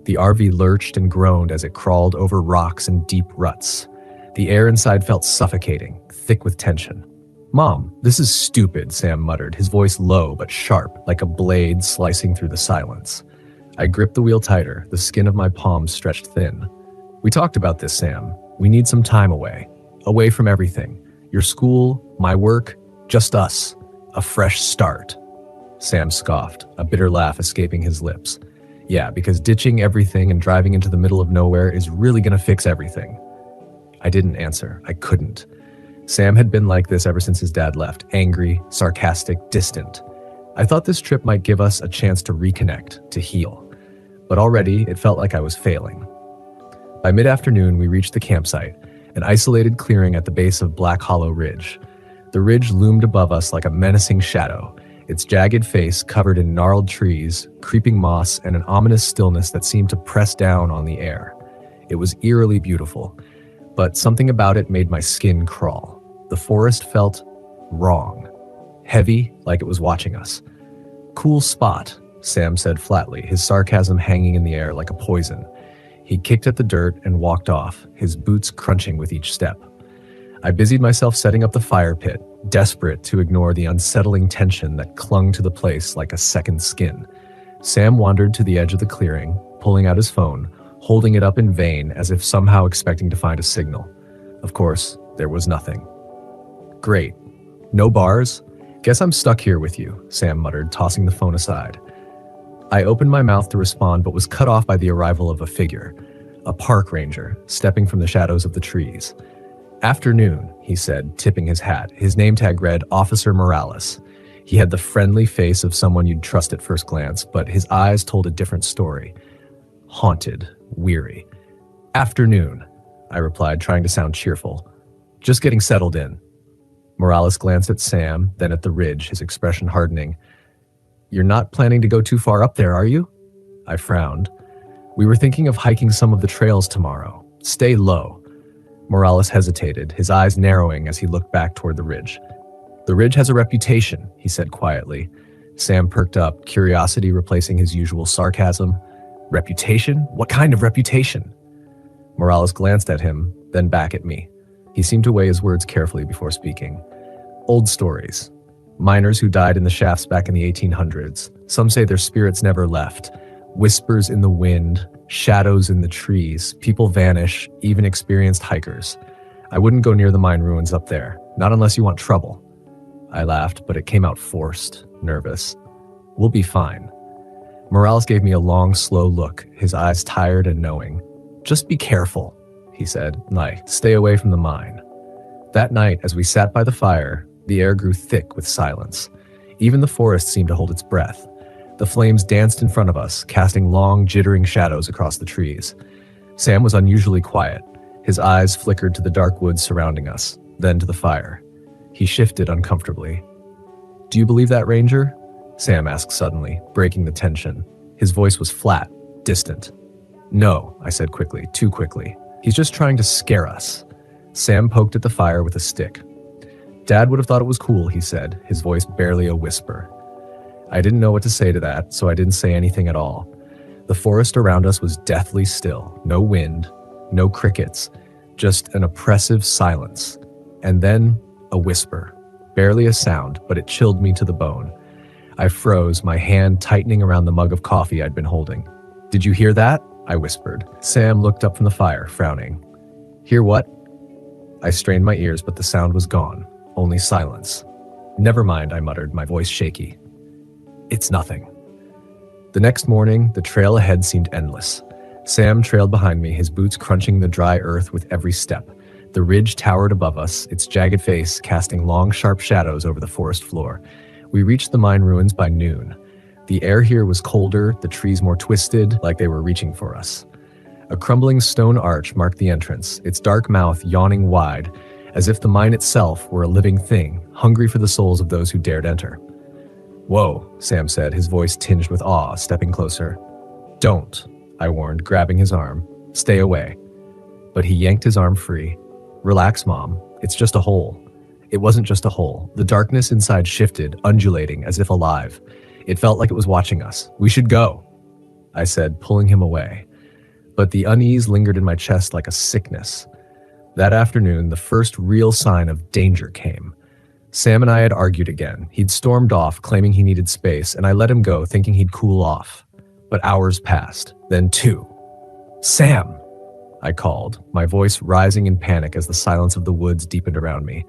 Speaker 1: The RV lurched and groaned as it crawled over rocks and deep ruts. The air inside felt suffocating, thick with tension. "Mom, this is stupid," Sam muttered, his voice low but sharp, like a blade slicing through the silence. I gripped the wheel tighter, the skin of my palms stretched thin. "We talked about this, Sam. We need some time away. Away from everything. Your school, my work, just us. A fresh start." Sam scoffed, a bitter laugh escaping his lips. "Yeah, because ditching everything and driving into the middle of nowhere is really gonna fix everything." I didn't answer. I couldn't. Sam had been like this ever since his dad left, angry, sarcastic, distant. I thought this trip might give us a chance to reconnect, to heal. But already, it felt like I was failing. By mid-afternoon, we reached the campsite, an isolated clearing at the base of Black Hollow Ridge. The ridge loomed above us like a menacing shadow, its jagged face covered in gnarled trees, creeping moss, and an ominous stillness that seemed to press down on the air. It was eerily beautiful, but something about it made my skin crawl. The forest felt wrong, heavy, like it was watching us. "Cool spot," Sam said flatly, his sarcasm hanging in the air like a poison. He kicked at the dirt and walked off, his boots crunching with each step. I busied myself setting up the fire pit, desperate to ignore the unsettling tension that clung to the place like a second skin. Sam wandered to the edge of the clearing, pulling out his phone, holding it up in vain as if somehow expecting to find a signal. Of course, there was nothing. "Great. No bars? Guess I'm stuck here with you," Sam muttered, tossing the phone aside. I opened my mouth to respond but was cut off by the arrival of a figure, a park ranger, stepping from the shadows of the trees. "Afternoon," he said, tipping his hat. His name tag read Officer Morales. He had the friendly face of someone you'd trust at first glance, but his eyes told a different story. Haunted, weary. "Afternoon," I replied, trying to sound cheerful. "Just getting settled in." Morales glanced at Sam, then at the ridge, his expression hardening. "You're not planning to go too far up there, are you?" I frowned. "We were thinking of hiking some of the trails tomorrow. Stay low." Morales hesitated, his eyes narrowing as he looked back toward the ridge. The ridge has a reputation, he said quietly. Sam perked up, curiosity replacing his usual sarcasm. Reputation? What kind of reputation? Morales glanced at him, then back at me. He seemed to weigh his words carefully before speaking. Old stories. Miners who died in the shafts back in the 1800s. Some say their spirits never left. Whispers in the wind, shadows in the trees. People vanish, even experienced hikers. I wouldn't go near the mine ruins up there, not unless you want trouble. I laughed, but it came out forced, nervous. We'll be fine. Morales gave me a long, slow look, his eyes tired and knowing. Just be careful, he said, stay away from the mine. That night, as we sat by the fire, the air grew thick with silence. Even the forest seemed to hold its breath. The flames danced in front of us, casting long, jittering shadows across the trees. Sam was unusually quiet. His eyes flickered to the dark woods surrounding us, then to the fire. He shifted uncomfortably. Do you believe that, Ranger? Sam asked suddenly, breaking the tension. His voice was flat, distant. No, I said quickly, too quickly. He's just trying to scare us. Sam poked at the fire with a stick. Dad would have thought it was cool, he said, his voice barely a whisper. I didn't know what to say to that, so I didn't say anything at all. The forest around us was deathly still. No wind, no crickets, just an oppressive silence. And then a whisper. Barely a sound, but it chilled me to the bone. I froze, my hand tightening around the mug of coffee I'd been holding. Did you hear that? I whispered. Sam looked up from the fire, frowning. Hear what? I strained my ears, but the sound was gone. Only silence. Never mind, I muttered, my voice shaky. It's nothing. The next morning, the trail ahead seemed endless. Sam trailed behind me, his boots crunching the dry earth with every step. The ridge towered above us, its jagged face casting long, sharp shadows over the forest floor. We reached the mine ruins by noon. The air here was colder, the trees more twisted, like they were reaching for us. A crumbling stone arch marked the entrance, its dark mouth yawning wide, as if the mine itself were a living thing, hungry for the souls of those who dared enter. Whoa, Sam said, his voice tinged with awe, stepping closer. Don't, I warned, grabbing his arm. Stay away. But he yanked his arm free. Relax, Mom. It's just a hole. It wasn't just a hole. The darkness inside shifted, undulating, as if alive. It felt like it was watching us. We should go, I said, pulling him away. But the unease lingered in my chest like a sickness. That afternoon, the first real sign of danger came. Sam and I had argued again. He'd stormed off, claiming he needed space, and I let him go, thinking he'd cool off. But hours passed, then 2. Sam, I called, my voice rising in panic as the silence of the woods deepened around me.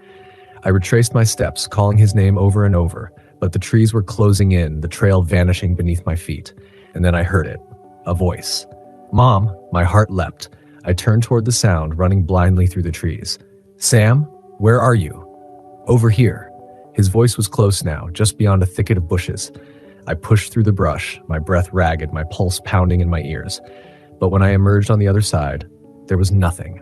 Speaker 1: I retraced my steps, calling his name over and over, but the trees were closing in, the trail vanishing beneath my feet. And then I heard it, a voice. Mom, my heart leapt. I turned toward the sound, running blindly through the trees. Sam, where are you? Over here. His voice was close now, just beyond a thicket of bushes. I pushed through the brush, my breath ragged, my pulse pounding in my ears. But when I emerged on the other side, there was nothing.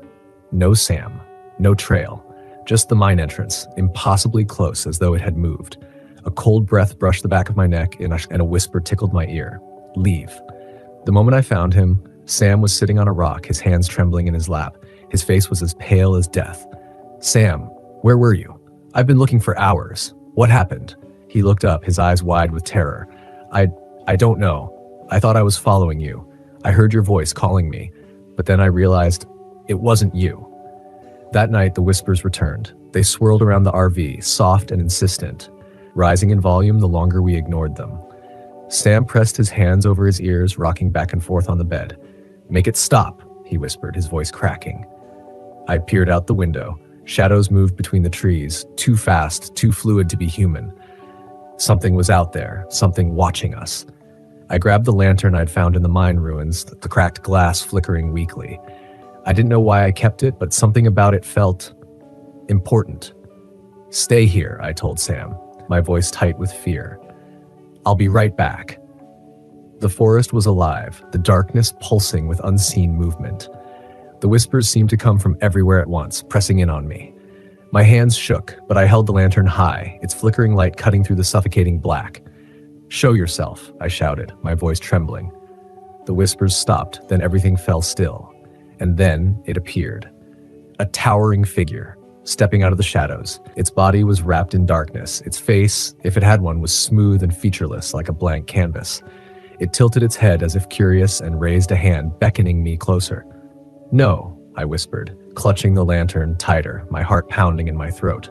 Speaker 1: No Sam, no trail, just the mine entrance, impossibly close as though it had moved. A cold breath brushed the back of my neck and a whisper tickled my ear. Leave. The moment I found him, Sam was sitting on a rock, his hands trembling in his lap. His face was as pale as death. Sam, where were you? I've been looking for hours. What happened? He looked up, his eyes wide with terror. I don't know. I thought I was following you. I heard your voice calling me, but then I realized it wasn't you. That night, the whispers returned. They swirled around the RV, soft and insistent, rising in volume the longer we ignored them. Sam pressed his hands over his ears, rocking back and forth on the bed. Make it stop, he whispered, his voice cracking. I peered out the window. Shadows moved between the trees, too fast, too fluid to be human. Something was out there, something watching us. I grabbed the lantern I'd found in the mine ruins, the cracked glass flickering weakly. I didn't know why I kept it, but something about it felt important. Stay here, I told Sam, my voice tight with fear. I'll be right back. The forest was alive, the darkness pulsing with unseen movement. The whispers seemed to come from everywhere at once, pressing in on me. My hands shook, but I held the lantern high, its flickering light cutting through the suffocating black. Show yourself, I shouted, my voice trembling. The whispers stopped, then everything fell still. And then it appeared. A towering figure, stepping out of the shadows. Its body was wrapped in darkness. Its face, if it had one, was smooth and featureless like a blank canvas. It tilted its head as if curious and raised a hand, beckoning me closer. "No," I whispered, clutching the lantern tighter, my heart pounding in my throat.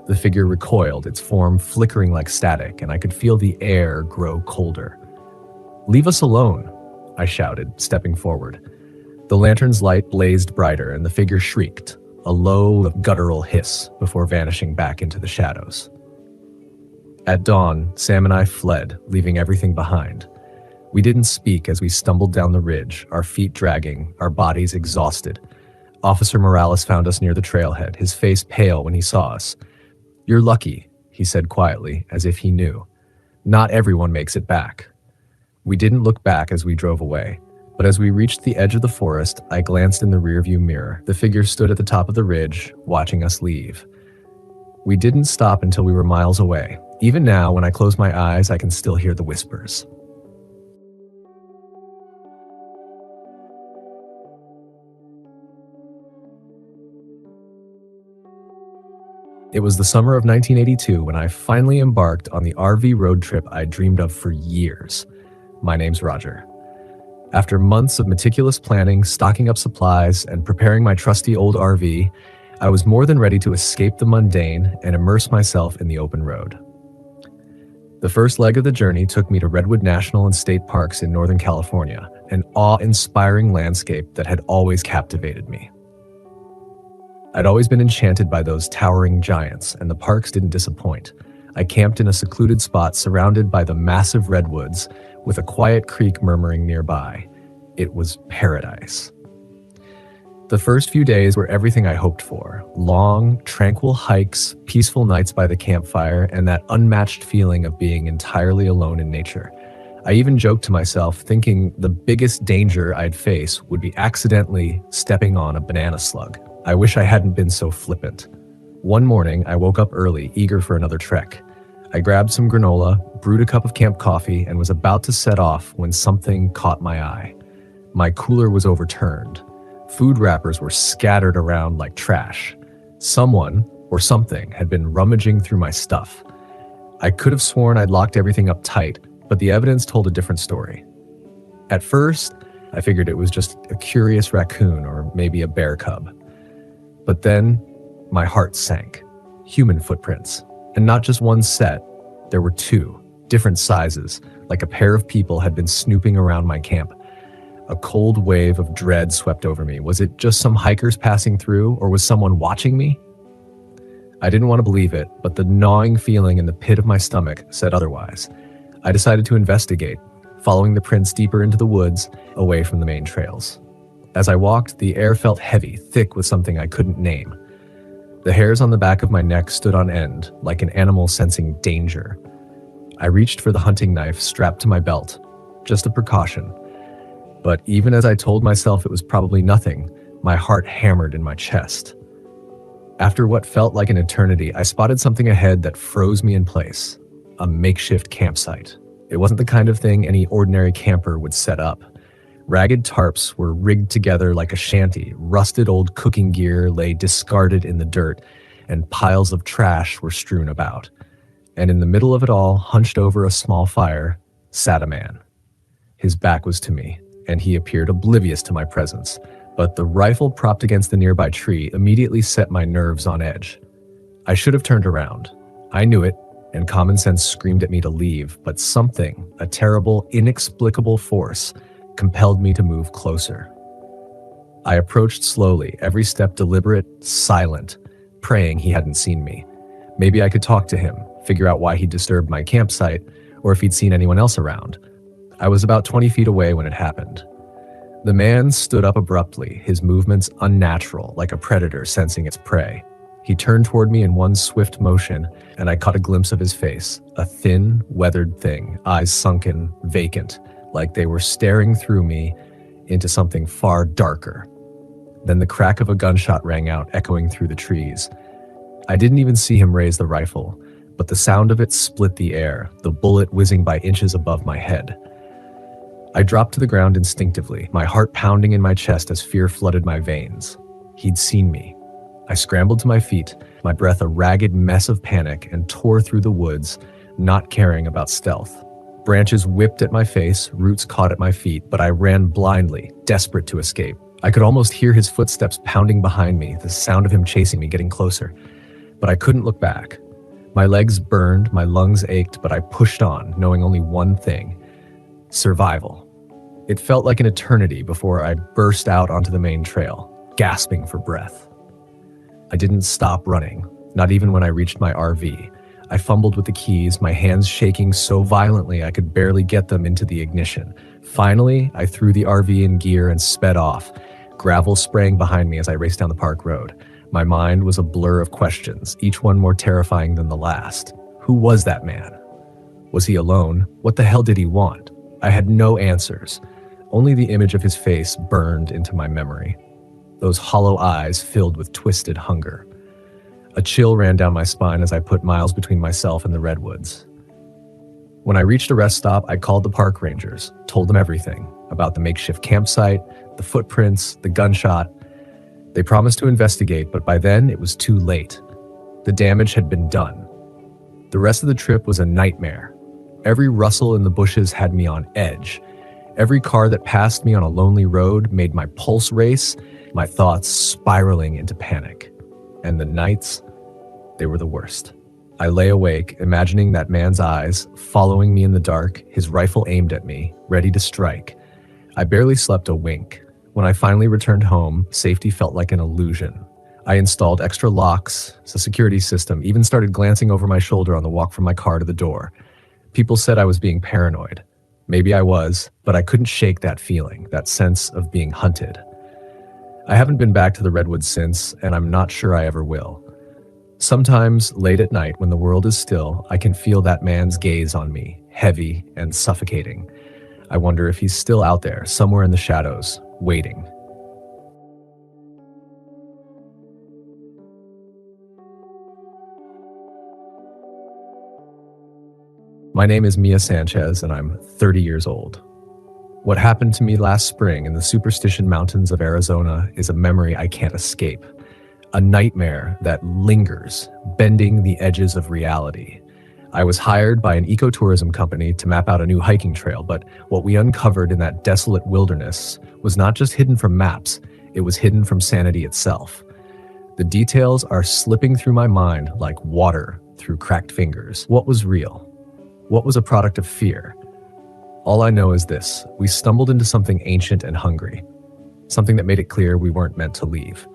Speaker 1: The figure recoiled, its form flickering like static, and I could feel the air grow colder. "Leave us alone," I shouted, stepping forward. The lantern's light blazed brighter, and the figure shrieked, a low, guttural hiss, before vanishing back into the shadows. At dawn, Sam and I fled, leaving everything behind. We didn't speak as we stumbled down the ridge, our feet dragging, our bodies exhausted. Officer Morales found us near the trailhead, his face pale when he saw us. "You're lucky," he said quietly, as if he knew. "Not everyone makes it back." We didn't look back as we drove away, but as we reached the edge of the forest, I glanced in the rearview mirror. The figure stood at the top of the ridge, watching us leave. We didn't stop until we were miles away. Even now, when I close my eyes, I can still hear the whispers. It was the summer of 1982 when I finally embarked on the RV road trip I dreamed of for years. My name's Roger. After months of meticulous planning, stocking up supplies, and preparing my trusty old RV, I was more than ready to escape the mundane and immerse myself in the open road. The first leg of the journey took me to Redwood National and State Parks in Northern California, an awe-inspiring landscape that had always captivated me. I'd always been enchanted by those towering giants, and the parks didn't disappoint. I camped in a secluded spot surrounded by the massive redwoods, with a quiet creek murmuring nearby. It was paradise. The first few days were everything I hoped for. Long, tranquil hikes, peaceful nights by the campfire, and that unmatched feeling of being entirely alone in nature. I even joked to myself, thinking the biggest danger I'd face would be accidentally stepping on a banana slug. I wish I hadn't been so flippant. One morning, I woke up early, eager for another trek. I grabbed some granola, brewed a cup of camp coffee, and was about to set off when something caught my eye. My cooler was overturned. Food wrappers were scattered around like trash. Someone, or something, had been rummaging through my stuff. I could have sworn I'd locked everything up tight, but the evidence told a different story. At first, I figured it was just a curious raccoon or maybe a bear cub. But then, my heart sank. Human footprints. And not just one set. There were two, different sizes, like a pair of people had been snooping around my camp. A cold wave of dread swept over me. Was it just some hikers passing through, or was someone watching me? I didn't want to believe it, but the gnawing feeling in the pit of my stomach said otherwise. I decided to investigate, following the prints deeper into the woods, away from the main trails. As I walked, the air felt heavy, thick with something I couldn't name. The hairs on the back of my neck stood on end, like an animal sensing danger. I reached for the hunting knife strapped to my belt, just a precaution. But even as I told myself it was probably nothing, my heart hammered in my chest. After what felt like an eternity, I spotted something ahead that froze me in place. A makeshift campsite. It wasn't the kind of thing any ordinary camper would set up. Ragged tarps were rigged together like a shanty, rusted old cooking gear lay discarded in the dirt, and piles of trash were strewn about. And in the middle of it all, hunched over a small fire, sat a man. His back was to me, and he appeared oblivious to my presence, but the rifle propped against the nearby tree immediately set my nerves on edge. I should have turned around. I knew it, and common sense screamed at me to leave, but something, a terrible, inexplicable force, compelled me to move closer. I approached slowly, every step deliberate, silent, praying he hadn't seen me. Maybe I could talk to him, figure out why he disturbed my campsite, or if he'd seen anyone else around. I was about 20 feet away when it happened. The man stood up abruptly, his movements unnatural, like a predator sensing its prey. He turned toward me in one swift motion, and I caught a glimpse of his face, a thin, weathered thing, eyes sunken, vacant, like they were staring through me into something far darker. Then the crack of a gunshot rang out, echoing through the trees. I didn't even see him raise the rifle, but the sound of it split the air, the bullet whizzing by inches above my head. I dropped to the ground instinctively, my heart pounding in my chest as fear flooded my veins. He'd seen me. I scrambled to my feet, my breath a ragged mess of panic, and tore through the woods, not caring about stealth. Branches whipped at my face, roots caught at my feet, but I ran blindly, desperate to escape. I could almost hear his footsteps pounding behind me, the sound of him chasing me getting closer. But I couldn't look back. My legs burned, my lungs ached, but I pushed on, knowing only one thing: survival. It felt like an eternity before I burst out onto the main trail, gasping for breath. I didn't stop running, not even when I reached my RV. I fumbled with the keys, my hands shaking so violently I could barely get them into the ignition. Finally, I threw the RV in gear and sped off, gravel spraying behind me as I raced down the park road. My mind was a blur of questions, each one more terrifying than the last. Who was that man? Was he alone? What the hell did he want? I had no answers. Only the image of his face burned into my memory. Those hollow eyes filled with twisted hunger. A chill ran down my spine as I put miles between myself and the redwoods. When I reached a rest stop, I called the park rangers, told them everything about the makeshift campsite, the footprints, the gunshot. They promised to investigate, but by then it was too late. The damage had been done. The rest of the trip was a nightmare. Every rustle in the bushes had me on edge. Every car that passed me on a lonely road made my pulse race, my thoughts spiraling into panic. And the nights, they were the worst. I lay awake, imagining that man's eyes, following me in the dark, his rifle aimed at me, ready to strike. I barely slept a wink. When I finally returned home, safety felt like an illusion. I installed extra locks, a security system, even started glancing over my shoulder on the walk from my car to the door. People said I was being paranoid. Maybe I was, but I couldn't shake that feeling, that sense of being hunted. I haven't been back to the redwoods since, and I'm not sure I ever will. Sometimes, late at night, when the world is still, I can feel that man's gaze on me, heavy and suffocating. I wonder if he's still out there, somewhere in the shadows, waiting. My name is Mia Sanchez, and I'm 30 years old. What happened to me last spring in the Superstition Mountains of Arizona is a memory I can't escape. A nightmare that lingers, bending the edges of reality. I was hired by an ecotourism company to map out a new hiking trail, but what we uncovered in that desolate wilderness was not just hidden from maps, it was hidden from sanity itself. The details are slipping through my mind like water through cracked fingers. What was real? What was a product of fear? All I know is this: we stumbled into something ancient and hungry, something that made it clear we weren't meant to leave.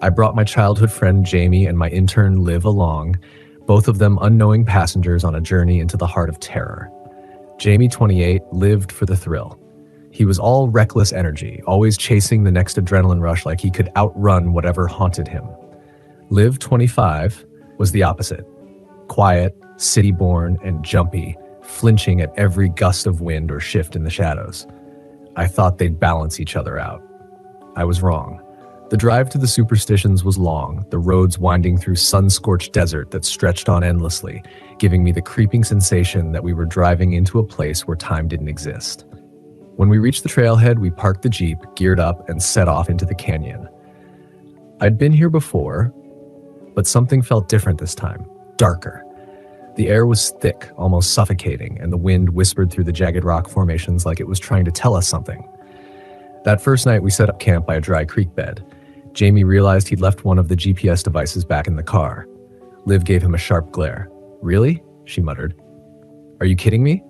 Speaker 1: I brought my childhood friend Jamie and my intern Liv along, both of them unknowing passengers on a journey into the heart of terror. Jamie, 28, lived for the thrill. He was all reckless energy, always chasing the next adrenaline rush like he could outrun whatever haunted him. Liv, 25, was the opposite. Quiet, city-born, and jumpy, flinching at every gust of wind or shift in the shadows. I thought they'd balance each other out. I was wrong. The drive to the Superstitions was long, the roads winding through sun-scorched desert that stretched on endlessly, giving me the creeping sensation that we were driving into a place where time didn't exist. When we reached the trailhead, we parked the Jeep, geared up, and set off into the canyon. I'd been here before, but something felt different this time, darker. The air was thick, almost suffocating, and the wind whispered through the jagged rock formations like it was trying to tell us something. That first night, we set up camp by a dry creek bed. Jamie realized he'd left one of the GPS devices back in the car. Liv gave him a sharp glare. "Really?" she muttered. "Are you kidding me?"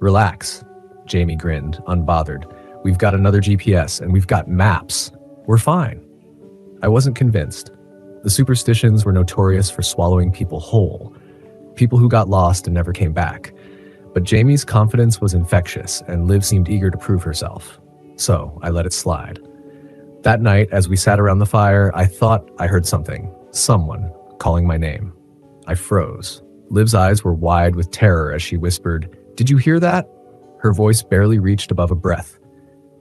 Speaker 1: "Relax," Jamie grinned, unbothered. "We've got another GPS, and we've got maps. We're fine." I wasn't convinced. The Superstitions were notorious for swallowing people whole, people who got lost and never came back. But Jamie's confidence was infectious, and Liv seemed eager to prove herself. So I let it slide. That night, as we sat around the fire, I thought I heard something, someone, calling my name. I froze. Liv's eyes were wide with terror as she whispered, "Did you hear that?" Her voice barely reached above a breath.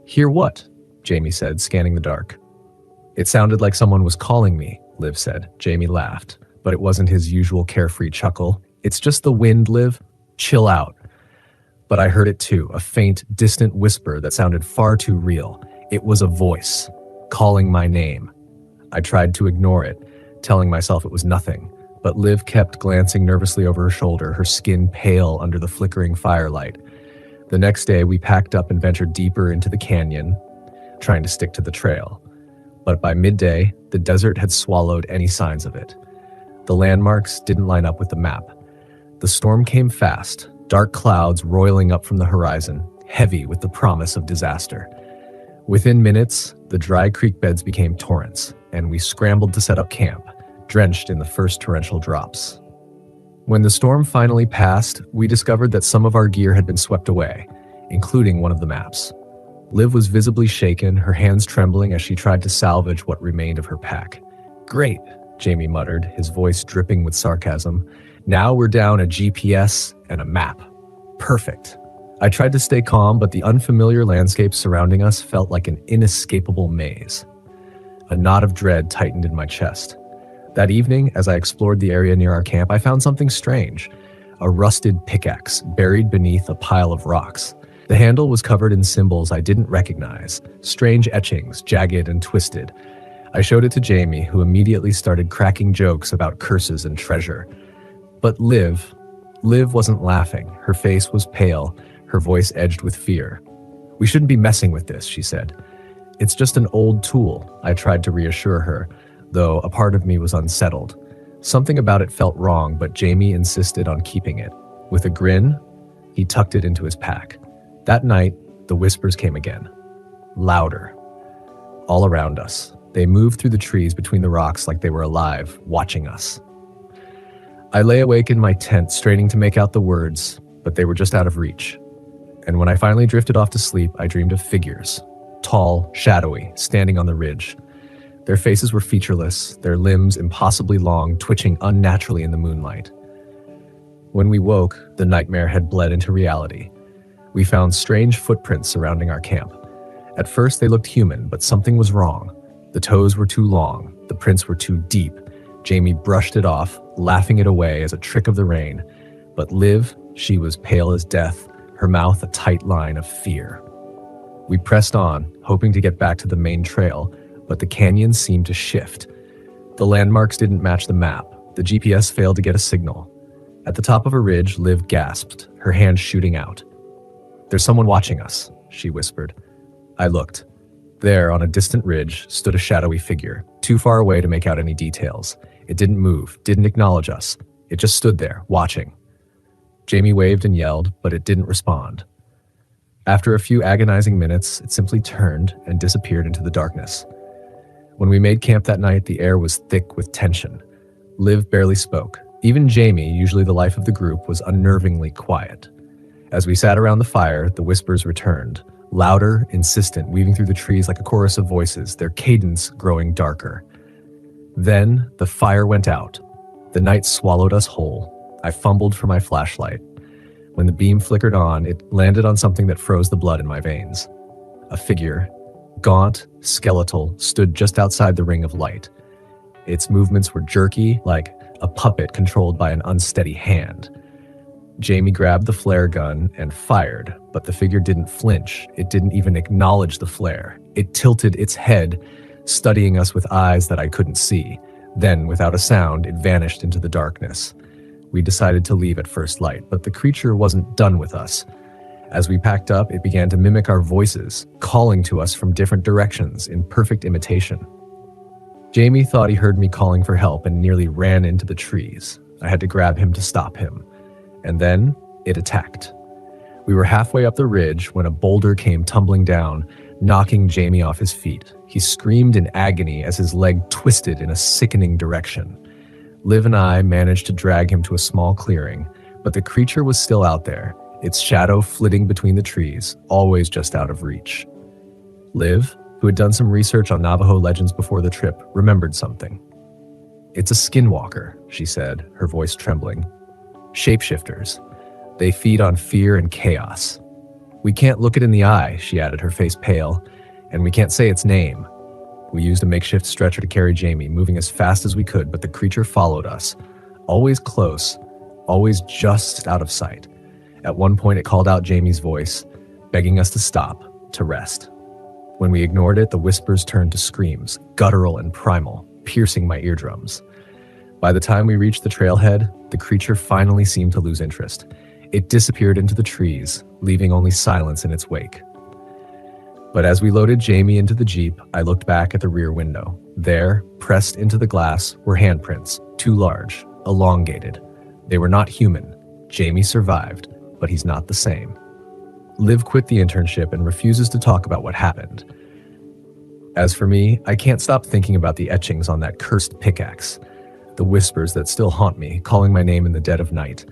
Speaker 1: "Hear what?" Jamie said, scanning the dark. "It sounded like someone was calling me," Liv said. Jamie laughed, but it wasn't his usual carefree chuckle. "It's just the wind, Liv. Chill out." But I heard it too, a faint, distant whisper that sounded far too real. It was a voice, calling my name. I tried to ignore it, telling myself it was nothing, but Liv kept glancing nervously over her shoulder, her skin pale under the flickering firelight. The next day, we packed up and ventured deeper into the canyon, trying to stick to the trail. But by midday, the desert had swallowed any signs of it. The landmarks didn't line up with the map. The storm came fast, dark clouds roiling up from the horizon, heavy with the promise of disaster. Within minutes, the dry creek beds became torrents, and we scrambled to set up camp, drenched in the first torrential drops. When the storm finally passed, we discovered that some of our gear had been swept away, including one of the maps. Liv was visibly shaken, her hands trembling as she tried to salvage what remained of her pack. "Great," Jamie muttered, his voice dripping with sarcasm. "Now we're down a GPS and a map. Perfect." I tried to stay calm, but the unfamiliar landscape surrounding us felt like an inescapable maze. A knot of dread tightened in my chest. That evening, as I explored the area near our camp, I found something strange. A rusted pickaxe buried beneath a pile of rocks. The handle was covered in symbols I didn't recognize, strange etchings, jagged and twisted. I showed it to Jamie, who immediately started cracking jokes about curses and treasure. But Liv wasn't laughing. Her face was pale, her voice edged with fear. "We shouldn't be messing with this," she said. "It's just an old tool," I tried to reassure her, though a part of me was unsettled. Something about it felt wrong, but Jamie insisted on keeping it. With a grin, he tucked it into his pack. That night, the whispers came again. Louder. All around us. They moved through the trees between the rocks like they were alive, watching us. I lay awake in my tent, straining to make out the words, but they were just out of reach. And when I finally drifted off to sleep, I dreamed of figures. Tall, shadowy, standing on the ridge. Their faces were featureless, their limbs impossibly long, twitching unnaturally in the moonlight. When we woke, the nightmare had bled into reality. We found strange footprints surrounding our camp. At first they looked human, but something was wrong. The toes were too long, the prints were too deep. Jamie brushed it off, laughing it away as a trick of the rain. But Liv, she was pale as death, her mouth a tight line of fear. We pressed on, hoping to get back to the main trail, but the canyon seemed to shift. The landmarks didn't match the map. The GPS failed to get a signal. At the top of a ridge, Liv gasped, her hand shooting out. "There's someone watching us," she whispered. I looked. There, on a distant ridge, stood a shadowy figure, too far away to make out any details. It didn't move, didn't acknowledge us. It just stood there, watching. Jamie waved and yelled, but it didn't respond. After a few agonizing minutes, it simply turned and disappeared into the darkness. When we made camp that night, the air was thick with tension. Liv barely spoke. Even Jamie, usually the life of the group, was unnervingly quiet. As we sat around the fire, the whispers returned. Louder, insistent, weaving through the trees like a chorus of voices, their cadence growing darker. Then, the fire went out. The night swallowed us whole. I fumbled for my flashlight. When the beam flickered on, it landed on something that froze the blood in my veins. A figure, gaunt, skeletal, stood just outside the ring of light. Its movements were jerky, like a puppet controlled by an unsteady hand. Jamie grabbed the flare gun and fired, but the figure didn't flinch. It didn't even acknowledge the flare. It tilted its head, studying us with eyes that I couldn't see. Then, without a sound, it vanished into the darkness. We decided to leave at first light, but the creature wasn't done with us. As we packed up, it began to mimic our voices, calling to us from different directions in perfect imitation. Jamie thought he heard me calling for help and nearly ran into the trees. I had to grab him to stop him. And then it attacked. We were halfway up the ridge when a boulder came tumbling down, knocking Jamie off his feet. He screamed in agony as his leg twisted in a sickening direction. Liv and I managed to drag him to a small clearing, but the creature was still out there, its shadow flitting between the trees, always just out of reach. Liv, who had done some research on Navajo legends before the trip, remembered something. "It's a skinwalker," she said, her voice trembling. "Shapeshifters. They feed on fear and chaos. We can't look it in the eye," she added, her face pale, "and we can't say its name." We used a makeshift stretcher to carry Jamie, moving as fast as we could, but the creature followed us. Always close, always just out of sight. At one point it called out Jamie's voice, begging us to stop, to rest. When we ignored it, the whispers turned to screams, guttural and primal, piercing my eardrums. By the time we reached the trailhead, the creature finally seemed to lose interest. It disappeared into the trees, leaving only silence in its wake. But as we loaded Jamie into the Jeep, I looked back at the rear window. There, pressed into the glass, were handprints, too large, elongated. They were not human. Jamie survived, but he's not the same. Liv quit the internship and refuses to talk about what happened. As for me, I can't stop thinking about the etchings on that cursed pickaxe, the whispers that still haunt me, calling my name in the dead of night.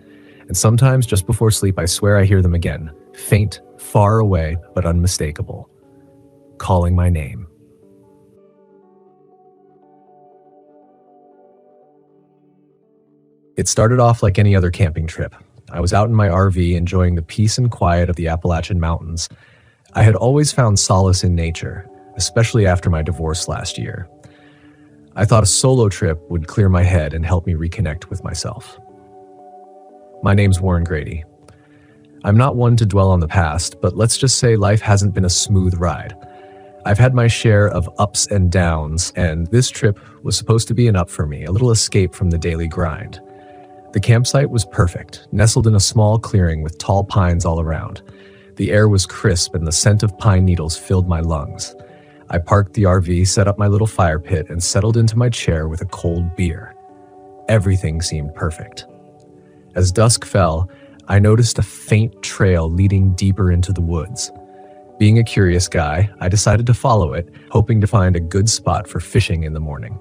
Speaker 1: And sometimes just before sleep, I swear I hear them again, faint, far away, but unmistakable, calling my name. It started off like any other camping trip. I was out in my RV enjoying the peace and quiet of the Appalachian Mountains. I had always found solace in nature, especially after my divorce last year. I thought a solo trip would clear my head and help me reconnect with myself. My name's Warren Grady. I'm not one to dwell on the past, but let's just say life hasn't been a smooth ride. I've had my share of ups and downs, and this trip was supposed to be an up for me, a little escape from the daily grind. The campsite was perfect, nestled in a small clearing with tall pines all around. The air was crisp and the scent of pine needles filled my lungs. I parked the RV, set up my little fire pit, and settled into my chair with a cold beer. Everything seemed perfect. As dusk fell, I noticed a faint trail leading deeper into the woods. Being a curious guy, I decided to follow it, hoping to find a good spot for fishing in the morning.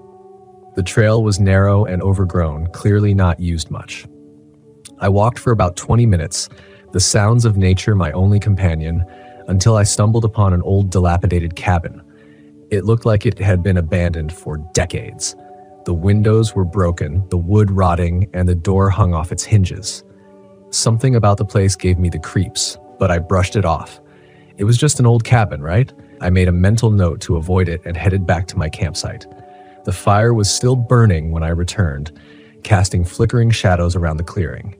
Speaker 1: The trail was narrow and overgrown, clearly not used much. I walked for about 20 minutes, the sounds of nature my only companion, until I stumbled upon an old dilapidated cabin. It looked like it had been abandoned for decades. The windows were broken, the wood rotting, and the door hung off its hinges. Something about the place gave me the creeps, but I brushed it off. It was just an old cabin, right? I made a mental note to avoid it and headed back to my campsite. The fire was still burning when I returned, casting flickering shadows around the clearing.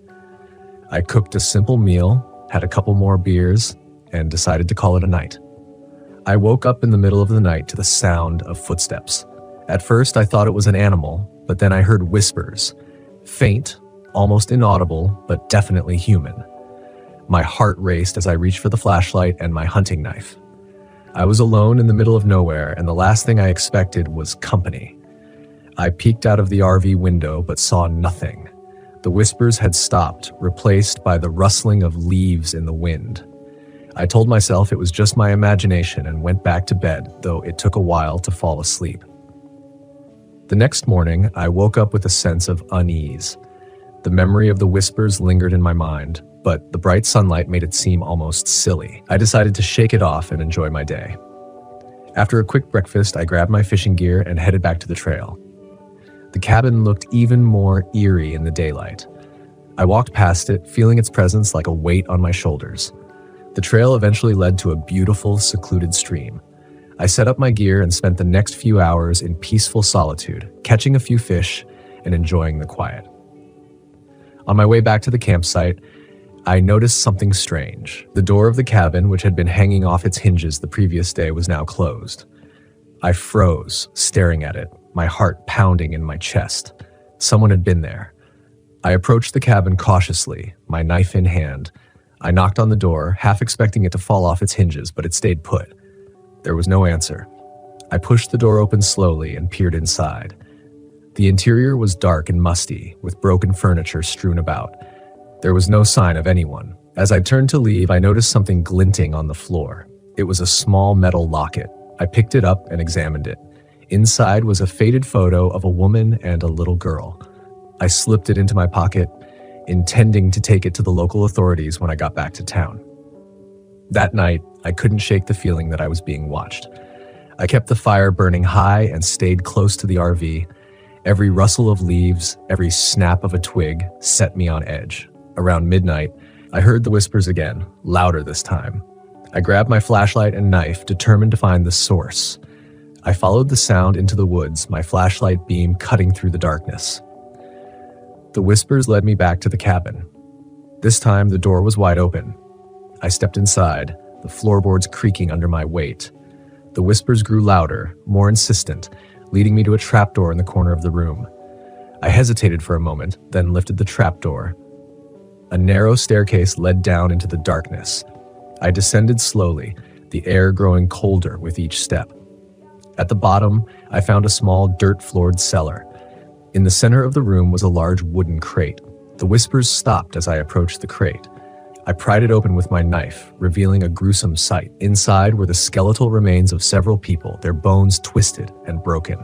Speaker 1: I cooked a simple meal, had a couple more beers, and decided to call it a night. I woke up in the middle of the night to the sound of footsteps. At first, I thought it was an animal, but then I heard whispers. Faint, almost inaudible, but definitely human. My heart raced as I reached for the flashlight and my hunting knife. I was alone in the middle of nowhere, and the last thing I expected was company. I peeked out of the RV window but saw nothing. The whispers had stopped, replaced by the rustling of leaves in the wind. I told myself it was just my imagination and went back to bed, though it took a while to fall asleep. The next morning, I woke up with a sense of unease. The memory of the whispers lingered in my mind, but the bright sunlight made it seem almost silly. I decided to shake it off and enjoy my day. After a quick breakfast, I grabbed my fishing gear and headed back to the trail. The cabin looked even more eerie in the daylight. I walked past it, feeling its presence like a weight on my shoulders. The trail eventually led to a beautiful, secluded stream. I set up my gear and spent the next few hours in peaceful solitude, catching a few fish and enjoying the quiet. On my way back to the campsite, I noticed something strange. The door of the cabin, which had been hanging off its hinges the previous day, was now closed. I froze, staring at it, my heart pounding in my chest. Someone had been there. I approached the cabin cautiously, my knife in hand. I knocked on the door, half expecting it to fall off its hinges, but it stayed put. There was no answer. I pushed the door open slowly and peered inside. The interior was dark and musty, with broken furniture strewn about. There was no sign of anyone. As I turned to leave, I noticed something glinting on the floor. It was a small metal locket. I picked it up and examined it. Inside was a faded photo of a woman and a little girl. I slipped it into my pocket, intending to take it to the local authorities when I got back to town. That night, I couldn't shake the feeling that I was being watched. I kept the fire burning high and stayed close to the RV. Every rustle of leaves, every snap of a twig set me on edge. Around midnight, I heard the whispers again, louder this time. I grabbed my flashlight and knife, determined to find the source. I followed the sound into the woods, my flashlight beam cutting through the darkness. The whispers led me back to the cabin. This time, the door was wide open. I stepped inside, the floorboards creaking under my weight. The whispers grew louder, more insistent, leading me to a trapdoor in the corner of the room. I hesitated for a moment, then lifted the trapdoor. A narrow staircase led down into the darkness. I descended slowly, the air growing colder with each step. At the bottom, I found a small dirt-floored cellar. In the center of the room was a large wooden crate. The whispers stopped as I approached the crate. I pried it open with my knife, revealing a gruesome sight. Inside were the skeletal remains of several people, their bones twisted and broken.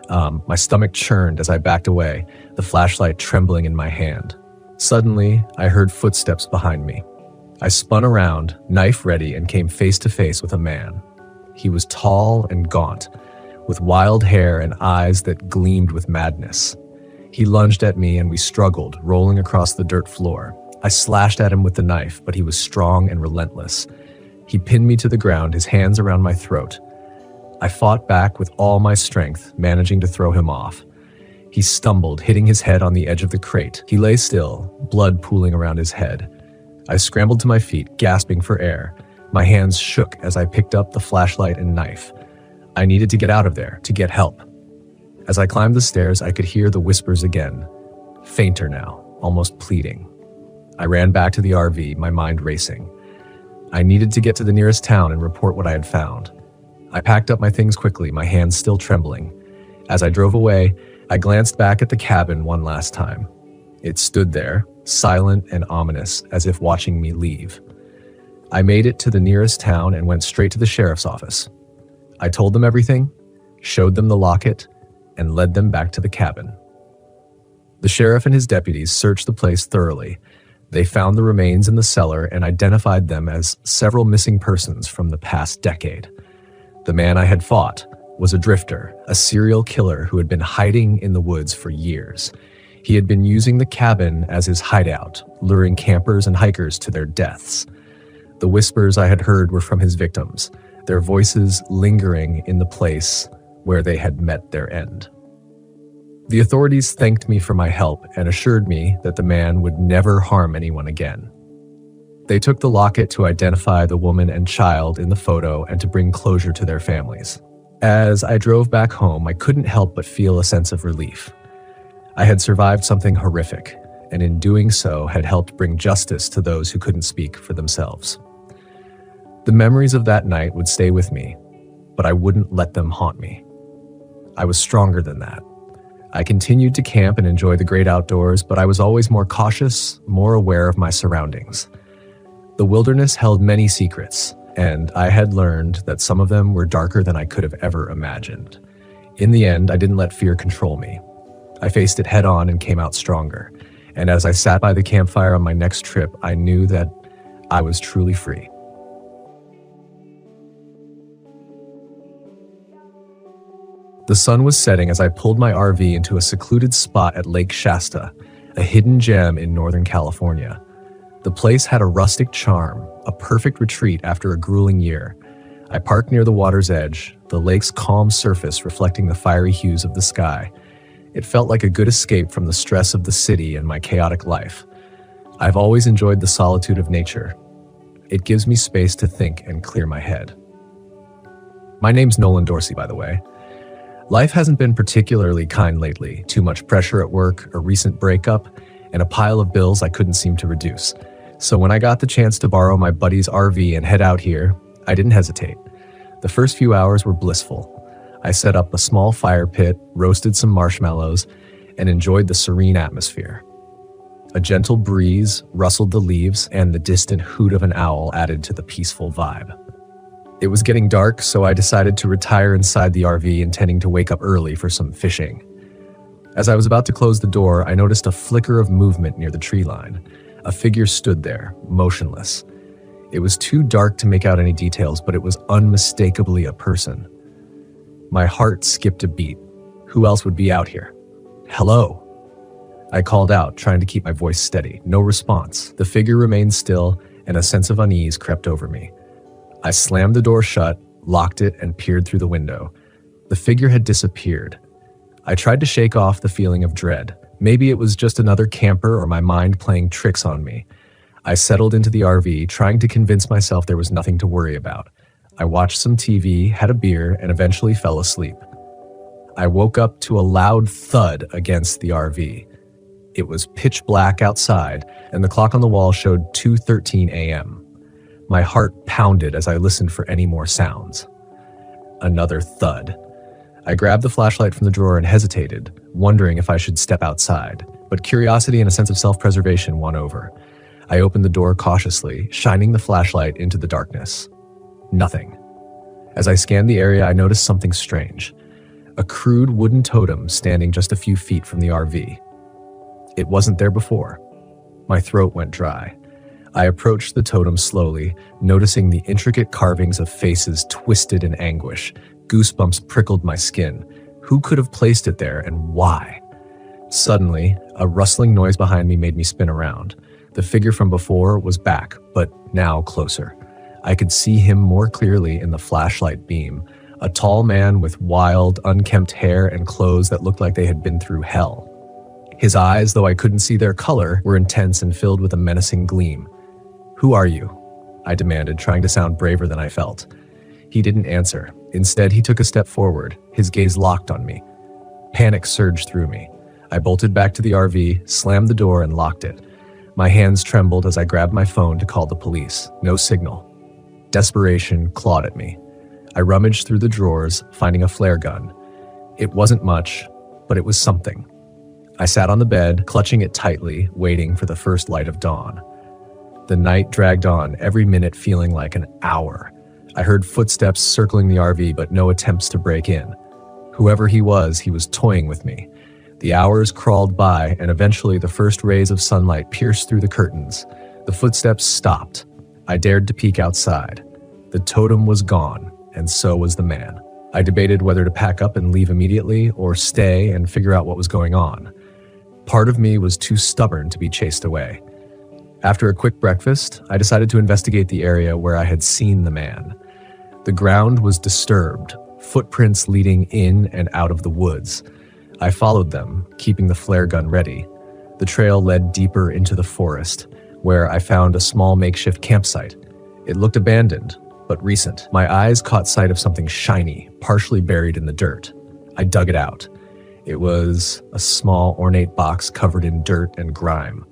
Speaker 1: My stomach churned as I backed away, the flashlight trembling in my hand. Suddenly, I heard footsteps behind me. I spun around, knife ready, and came face to face with a man. He was tall and gaunt, with wild hair and eyes that gleamed with madness. He lunged at me and we struggled, rolling across the dirt floor. I slashed at him with the knife, but he was strong and relentless. He pinned me to the ground, his hands around my throat. I fought back with all my strength, managing to throw him off. He stumbled, hitting his head on the edge of the crate. He lay still, blood pooling around his head. I scrambled to my feet, gasping for air. My hands shook as I picked up the flashlight and knife. I needed to get out of there, to get help. As I climbed the stairs, I could hear the whispers again, fainter now, almost pleading. I ran back to the RV, my mind racing. I needed to get to the nearest town and report what I had found. I packed up my things quickly, my hands still trembling. As I drove away, I glanced back at the cabin one last time. It stood there, silent and ominous, as if watching me leave. I made it to the nearest town and went straight to the sheriff's office. I told them everything, showed them the locket, and led them back to the cabin. The sheriff and his deputies searched the place thoroughly. They found the remains in the cellar and identified them as several missing persons from the past decade. The man I had fought was a drifter, a serial killer who had been hiding in the woods for years. He had been using the cabin as his hideout, luring campers and hikers to their deaths. The whispers I had heard were from his victims, their voices lingering in the place where they had met their end. The authorities thanked me for my help and assured me that the man would never harm anyone again. They took the locket to identify the woman and child in the photo and to bring closure to their families. As I drove back home, I couldn't help but feel a sense of relief. I had survived something horrific, and in doing so had helped bring justice to those who couldn't speak for themselves. The memories of that night would stay with me, but I wouldn't let them haunt me. I was stronger than that. I continued to camp and enjoy the great outdoors, but I was always more cautious, more aware of my surroundings. The wilderness held many secrets, and I had learned that some of them were darker than I could have ever imagined. In the end, I didn't let fear control me. I faced it head on and came out stronger. And as I sat by the campfire on my next trip, I knew that I was truly free. The sun was setting as I pulled my RV into a secluded spot at Lake Shasta, a hidden gem in Northern California. The place had a rustic charm, a perfect retreat after a grueling year. I parked near the water's edge, the lake's calm surface reflecting the fiery hues of the sky. It felt like a good escape from the stress of the city and my chaotic life. I've always enjoyed the solitude of nature. It gives me space to think and clear my head. My name's Nolan Dorsey, by the way. Life hasn't been particularly kind lately. Too much pressure at work, a recent breakup, and a pile of bills I couldn't seem to reduce. So when I got the chance to borrow my buddy's RV and head out here, I didn't hesitate. The first few hours were blissful. I set up a small fire pit, roasted some marshmallows, and enjoyed the serene atmosphere. A gentle breeze rustled the leaves, and the distant hoot of an owl added to the peaceful vibe. It was getting dark, so I decided to retire inside the RV, intending to wake up early for some fishing. As I was about to close the door, I noticed a flicker of movement near the tree line. A figure stood there, motionless. It was too dark to make out any details, but it was unmistakably a person. My heart skipped a beat. Who else would be out here? Hello? I called out, trying to keep my voice steady. No response. The figure remained still, and a sense of unease crept over me. I slammed the door shut, locked it, and peered through the window. The figure had disappeared. I tried to shake off the feeling of dread. Maybe it was just another camper or my mind playing tricks on me. I settled into the RV, trying to convince myself there was nothing to worry about. I watched some TV, had a beer, and eventually fell asleep. I woke up to a loud thud against the RV. It was pitch black outside, and the clock on the wall showed 2:13 a.m. My heart pounded as I listened for any more sounds. Another thud. I grabbed the flashlight from the drawer and hesitated, wondering if I should step outside, but curiosity and a sense of self-preservation won over. I opened the door cautiously, shining the flashlight into the darkness. Nothing. As I scanned the area, I noticed something strange. A crude wooden totem standing just a few feet from the RV. It wasn't there before. My throat went dry. I approached the totem slowly, noticing the intricate carvings of faces twisted in anguish. Goosebumps prickled my skin. Who could have placed it there, and why? Suddenly, a rustling noise behind me made me spin around. The figure from before was back, but now closer. I could see him more clearly in the flashlight beam. A tall man with wild, unkempt hair and clothes that looked like they had been through hell. His eyes, though I couldn't see their color, were intense and filled with a menacing gleam. "Who are you?" I demanded, trying to sound braver than I felt. He didn't answer. Instead, he took a step forward, his gaze locked on me. Panic surged through me. I bolted back to the RV, slammed the door, and locked it. My hands trembled as I grabbed my phone to call the police. No signal. Desperation clawed at me. I rummaged through the drawers, finding a flare gun. It wasn't much, but it was something. I sat on the bed, clutching it tightly, waiting for the first light of dawn. The night dragged on, every minute feeling like an hour. I heard footsteps circling the RV, but no attempts to break in. Whoever he was toying with me. The hours crawled by, and eventually the first rays of sunlight pierced through the curtains. The footsteps stopped. I dared to peek outside. The totem was gone, and so was the man. I debated whether to pack up and leave immediately or stay and figure out what was going on. Part of me was too stubborn to be chased away. After a quick breakfast, I decided to investigate the area where I had seen the man. The ground was disturbed, footprints leading in and out of the woods. I followed them, keeping the flare gun ready. The trail led deeper into the forest, where I found a small makeshift campsite. It looked abandoned, but recent. My eyes caught sight of something shiny, partially buried in the dirt. I dug it out. It was a small, ornate box covered in dirt and grime.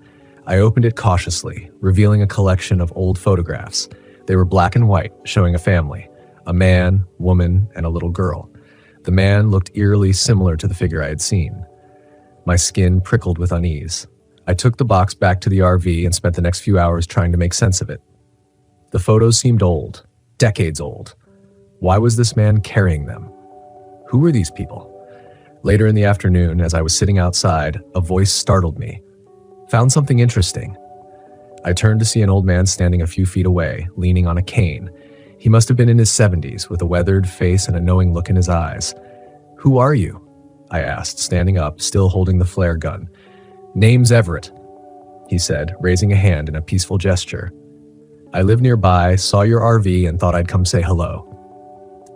Speaker 1: I opened it cautiously, revealing a collection of old photographs. They were black and white, showing a family, a man, woman, and a little girl. The man looked eerily similar to the figure I had seen. My skin prickled with unease. I took the box back to the RV and spent the next few hours trying to make sense of it. The photos seemed old, decades old. Why was this man carrying them? Who were these people? Later in the afternoon, as I was sitting outside, a voice startled me. Found something interesting. I turned to see an old man standing a few feet away, leaning on a cane. He must have been in his 70s, with a weathered face and a knowing look in his eyes. "Who are you?" I asked, standing up, still holding the flare gun. "Name's Everett," he said, raising a hand in a peaceful gesture. "I live nearby, saw your RV, and thought I'd come say hello."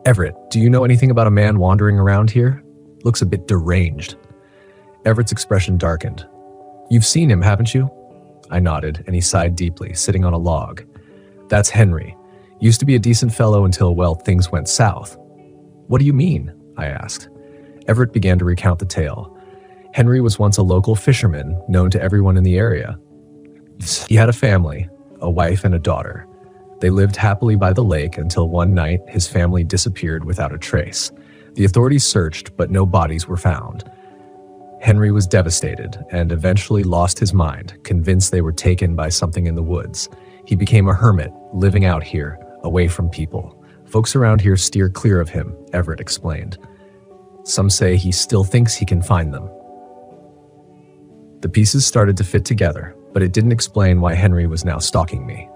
Speaker 1: "Everett, do you know anything about a man wandering around here? Looks a bit deranged." Everett's expression darkened. "You've seen him, haven't you?" I nodded, and he sighed deeply, sitting on a log. "That's Henry. Used to be a decent fellow until, well, things went south." "What do you mean?" I asked. Everett began to recount the tale. Henry was once a local fisherman, known to everyone in the area. He had a family, a wife and a daughter. They lived happily by the lake until one night his family disappeared without a trace. The authorities searched, but no bodies were found. Henry was devastated and eventually lost his mind, convinced they were taken by something in the woods. He became a hermit, living out here, away from people. Folks around here steer clear of him, Everett explained. Some say he still thinks he can find them. The pieces started to fit together, but it didn't explain why Henry was now stalking me.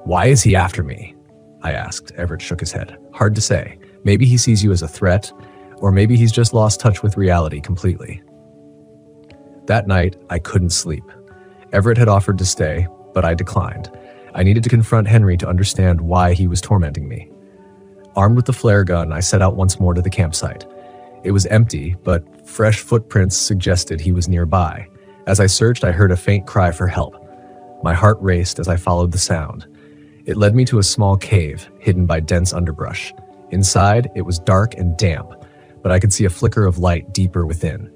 Speaker 1: "Why is he after me?" I asked. Everett shook his head. "Hard to say. Maybe he sees you as a threat, or maybe he's just lost touch with reality completely." That night, I couldn't sleep. Everett had offered to stay, but I declined. I needed to confront Henry to understand why he was tormenting me. Armed with the flare gun, I set out once more to the campsite. It was empty, but fresh footprints suggested he was nearby. As I searched, I heard a faint cry for help. My heart raced as I followed the sound. It led me to a small cave hidden by dense underbrush. Inside, it was dark and damp, but I could see a flicker of light deeper within.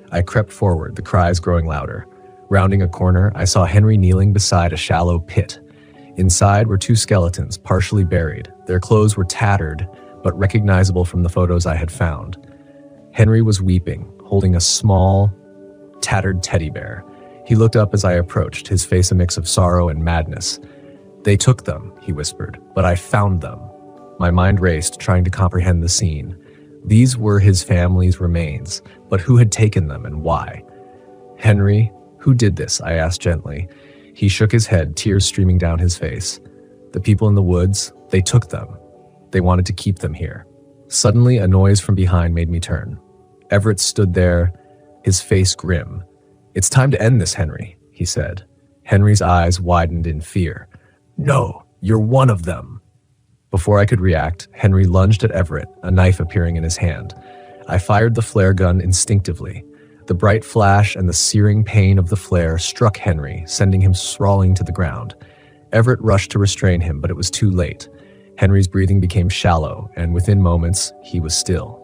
Speaker 1: I crept forward, the cries growing louder. Rounding a corner, I saw Henry kneeling beside a shallow pit. Inside were two skeletons, partially buried. Their clothes were tattered, but recognizable from the photos I had found. Henry was weeping, holding a small, tattered teddy bear. He looked up as I approached, his face a mix of sorrow and madness. "They took them," he whispered, "but I found them." My mind raced, trying to comprehend the scene. These were his family's remains, but who had taken them and why? "Henry, who did this?" I asked gently. He shook his head, tears streaming down his face. "The people in the woods, they took them. They wanted to keep them here." Suddenly, a noise from behind made me turn. Everett stood there, his face grim. "It's time to end this, Henry," he said. Henry's eyes widened in fear. "No, you're one of them." Before I could react, Henry lunged at Everett, a knife appearing in his hand. I fired the flare gun instinctively. The bright flash and the searing pain of the flare struck Henry, sending him sprawling to the ground. Everett rushed to restrain him, but it was too late. Henry's breathing became shallow, and within moments, he was still.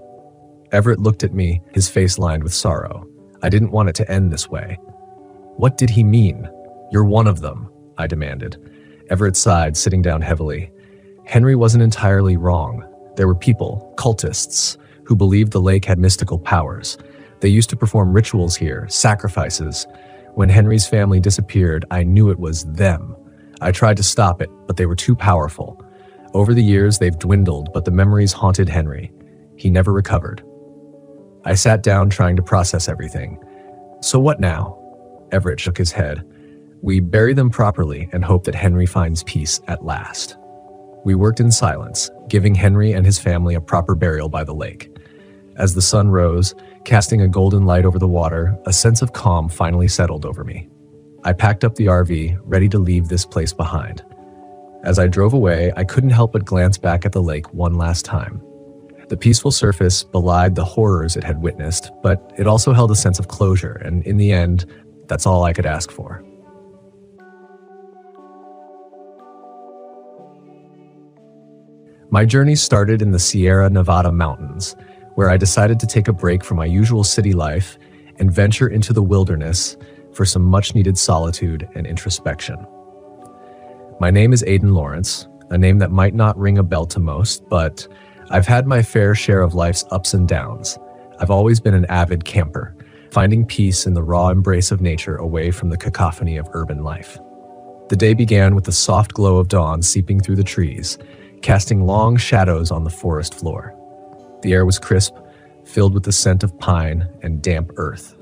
Speaker 1: Everett looked at me, his face lined with sorrow. I didn't want it to end this way. "What did he mean?" "You're one of them," I demanded. Everett sighed, sitting down heavily. Henry wasn't entirely wrong. There were people, cultists, who believed the lake had mystical powers. They used to perform rituals here, sacrifices. When Henry's family disappeared, I knew it was them. I tried to stop it, but they were too powerful. Over the years, they've dwindled, but the memories haunted Henry. He never recovered. I sat down, trying to process everything. "So what now?" Everett shook his head. "We bury them properly and hope that Henry finds peace at last." We worked in silence, giving Henry and his family a proper burial by the lake. As the sun rose, casting a golden light over the water, a sense of calm finally settled over me. I packed up the RV, ready to leave this place behind. As I drove away, I couldn't help but glance back at the lake one last time. The peaceful surface belied the horrors it had witnessed, but it also held a sense of closure, and in the end, that's all I could ask for. My journey started in the Sierra Nevada mountains, where I decided to take a break from my usual city life and venture into the wilderness for some much-needed solitude and introspection. My name is Aidan Lawrence, a name that might not ring a bell to most, but I've had my fair share of life's ups and downs. I've always been an avid camper, finding peace in the raw embrace of nature away from the cacophony of urban life. The day began with the soft glow of dawn seeping through the trees, casting long shadows on the forest floor. The air was crisp, filled with the scent of pine and damp earth.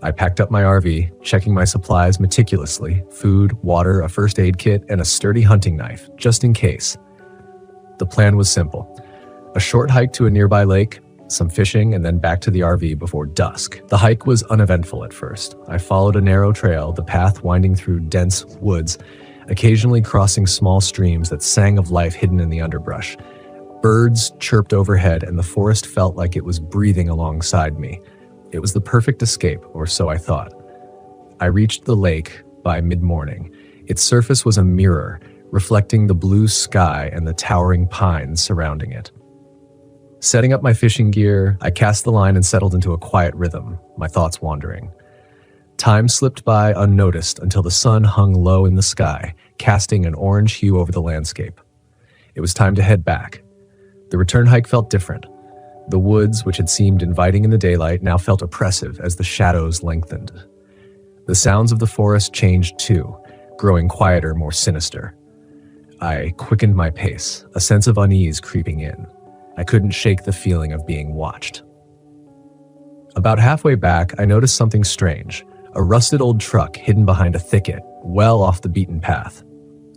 Speaker 1: I packed up my RV, checking my supplies meticulously: food, water, a first aid kit, and a sturdy hunting knife, just in case. The plan was simple: a short hike to a nearby lake, some fishing, and then back to the RV before dusk. The hike was uneventful at first. I followed a narrow trail, the path winding through dense woods, occasionally crossing small streams that sang of life hidden in the underbrush. Birds chirped overhead, and the forest felt like it was breathing alongside me. It was the perfect escape, or so I thought. I reached the lake by mid-morning. Its surface was a mirror, reflecting the blue sky and the towering pines surrounding it. Setting up my fishing gear, I cast the line and settled into a quiet rhythm, my thoughts wandering. Time slipped by unnoticed until the sun hung low in the sky, casting an orange hue over the landscape. It was time to head back. The return hike felt different. The woods, which had seemed inviting in the daylight, now felt oppressive as the shadows lengthened. The sounds of the forest changed too, growing quieter, more sinister. I quickened my pace, a sense of unease creeping in. I couldn't shake the feeling of being watched. About halfway back, I noticed something strange: a rusted old truck hidden behind a thicket, well off the beaten path.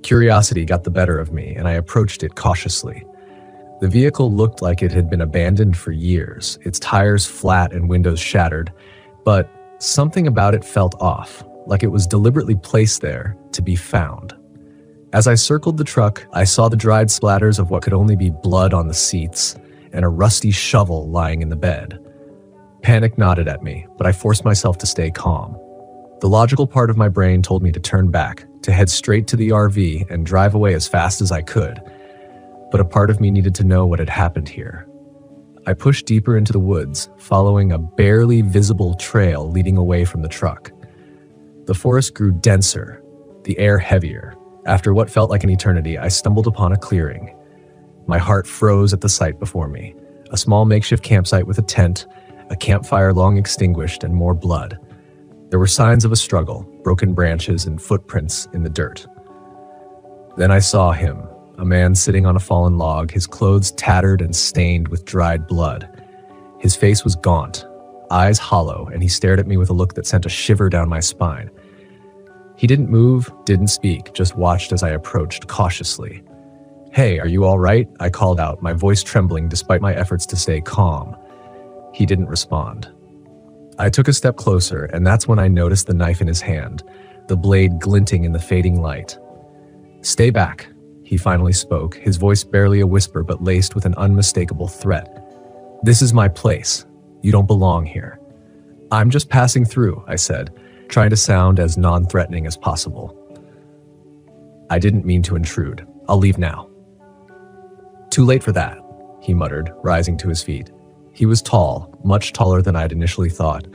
Speaker 1: Curiosity got the better of me, and I approached it cautiously. The vehicle looked like it had been abandoned for years, its tires flat and windows shattered, but something about it felt off, like it was deliberately placed there to be found. As I circled the truck, I saw the dried splatters of what could only be blood on the seats and a rusty shovel lying in the bed. Panic nodded at me, but I forced myself to stay calm. The logical part of my brain told me to turn back, to head straight to the RV and drive away as fast as I could, but a part of me needed to know what had happened here. I pushed deeper into the woods, following a barely visible trail leading away from the truck. The forest grew denser, the air heavier. After what felt like an eternity, I stumbled upon a clearing. My heart froze at the sight before me. A small makeshift campsite with a tent, a campfire long extinguished, and more blood. There were signs of a struggle, broken branches and footprints in the dirt. Then I saw him, a man sitting on a fallen log, his clothes tattered and stained with dried blood. His face was gaunt, eyes hollow, and he stared at me with a look that sent a shiver down my spine. He didn't move, didn't speak, just watched as I approached cautiously. "Hey, are you all right?" I called out, my voice trembling despite my efforts to stay calm. He didn't respond. I took a step closer, and that's when I noticed the knife in his hand, the blade glinting in the fading light. "Stay back," he finally spoke, his voice barely a whisper but laced with an unmistakable threat. "This is my place. You don't belong here." "I'm just passing through," I said, trying to sound as non-threatening as possible. "I didn't mean to intrude. I'll leave now." "Too late for that," he muttered, rising to his feet. He was tall, much taller than I'd initially thought,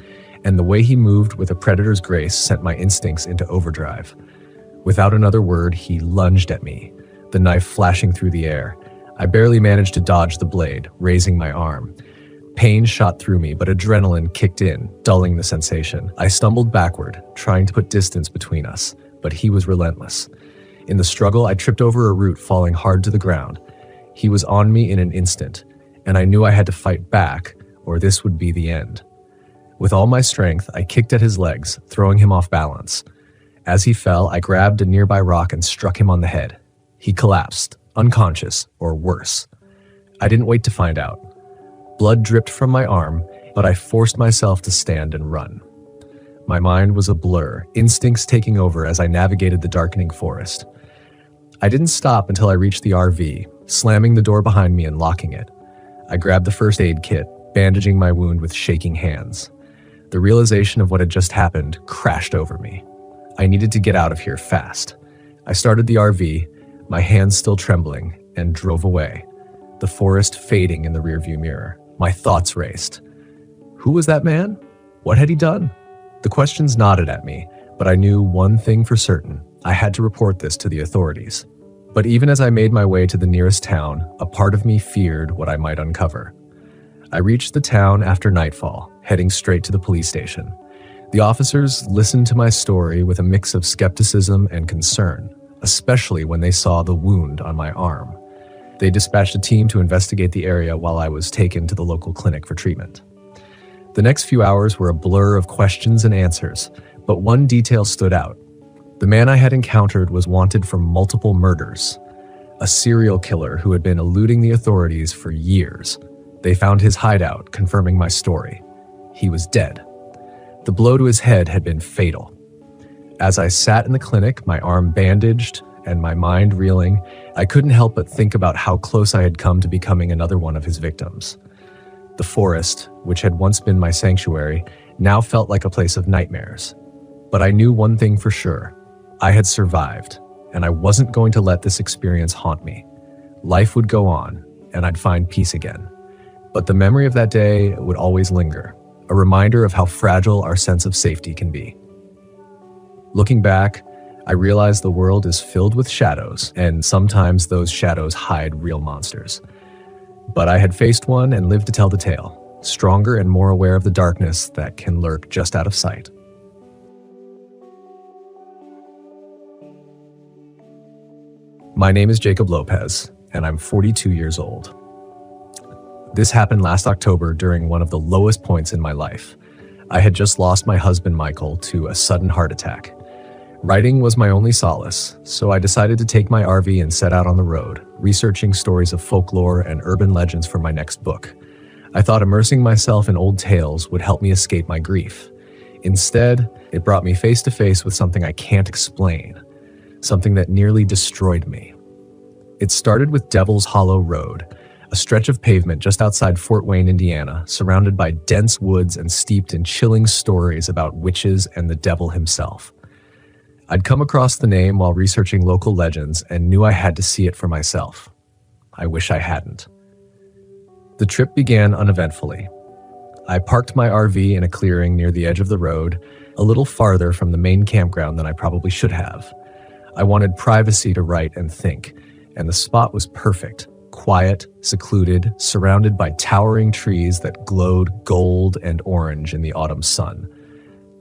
Speaker 1: and the way he moved with a predator's grace sent my instincts into overdrive. Without another word, he lunged at me, the knife flashing through the air. I barely managed to dodge the blade, raising my arm. Pain shot through me, but adrenaline kicked in, dulling the sensation. I stumbled backward, trying to put distance between us, but he was relentless. In the struggle, I tripped over a root, falling hard to the ground. He was on me in an instant, and I knew I had to fight back, or this would be the end. With all my strength, I kicked at his legs, throwing him off balance. As he fell, I grabbed a nearby rock and struck him on the head. He collapsed, unconscious, or worse. I didn't wait to find out. Blood dripped from my arm, but I forced myself to stand and run. My mind was a blur, instincts taking over as I navigated the darkening forest. I didn't stop until I reached the RV, slamming the door behind me and locking it. I grabbed the first aid kit, bandaging my wound with shaking hands. The realization of what had just happened crashed over me. I needed to get out of here fast. I started the RV, my hands still trembling, and drove away, the forest fading in the rearview mirror. My thoughts raced. Who was that man? What had he done? The questions nodded at me, but I knew one thing for certain. I had to report this to the authorities. But even as I made my way to the nearest town, a part of me feared what I might uncover. I reached the town after nightfall, heading straight to the police station. The officers listened to my story with a mix of skepticism and concern, especially when they saw the wound on my arm. They dispatched a team to investigate the area while I was taken to the local clinic for treatment. The next few hours were a blur of questions and answers, but one detail stood out. The man I had encountered was wanted for multiple murders, a serial killer who had been eluding the authorities for years. They found his hideout, confirming my story. He was dead. The blow to his head had been fatal. As I sat in the clinic, my arm bandaged and my mind reeling, I couldn't help but think about how close I had come to becoming another one of his victims. The forest, which had once been my sanctuary, now felt like a place of nightmares. But I knew one thing for sure. I had survived, and I wasn't going to let this experience haunt me. Life would go on, and I'd find peace again. But the memory of that day would always linger, a reminder of how fragile our sense of safety can be. Looking back, I realized the world is filled with shadows, and sometimes those shadows hide real monsters. But I had faced one and lived to tell the tale, stronger and more aware of the darkness that can lurk just out of sight. My name is Jacob Lopez, and I'm 42 years old. This happened last October during one of the lowest points in my life. I had just lost my husband Michael to a sudden heart attack. Writing was my only solace, so I decided to take my RV and set out on the road, researching stories of folklore and urban legends for my next book. I thought immersing myself in old tales would help me escape my grief. Instead, it brought me face to face with something I can't explain, something that nearly destroyed me. It started with Devil's Hollow Road, a stretch of pavement just outside Fort Wayne, Indiana, surrounded by dense woods and steeped in chilling stories about witches and the devil himself. I'd come across the name while researching local legends and knew I had to see it for myself. I wish I hadn't. The trip began uneventfully. I parked my RV in a clearing near the edge of the road, a little farther from the main campground than I probably should have. I wanted privacy to write and think, and the spot was perfect. Quiet, secluded, surrounded by towering trees that glowed gold and orange in the autumn sun.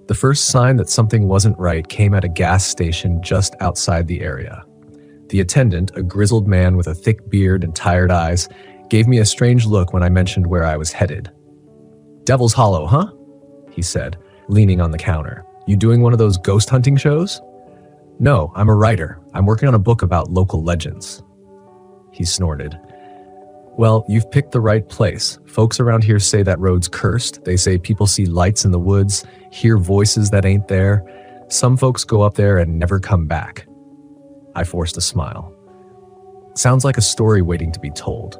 Speaker 1: The first sign that something wasn't right came at a gas station just outside the area. The attendant, a grizzled man with a thick beard and tired eyes, gave me a strange look when I mentioned where I was headed. "Devil's Hollow, huh?" he said, leaning on the counter. "You doing one of those ghost hunting shows?" "No, I'm a writer. I'm working on a book about local legends." He snorted. "Well, you've picked the right place. Folks around here say that road's cursed. They say people see lights in the woods, hear voices that ain't there. Some folks go up there and never come back." I forced a smile. "Sounds like a story waiting to be told.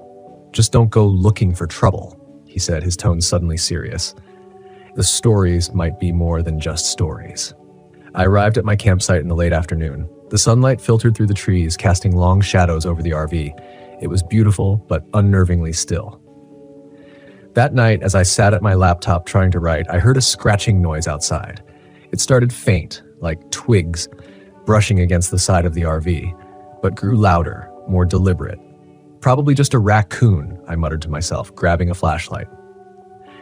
Speaker 1: Just don't go looking for trouble," he said, his tone suddenly serious. "The stories might be more than just stories." I arrived at my campsite in the late afternoon. The sunlight filtered through the trees, casting long shadows over the RV. It was beautiful, but unnervingly still. That night, as I sat at my laptop trying to write, I heard a scratching noise outside. It started faint, like twigs brushing against the side of the RV, but grew louder, more deliberate. "Probably just a raccoon," I muttered to myself, grabbing a flashlight.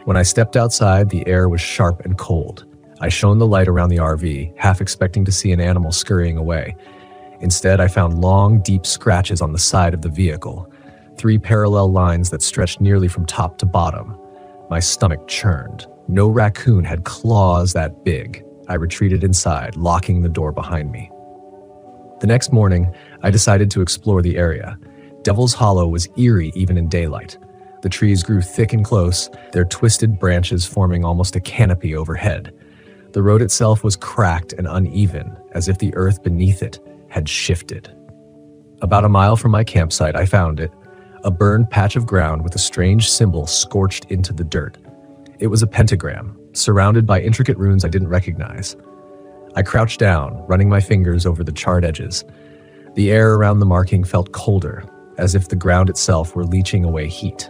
Speaker 1: When I stepped outside, the air was sharp and cold. I shone the light around the RV, half expecting to see an animal scurrying away. Instead, I found long, deep scratches on the side of the vehicle, 3 parallel lines that stretched nearly from top to bottom. My stomach churned. No raccoon had claws that big. I retreated inside, locking the door behind me. The next morning, I decided to explore the area. Devil's Hollow was eerie even in daylight. The trees grew thick and close, their twisted branches forming almost a canopy overhead. The road itself was cracked and uneven, as if the earth beneath it had shifted. About a mile from my campsite, I found it, a burned patch of ground with a strange symbol scorched into the dirt. It was a pentagram, surrounded by intricate runes I didn't recognize. I crouched down, running my fingers over the charred edges. The air around the marking felt colder, as if the ground itself were leaching away heat.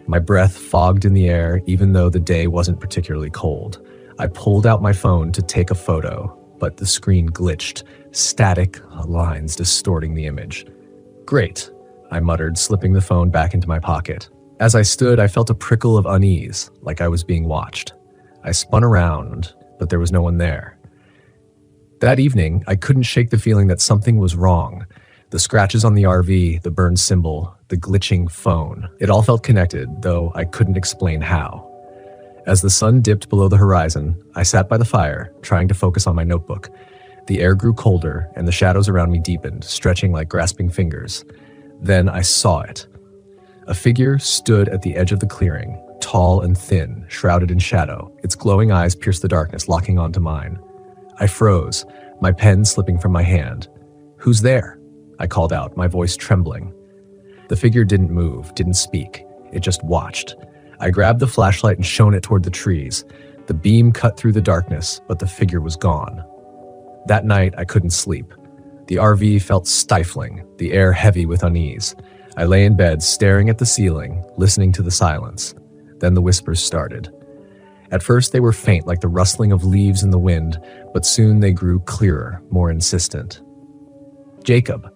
Speaker 1: My breath fogged in the air, even though the day wasn't particularly cold. I pulled out my phone to take a photo, but the screen glitched, static lines distorting the image. "Great," I muttered, slipping the phone back into my pocket. As I stood, I felt a prickle of unease, like I was being watched. I spun around, but there was no one there. That evening, I couldn't shake the feeling that something was wrong. The scratches on the RV, the burned symbol, the glitching phone. It all felt connected, though I couldn't explain how. As the sun dipped below the horizon, I sat by the fire, trying to focus on my notebook. The air grew colder, and the shadows around me deepened, stretching like grasping fingers. Then I saw it. A figure stood at the edge of the clearing, tall and thin, shrouded in shadow. Its glowing eyes pierced the darkness, locking onto mine. I froze, my pen slipping from my hand. "Who's there?" I called out, my voice trembling. The figure didn't move, didn't speak. It just watched. I grabbed the flashlight and shone it toward the trees. The beam cut through the darkness, but the figure was gone. That night, I couldn't sleep. The RV felt stifling, the air heavy with unease. I lay in bed, staring at the ceiling, listening to the silence. Then the whispers started. At first, they were faint, like the rustling of leaves in the wind, but soon they grew clearer, more insistent. "Jacob."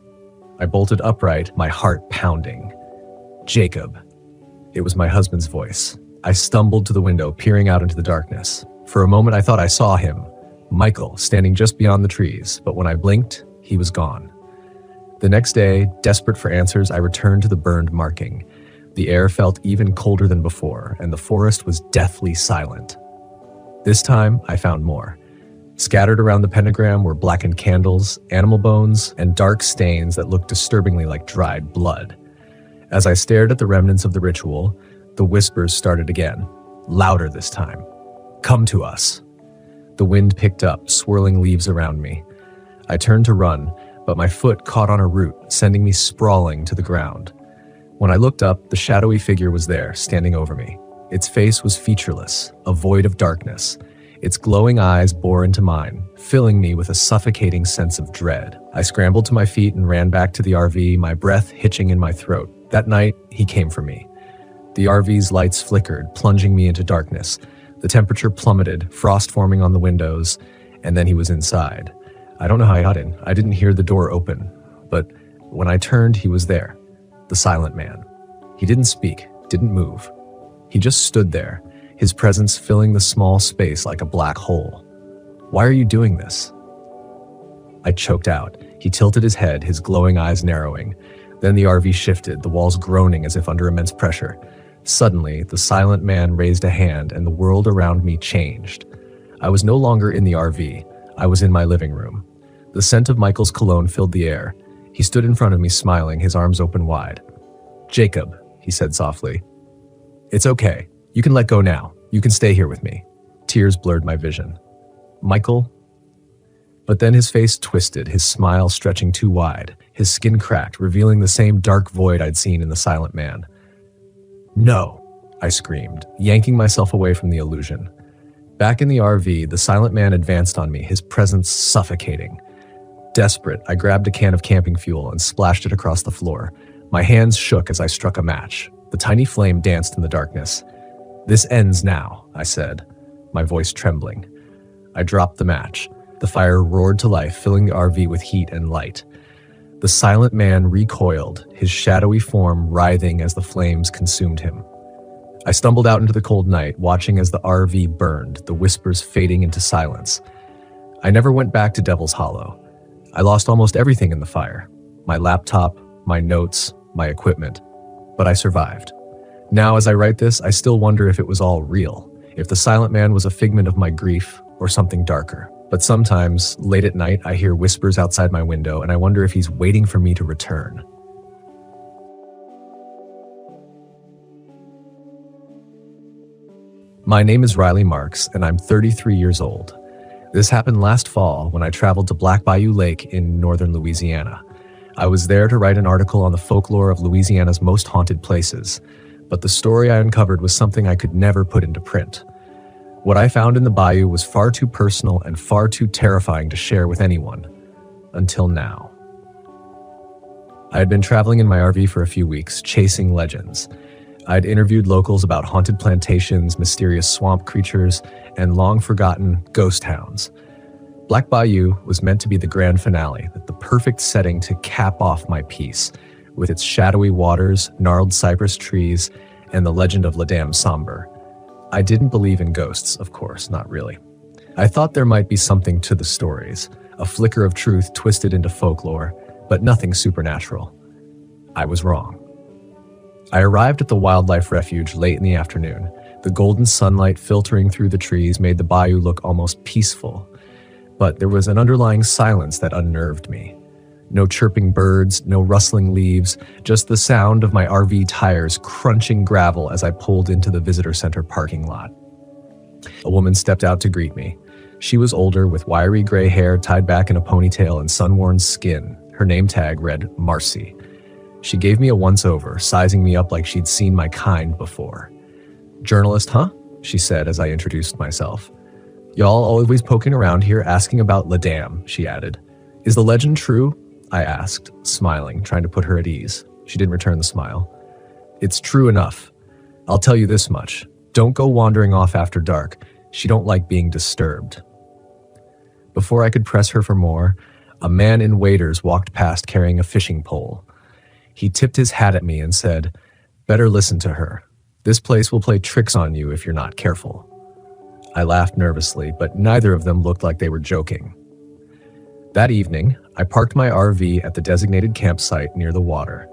Speaker 1: I bolted upright, my heart pounding. "Jacob." It was my husband's voice. I stumbled to the window, peering out into the darkness. For a moment, I thought I saw him, Michael, standing just beyond the trees, but when I blinked, he was gone. The next day, desperate for answers, I returned to the burned marking. The air felt even colder than before, and the forest was deathly silent. This time, I found more. Scattered around the pentagram were blackened candles, animal bones, and dark stains that looked disturbingly like dried blood. As I stared at the remnants of the ritual, the whispers started again, louder this time. "Come to us." The wind picked up, swirling leaves around me. I turned to run, but my foot caught on a root, sending me sprawling to the ground. When I looked up, the shadowy figure was there, standing over me. Its face was featureless, a void of darkness. Its glowing eyes bore into mine, filling me with a suffocating sense of dread. I scrambled to my feet and ran back to the RV, my breath hitching in my throat. That night, he came for me. The RV's lights flickered, plunging me into darkness. The temperature plummeted, frost forming on the windows, and then he was inside. I don't know how I got in. I didn't hear the door open, but when I turned, he was there. The silent man. He didn't speak, didn't move. He just stood there, his presence filling the small space like a black hole. Why are you doing this? I choked out. He tilted his head, his glowing eyes narrowing. Then the RV shifted, the walls groaning as if under immense pressure. Suddenly, the silent man raised a hand and the world around me changed. I was no longer in the RV. I was in my living room. The scent of Michael's cologne filled the air. He stood in front of me smiling, his arms open wide. "Jacob," he said softly. "It's okay. You can let go now. You can stay here with me." Tears blurred my vision. "Michael?" But then his face twisted, his smile stretching too wide. His skin cracked, revealing the same dark void I'd seen in the silent man. "No!" I screamed, yanking myself away from the illusion. Back in the RV, the silent man advanced on me, his presence suffocating. Desperate, I grabbed a can of camping fuel and splashed it across the floor. My hands shook as I struck a match. The tiny flame danced in the darkness. "This ends now," I said, my voice trembling. I dropped the match. The fire roared to life, filling the RV with heat and light. The silent man recoiled, his shadowy form writhing as the flames consumed him. I stumbled out into the cold night, watching as the RV burned, the whispers fading into silence. I never went back to Devil's Hollow. I lost almost everything in the fire. My laptop, my notes, my equipment. But I survived. Now, as I write this, I still wonder if it was all real, if the silent man was a figment of my grief or something darker. But sometimes, late at night, I hear whispers outside my window, and I wonder if he's waiting for me to return. My name is Riley Marks, and I'm 33 years old. This happened last fall when I traveled to Black Bayou Lake in northern Louisiana. I was there to write an article on the folklore of Louisiana's most haunted places, but the story I uncovered was something I could never put into print. What I found in the bayou was far too personal and far too terrifying to share with anyone. Until now. I had been traveling in my RV for a few weeks, chasing legends. I'd interviewed locals about haunted plantations, mysterious swamp creatures, and long-forgotten ghost towns. Black Bayou was meant to be the grand finale, the perfect setting to cap off my piece, with its shadowy waters, gnarled cypress trees, and the legend of La Dame Sombre. I didn't believe in ghosts, of course, not really. I thought there might be something to the stories, a flicker of truth twisted into folklore, but nothing supernatural. I was wrong. I arrived at the wildlife refuge late in the afternoon. The golden sunlight filtering through the trees made the bayou look almost peaceful. But there was an underlying silence that unnerved me. No chirping birds, no rustling leaves, just the sound of my RV tires crunching gravel as I pulled into the visitor center parking lot. A woman stepped out to greet me. She was older, with wiry gray hair tied back in a ponytail and sun-worn skin. Her name tag read Marcy. She gave me a once-over, sizing me up like she'd seen my kind before. "Journalist, huh?" she said as I introduced myself. "Y'all always poking around here asking about La Dame," she added. "Is the legend true?" I asked, smiling, trying to put her at ease. She didn't return the smile. "It's true enough. I'll tell you this much. Don't go wandering off after dark. She don't like being disturbed." Before I could press her for more, a man in waders walked past carrying a fishing pole. He tipped his hat at me and said, "Better listen to her. This place will play tricks on you if you're not careful." I laughed nervously, but neither of them looked like they were joking. That evening, I parked my RV at the designated campsite near the water.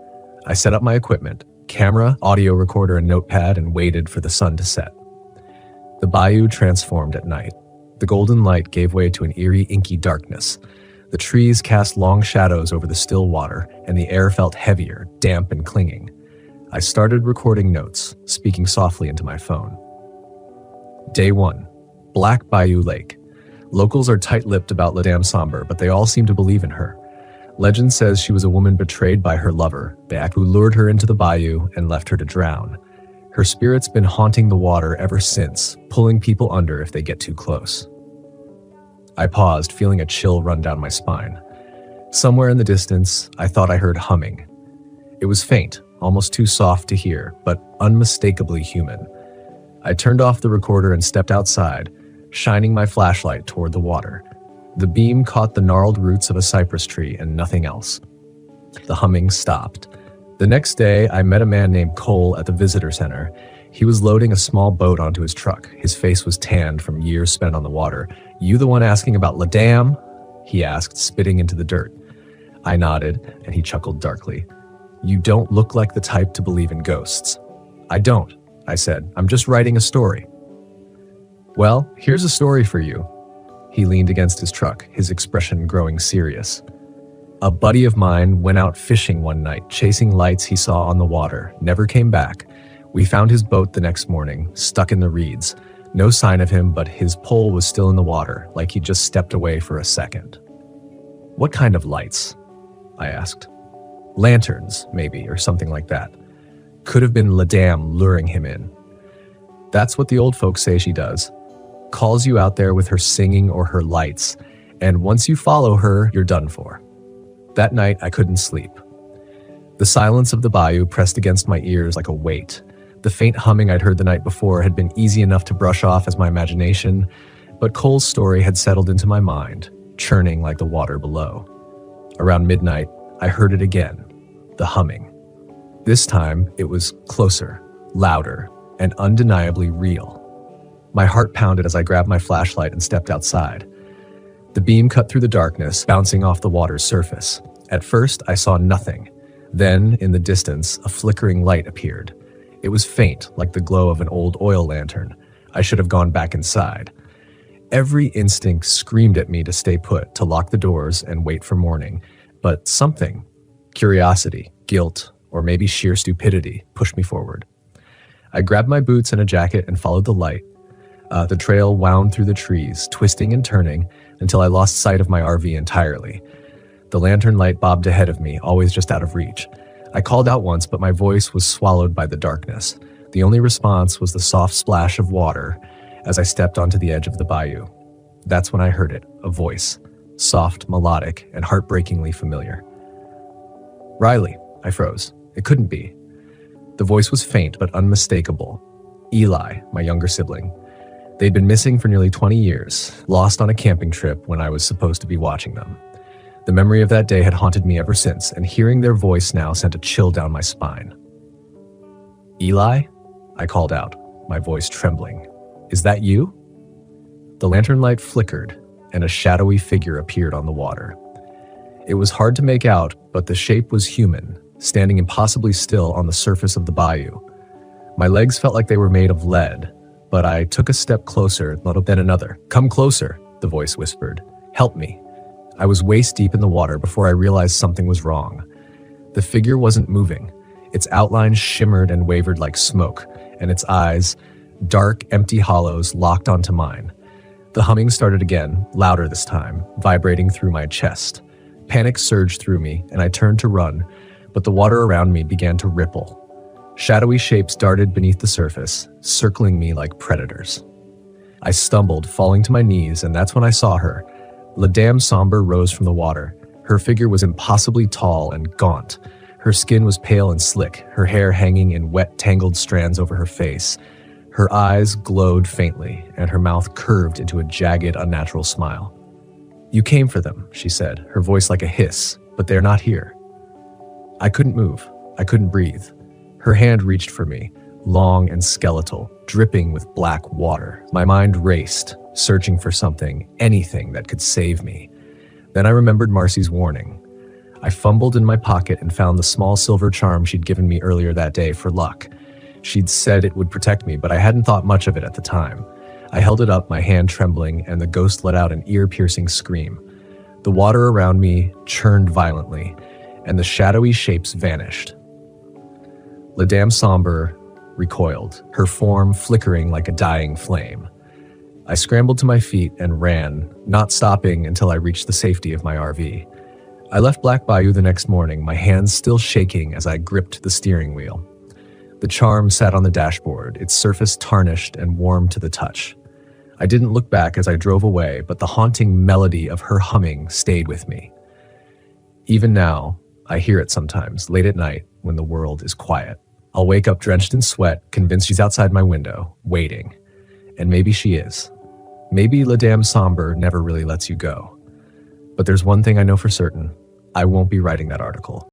Speaker 1: I set up my equipment, camera, audio recorder, and notepad, and waited for the sun to set. The bayou transformed at night. The golden light gave way to an eerie, inky darkness. The trees cast long shadows over the still water, and the air felt heavier, damp and clinging. I started recording notes, speaking softly into my phone. Day 1. Black Bayou Lake. Locals are tight-lipped about La Dame Sombre, but they all seem to believe in her. Legend says she was a woman betrayed by her lover, Back, who lured her into the bayou and left her to drown. Her spirit's been haunting the water ever since, pulling people under if they get too close. I paused, feeling a chill run down my spine. Somewhere in the distance, I thought I heard humming. It was faint, almost too soft to hear, but unmistakably human. I turned off the recorder and stepped outside, shining my flashlight toward the water. The beam caught the gnarled roots of a cypress tree and nothing else. The humming stopped. The next day, I met a man named Cole at the visitor center. He was loading a small boat onto his truck. His face was tanned from years spent on the water. "You the one asking about La Dam?" he asked, spitting into the dirt. I nodded, and he chuckled darkly. "You don't look like the type to believe in ghosts." "I don't," I said. "I'm just writing a story." "Well, here's a story for you." He leaned against his truck, his expression growing serious. "A buddy of mine went out fishing one night, chasing lights he saw on the water, never came back. We found his boat the next morning, stuck in the reeds. No sign of him, but his pole was still in the water, like he just stepped away for a second." "What kind of lights?" I asked. "Lanterns, maybe, or something like that. Could have been La Dam luring him in. That's what the old folks say she does. Calls you out there with her singing or her lights, and once you follow her, you're done for." That night, I couldn't sleep. The silence of the bayou pressed against my ears like a weight. The faint humming I'd heard the night before had been easy enough to brush off as my imagination, but Cole's story had settled into my mind, churning like the water below. Around midnight, I heard it again, the humming. This time, it was closer, louder, and undeniably real. My heart pounded as I grabbed my flashlight and stepped outside. The beam cut through the darkness, bouncing off the water's surface. At first, I saw nothing. Then, in the distance, a flickering light appeared. It was faint, like the glow of an old oil lantern. I should have gone back inside. Every instinct screamed at me to stay put, to lock the doors and wait for morning. But something, curiosity, guilt, or maybe sheer stupidity, pushed me forward. I grabbed my boots and a jacket and followed the light. The trail wound through the trees, twisting and turning, until I lost sight of my RV entirely. The lantern light bobbed ahead of me, always just out of reach. I called out once, but my voice was swallowed by the darkness. The only response was the soft splash of water as I stepped onto the edge of the bayou. That's when I heard it, a voice, soft, melodic, and heartbreakingly familiar. "Riley," I froze. It couldn't be. The voice was faint but unmistakable. Eli, my younger sibling. They'd been missing for nearly 20 years, lost on a camping trip when I was supposed to be watching them. The memory of that day had haunted me ever since, and hearing their voice now sent a chill down my spine. "Eli?" I called out, my voice trembling. "Is that you?" The lantern light flickered, and a shadowy figure appeared on the water. It was hard to make out, but the shape was human, standing impossibly still on the surface of the bayou. My legs felt like they were made of lead, but I took a step closer, then another. "Come closer," the voice whispered. "Help me." I was waist deep in the water before I realized something was wrong. The figure wasn't moving. Its outline shimmered and wavered like smoke, and its eyes, dark, empty hollows, locked onto mine. The humming started again, louder this time, vibrating through my chest. Panic surged through me, and I turned to run, but the water around me began to ripple. Shadowy shapes darted beneath the surface, circling me like predators. I stumbled, falling to my knees, and that's when I saw her. La Dam Sombre rose from the water. Her figure was impossibly tall and gaunt. Her skin was pale and slick, her hair hanging in wet, tangled strands over her face. Her eyes glowed faintly, and her mouth curved into a jagged, unnatural smile. "You came for them," she said, her voice like a hiss, "but they're not here." I couldn't move. I couldn't breathe. Her hand reached for me, long and skeletal, dripping with black water. My mind raced, searching for something, anything that could save me. Then I remembered Marcy's warning. I fumbled in my pocket and found the small silver charm she'd given me earlier that day for luck. She'd said it would protect me, but I hadn't thought much of it at the time. I held it up, my hand trembling, and the ghost let out an ear-piercing scream. The water around me churned violently, and the shadowy shapes vanished. La Dam Sombre recoiled, her form flickering like a dying flame. I scrambled to my feet and ran, not stopping until I reached the safety of my RV. I left Black Bayou the next morning, my hands still shaking as I gripped the steering wheel. The charm sat on the dashboard, its surface tarnished and warm to the touch. I didn't look back as I drove away, but the haunting melody of her humming stayed with me. Even now, I hear it sometimes, late at night, when the world is quiet. I'll wake up drenched in sweat, convinced she's outside my window, waiting. And maybe she is. Maybe La Dame Sombre never really lets you go. But there's one thing I know for certain. I won't be writing that article.